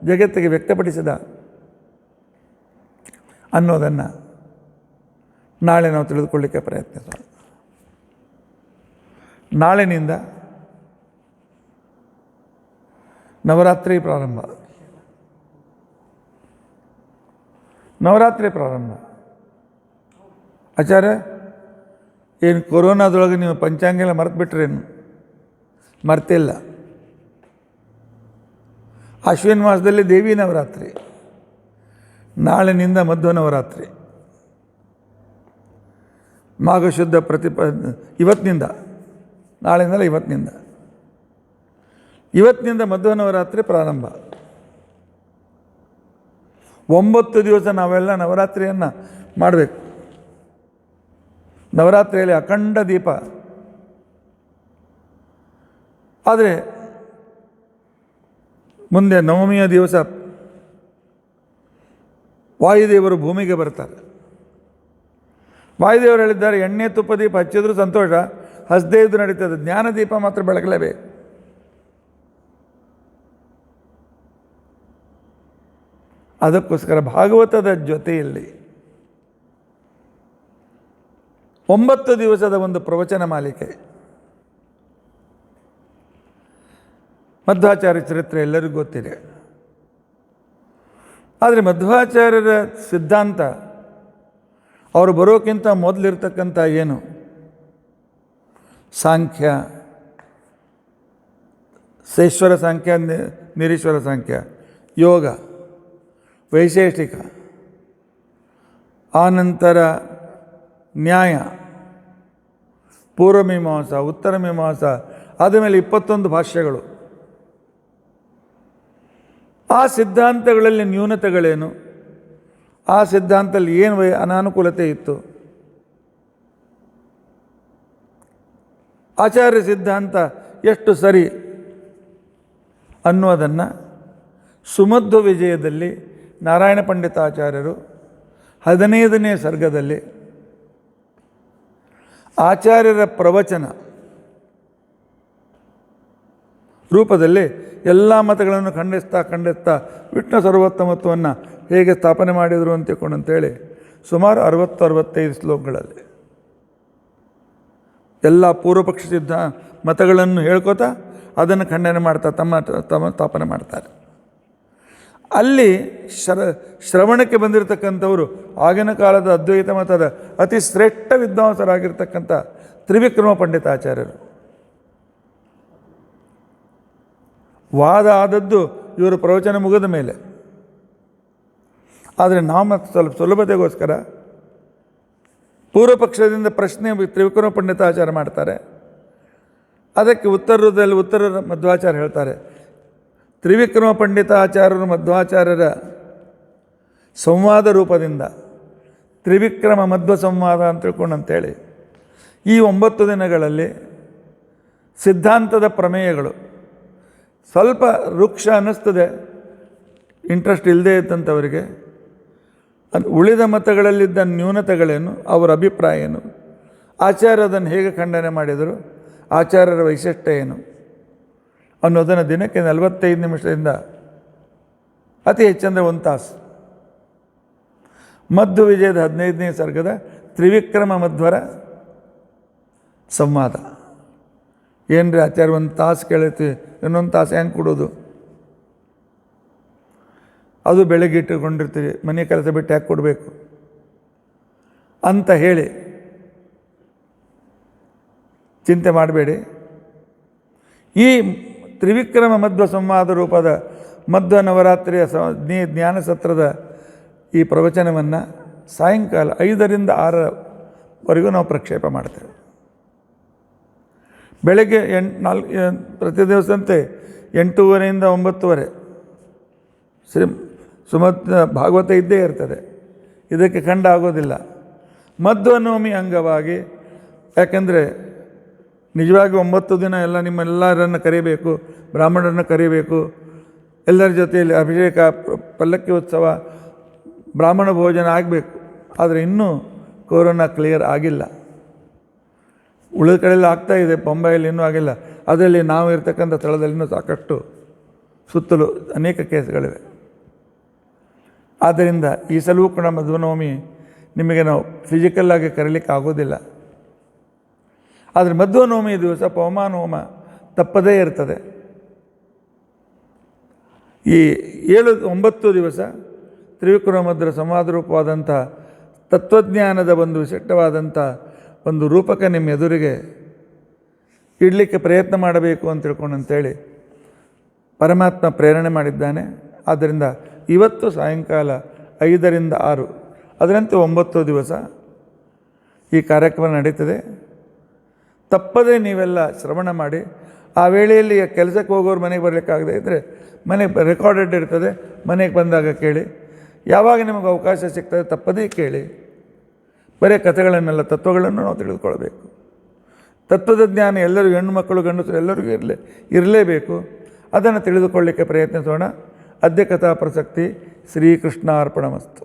ಜಗತ್ತಿಗೆ ವ್ಯಕ್ತಪಡಿಸಿದ ಅನ್ನೋದನ್ನು ನಾಳೆ ನಾವು ತಿಳಿದುಕೊಳ್ಳಿಕ್ಕೆ ಪ್ರಯತ್ನಿಸೋಣ. ನಾಳೆನಿಂದ ನವರಾತ್ರಿ ಪ್ರಾರಂಭ. ಆಚಾರ್ಯ, ಏನು ಕೊರೋನಾದೊಳಗೆ ನೀವು ಪಂಚಾಂಗೆಲ್ಲ ಮರೆತುಬಿಟ್ರೇನು? ಮರ್ತಿಲ್ಲ. ಅಶ್ವಿನ ಮಾಸದಲ್ಲಿ ದೇವಿ ನವರಾತ್ರಿ, ನಾಳಿನಿಂದ ಮಧ್ವ ನವರಾತ್ರಿ, ಮಾಘಶುದ್ಧ ಇವತ್ತಿನಿಂದ, ನಾಳೆಯಿಂದಲ್ಲ ಇವತ್ತಿನಿಂದ ಮಧ್ವ ನವರಾತ್ರಿ ಪ್ರಾರಂಭ. 9 ದಿವಸ ನಾವೆಲ್ಲ ನವರಾತ್ರಿಯನ್ನು ಮಾಡಬೇಕು. ನವರಾತ್ರಿಯಲ್ಲಿ ಅಖಂಡ ದೀಪ. ಆದರೆ ಮುಂದೆ ನವಮಿಯ ದಿವಸ ವಾಯುದೇವರು ಭೂಮಿಗೆ ಬರ್ತಾರೆ. ವಾಯುದೇವರು ಹೇಳಿದ್ದಾರೆ, ಎಣ್ಣೆ ತುಪ್ಪ ದೀಪ ಹಚ್ಚಿದ್ರೂ ಸಂತೋಷ, ಹಸದೇ ಇದ್ದು ನಡೀತದೆ, ಜ್ಞಾನ ದೀಪ ಮಾತ್ರ ಬೆಳಗಲೇಬೇಕು. ಅದಕ್ಕೋಸ್ಕರ ಭಾಗವತದ ಜೊತೆಯಲ್ಲಿ 9 ದಿವಸದ ಒಂದು ಪ್ರವಚನ ಮಾಲಿಕೆ. ಮಧ್ವಾಚಾರ್ಯ ಚರಿತ್ರೆ ಎಲ್ಲರಿಗೂ ಗೊತ್ತಿದೆ. ಆದರೆ ಮಧ್ವಾಚಾರ್ಯರ ಸಿದ್ಧಾಂತ ಅವರು ಬರೋಕ್ಕಿಂತ ಮೊದಲಿರ್ತಕ್ಕಂಥ ಏನು ಸಾಂಖ್ಯ, ಸೇಶ್ವರ ಸಾಂಖ್ಯ, ನಿರೀಶ್ವರ ಸಾಂಖ್ಯ, ಯೋಗ, ವೈಶೇಷಿಕ, ಆನಂತರ ನ್ಯಾಯ, ಪೂರ್ವಮೀಮಾಂಸ, ಉತ್ತರ ಮೀಮಾಂಸ, ಆದಮೇಲೆ 21 ಭಾಷ್ಯಗಳು. ಆ ಸಿದ್ಧಾಂತಗಳಲ್ಲಿ ನ್ಯೂನತೆಗಳೇನು, ಆ ಸಿದ್ಧಾಂತದಲ್ಲಿ ಏನು ಅನಾನುಕೂಲತೆ ಇತ್ತು, ಆಚಾರ್ಯ ಸಿದ್ಧಾಂತ ಎಷ್ಟು ಸರಿ ಅನ್ನೋದನ್ನು ಸುಮಧ್ವ ವಿಜಯದಲ್ಲಿ ನಾರಾಯಣ ಪಂಡಿತಾಚಾರ್ಯರು 15ನೇ ಸರ್ಗದಲ್ಲಿ ಆಚಾರ್ಯರ ಪ್ರವಚನ ರೂಪದಲ್ಲಿ ಎಲ್ಲ ಮತಗಳನ್ನು ಖಂಡಿಸ್ತಾ ವಿಷ್ಣು ಸರ್ವೋತ್ತಮತ್ವವನ್ನು ಹೇಗೆ ಸ್ಥಾಪನೆ ಮಾಡಿದರು ಅಂತ ತಿಳ್ಕೊಂಡು ಅಂತೇಳಿ ಸುಮಾರು 60-65 ಶ್ಲೋಕಗಳಲ್ಲಿ ಎಲ್ಲ ಪೂರ್ವಪಕ್ಷ ಸಿದ್ಧ ಮತಗಳನ್ನು ಹೇಳ್ಕೋತಾ ಅದನ್ನು ಖಂಡನೆ ಮಾಡ್ತಾ ತಮ್ಮ ಸ್ಥಾಪನೆ ಮಾಡ್ತಾರೆ. ಅಲ್ಲಿ ಶ್ರವಣಕ್ಕೆ ಬಂದಿರತಕ್ಕಂಥವರು ಆಗಿನ ಕಾಲದ ಅದ್ವೈತ ಮತದ ಅತಿ ಶ್ರೇಷ್ಠ ವಿದ್ವಾಂಸರಾಗಿರ್ತಕ್ಕಂಥ ತ್ರಿವಿಕ್ರಮ ಪಂಡಿತಾಚಾರ್ಯರು. ವಾದ ಆದದ್ದು ಇವರು ಪ್ರವಚನ ಮುಗಿದ ಮೇಲೆ. ಆದರೆ ನಾವು ಮತ್ತು ಸ್ವಲ್ಪ ಸುಲಭತೆಗೋಸ್ಕರ ಪೂರ್ವಪಕ್ಷದಿಂದ ಪ್ರಶ್ನೆ ತ್ರಿವಿಕ್ರಮ ಪಂಡಿತಾಚಾರ್ಯ ಮಾಡ್ತಾರೆ. ಅದಕ್ಕೆ ಉತ್ತರ ಮಧ್ವಾಚಾರ್ಯ ಹೇಳ್ತಾರೆ, ತ್ರಿವಿಕ್ರಮ ಪಂಡಿತಾಚಾರ್ಯರು ಮಧ್ವಾಚಾರ್ಯರ ಸಂವಾದ ರೂಪದಿಂದ ತ್ರಿವಿಕ್ರಮ ಮಧ್ವ ಸಂವಾದ ಅಂತ ತಿಳ್ಕೊಂಡು ಅಂತೇಳಿ ಈ 9 ದಿನಗಳಲ್ಲಿ ಸಿದ್ಧಾಂತದ ಪ್ರಮೇಯಗಳು ಸ್ವಲ್ಪ ವೃಕ್ಷ ಅನ್ನಿಸ್ತದೆ, ಇಂಟ್ರೆಸ್ಟ್ ಇಲ್ಲದೇ ಇದ್ದಂಥವರಿಗೆ. ಉಳಿದ ಮತಗಳಲ್ಲಿದ್ದ ನ್ಯೂನತೆಗಳೇನು, ಅವರ ಅಭಿಪ್ರಾಯ ಏನು, ಆಚಾರ್ಯ ಅದನ್ನು ಹೇಗೆ ಖಂಡನೆ ಮಾಡಿದರು, ಆಚಾರ್ಯರ ವೈಶಿಷ್ಟ್ಯ ಏನು ಅನ್ನೋದನ್ನು ದಿನಕ್ಕೆ 45 ನಿಮಿಷದಿಂದ ಅತಿ ಹೆಚ್ಚಂದರೆ 1 ತಾಸು. ಮಧ್ವ ವಿಜಯದ 15ನೇ ಸರ್ಗದ ತ್ರಿವಿಕ್ರಮ ಮಧ್ವರ ಸಂವಾದ. ಏನ್ರಿ ಆಚಾರ್ಯ 1 ತಾಸು ಕೇಳ್ತೀವಿ, ಇನ್ನೊಂದು ತಾಸು ಹೆಂಗೆ ಕೊಡೋದು, ಅದು ಬೆಳಗ್ಗೆ ಇಟ್ಟುಕೊಂಡಿರ್ತೀವಿ, ಮನೆ ಕೆಲಸ ಬಿಟ್ಟು ಯಾಕೆ ಕೊಡಬೇಕು ಅಂತ ಹೇಳಿ ಚಿಂತೆ ಮಾಡಬೇಡಿ. ಈ ತ್ರಿವಿಕ್ರಮ ಮಧ್ವ ಸಂವಾದ ರೂಪದ ಮಧ್ವ ನವರಾತ್ರಿಯ ಜ್ಞಾನ ಸತ್ರದ ಈ ಪ್ರವಚನವನ್ನು ಸಾಯಂಕಾಲ 5ರಿಂದ 6ರವರೆಗೂ ನಾವು ಪ್ರಕ್ಷೇಪ ಮಾಡ್ತೇವೆ. ಬೆಳಗ್ಗೆ ಪ್ರತಿ ದಿವಸದಂತೆ 8:30ರಿಂದ 9:00 ಭಾಗವತ ಇದ್ದೇ ಇರ್ತದೆ, ಇದಕ್ಕೆ ಖಂಡ ಆಗೋದಿಲ್ಲ. ಮಧ್ವನವಮಿ ಅಂಗವಾಗಿ, ಯಾಕೆಂದರೆ ನಿಜವಾಗಿ 9 ದಿನ ಎಲ್ಲ ನಿಮ್ಮೆಲ್ಲರನ್ನು ಕರೀಬೇಕು, ಬ್ರಾಹ್ಮಣರನ್ನು ಕರೀಬೇಕು, ಎಲ್ಲರ ಜೊತೆಯಲ್ಲಿ ಅಭಿಷೇಕ, ಪಲ್ಲಕ್ಕಿ ಉತ್ಸವ, ಬ್ರಾಹ್ಮಣ ಭೋಜನ ಆಗಬೇಕು. ಆದರೆ ಇನ್ನೂ ಕೊರೋನಾ ಕ್ಲಿಯರ್ ಆಗಿಲ್ಲ. ಉಳಿದ ಕಡೆಯಲ್ಲಿ ಆಗ್ತಾಯಿದೆ, ಬೊಂಬೈಯಲ್ಲಿ ಇನ್ನೂ ಆಗಿಲ್ಲ. ಅದರಲ್ಲಿ ನಾವು ಇರ್ತಕ್ಕಂಥ ಸ್ಥಳದಲ್ಲಿ ಇನ್ನೂ ಸಾಕಷ್ಟು ಸುತ್ತಲೂ ಅನೇಕ ಕೇಸ್ಗಳಿವೆ. ಆದ್ದರಿಂದ ಈ ಸಲವೂ ಕೂಡ ಮಧ್ವನವಮಿ ನಿಮಗೆ ನಾವು ಫಿಸಿಕಲ್ಲಾಗಿ ಕರೀಲಿಕ್ಕೆ ಆಗೋದಿಲ್ಲ. ಆದರೆ ಮಧ್ವನವಮಿ ದಿವಸ ಪವಮಾನ ಹೋಮ ತಪ್ಪದೇ ಇರ್ತದೆ. ಈ 9 ದಿವಸ ತ್ರಿವಿಕ್ರಮ ಮಧ್ವರ ಸಂವಾದ ರೂಪವಾದಂಥ ತತ್ವಜ್ಞಾನದ ಒಂದು ವಿಶಿಷ್ಟವಾದಂಥ ಒಂದು ರೂಪಕ ನಿಮ್ಮ ಎದುರಿಗೆ ಇಡಲಿಕ್ಕೆ ಪ್ರಯತ್ನ ಮಾಡಬೇಕು ಅಂತ ತಿಳ್ಕೊಂಡು ಅಂತೇಳಿ ಪರಮಾತ್ಮ ಪ್ರೇರಣೆ ಮಾಡಿದ್ದಾನೆ. ಆದ್ದರಿಂದ ಇವತ್ತು ಸಾಯಂಕಾಲ 5ರಿಂದ 6, ಅದರಂತೆ 9 ದಿವಸ ಈ ಕಾರ್ಯಕ್ರಮ ನಡೀತದೆ. ತಪ್ಪದೇ ನೀವೆಲ್ಲ ಶ್ರವಣ ಮಾಡಿ. ಆ ವೇಳೆಯಲ್ಲಿ ಕೆಲಸಕ್ಕೆ ಹೋಗೋರು ಮನೆಗೆ ಬರಲಿಕ್ಕಾಗದೇ ಇದ್ದರೆ ಮನೆಗೆ ರೆಕಾರ್ಡೆಡ್ ಇರ್ತದೆ, ಮನೆಗೆ ಬಂದಾಗ ಕೇಳಿ. ಯಾವಾಗ ನಿಮಗೆ ಅವಕಾಶ ಸಿಗ್ತದೆ ತಪ್ಪದೇ ಕೇಳಿ. ಬರೀ ಕಥೆಗಳನ್ನೆಲ್ಲ ತತ್ವಗಳನ್ನು ನಾವು ತಿಳಿದುಕೊಳ್ಬೇಕು. ತತ್ವದ ಜ್ಞಾನ ಎಲ್ಲರಿಗೂ, ಹೆಣ್ಣು ಮಕ್ಕಳು ಗಂಡಸರು ಎಲ್ಲರಿಗೂ ಇರಲೇಬೇಕು. ಅದನ್ನು ತಿಳಿದುಕೊಳ್ಳಲಿಕ್ಕೆ ಪ್ರಯತ್ನಿಸೋಣ. ಅದ್ಯ ಕಥಾ ಪ್ರಸಕ್ತಿ ಶ್ರೀಕೃಷ್ಣಾರ್ಪಣಮಸ್ತು.